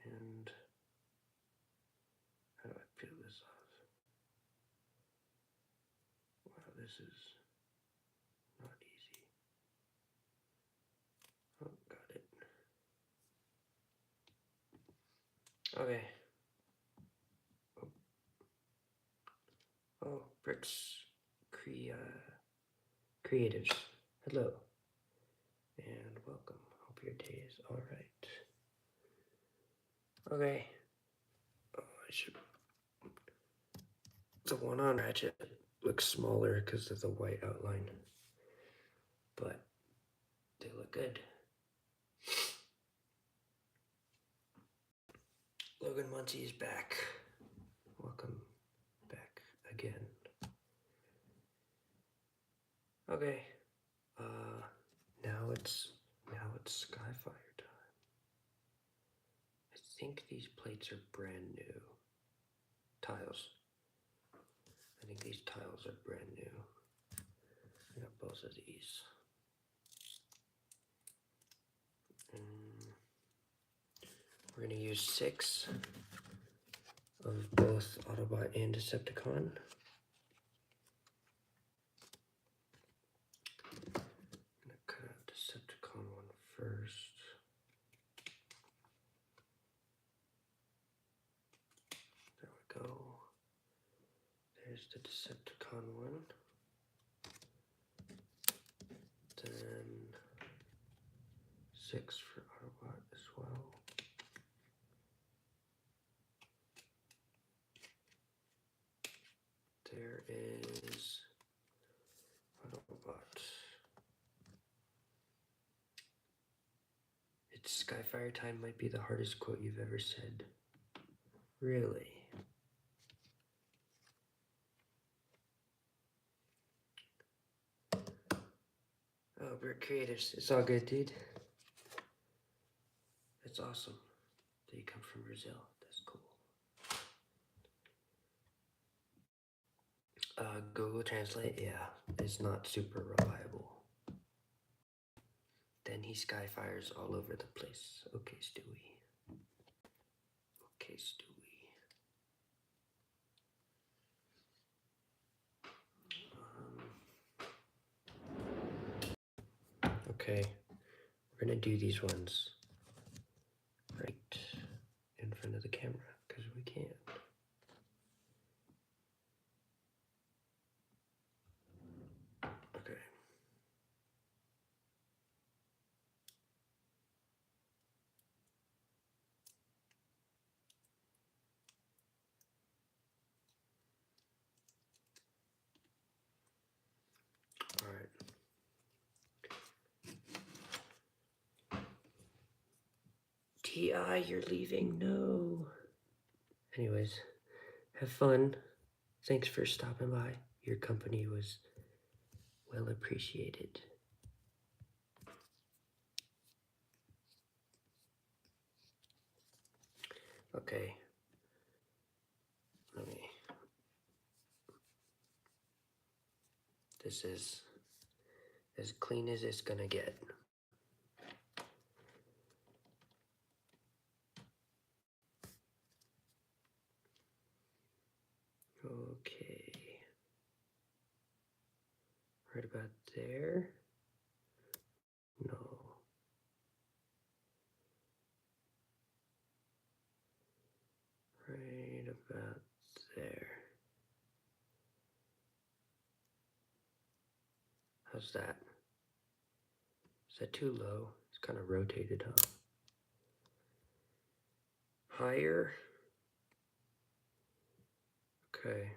And how do I peel this off? Wow, this is Creatives, hello, and welcome. Hope your day is all right. Okay. Oh, I should. The one on Ratchet looks smaller because of the white outline, but they look good. Logan Muncie is back. Welcome back again. Okay. Now it's Skyfire time. I think these plates are brand new. Tiles. I think these tiles are brand new. I got both of these. We're gonna use 6 of both Autobot and Decepticon. I'm gonna cut out Decepticon one first. There we go. There's the Decepticon one. Then 6 for Autobot as well. There is Autobot. It's Skyfire time might be the hardest quote you've ever said. Really? Oh, we're creatives. It's all good, dude. That's awesome. Do you come from Brazil? That's cool. Google Translate, yeah, it's not super reliable. Then he skyfires all over the place. Okay, Stewie. Okay, Stewie. Okay, we're gonna do these ones right in front of the camera because we can. Okay. All right. T.I., you're leaving? No. Anyways, have fun. Thanks for stopping by. Your company was well appreciated. Okay. Let me. This is as clean as it's gonna get. Okay. Right about there. No. Right about there. How's that? Is that too low? It's kind of rotated, huh? Higher? Okay.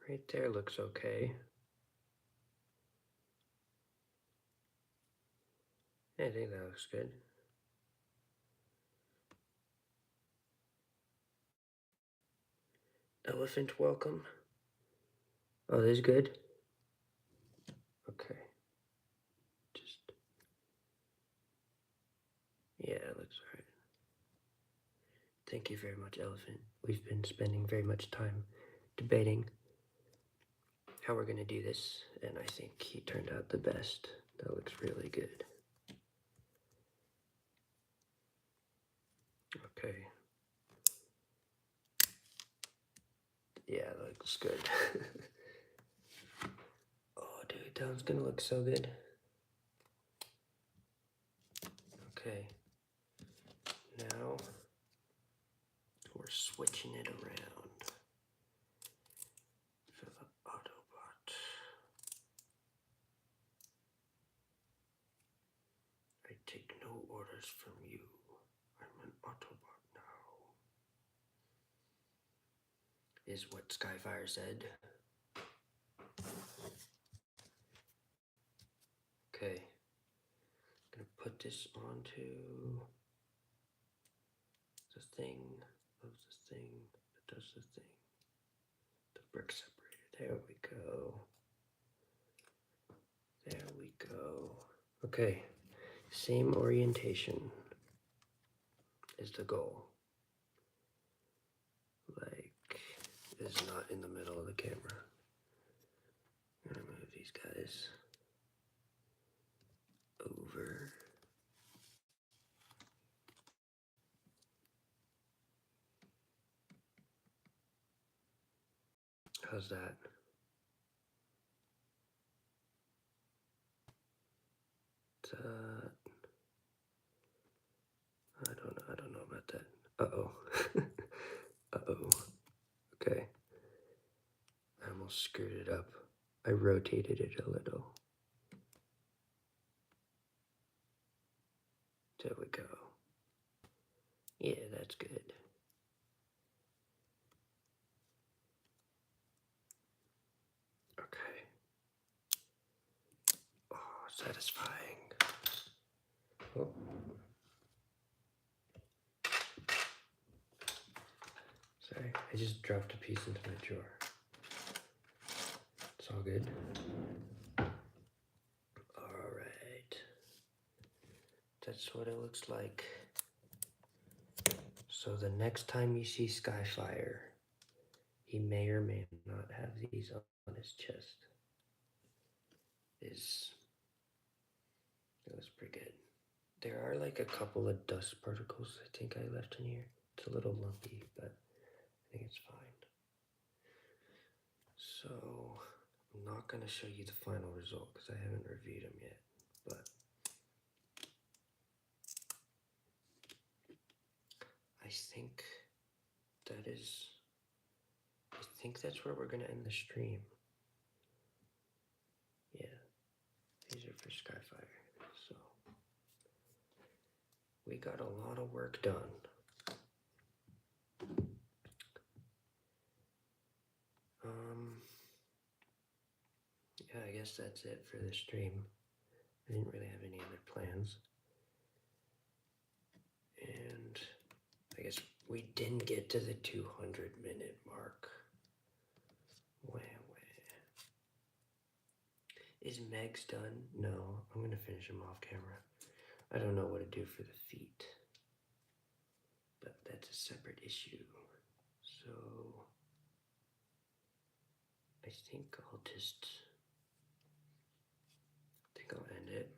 Right there looks okay. I think that looks good. Elephant welcome. Oh, this is good? Okay. Just, yeah, it looks right. Thank you very much, Elephant. We've been spending very much time debating how we're gonna do this, and I think he turned out the best. That looks really good. Okay. Yeah, that looks good. Oh, dude, that one's gonna look so good. Okay. Now, we're switching it around for the Autobot. I take no orders from you. I'm an Autobot now, is what Skyfire said. Okay, I'm gonna put this onto the thing of the thing that does the thing. The brick separator. There we go. There we go. Okay, same orientation is the goal. Like, it's not in the middle of the camera. I'm gonna move these guys over. How's that? I don't know about that. Uh-oh. Uh-oh. Okay. I almost screwed it up. I rotated it a little. There we go. Yeah, that's good. Okay. Oh, satisfying. Oh. Sorry, I just dropped a piece into my drawer. It's all good. All right. That's what it looks like. So the next time you see Skyfire, he may or may not have these on his chest. It was pretty good. There are like a couple of dust particles I think I left in here. It's a little lumpy, but I think it's fine. So I'm not going to show you the final result because I haven't reviewed them yet, but I think that's where we're going to end the stream. Yeah, these are for Skyfire. So we got a lot of work done. Yeah, I guess that's it for the stream. I didn't really have any other plans. And I guess we didn't get to the 200-minute mark. Wah. Is Meg's done? No, I'm gonna finish him off camera. I don't know what to do for the feet, but that's a separate issue. So I think I'll end it.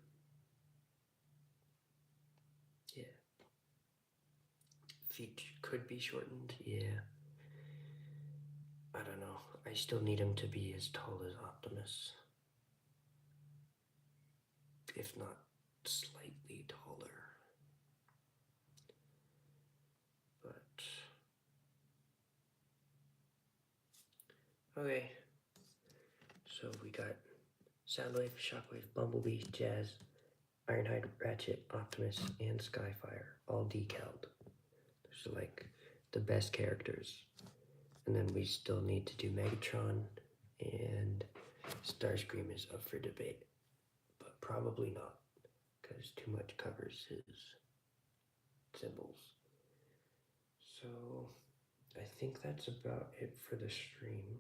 Yeah. Feet could be shortened, yeah. I don't know. I still need him to be as tall as Optimus, if not slightly taller. But okay. So we got Soundwave, Shockwave, Bumblebee, Jazz, Ironhide, Ratchet, Optimus, and Skyfire, all decaled. Those are like the best characters. And then we still need to do Megatron, and Starscream is up for debate, but probably not, because too much covers his symbols. So I think that's about it for the stream.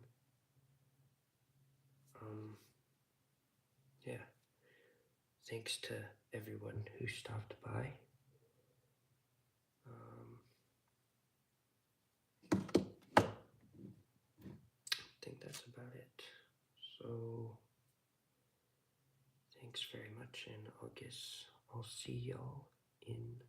Yeah. Thanks to everyone who stopped by. I think that's about it. So thanks very much, and I'll see y'all in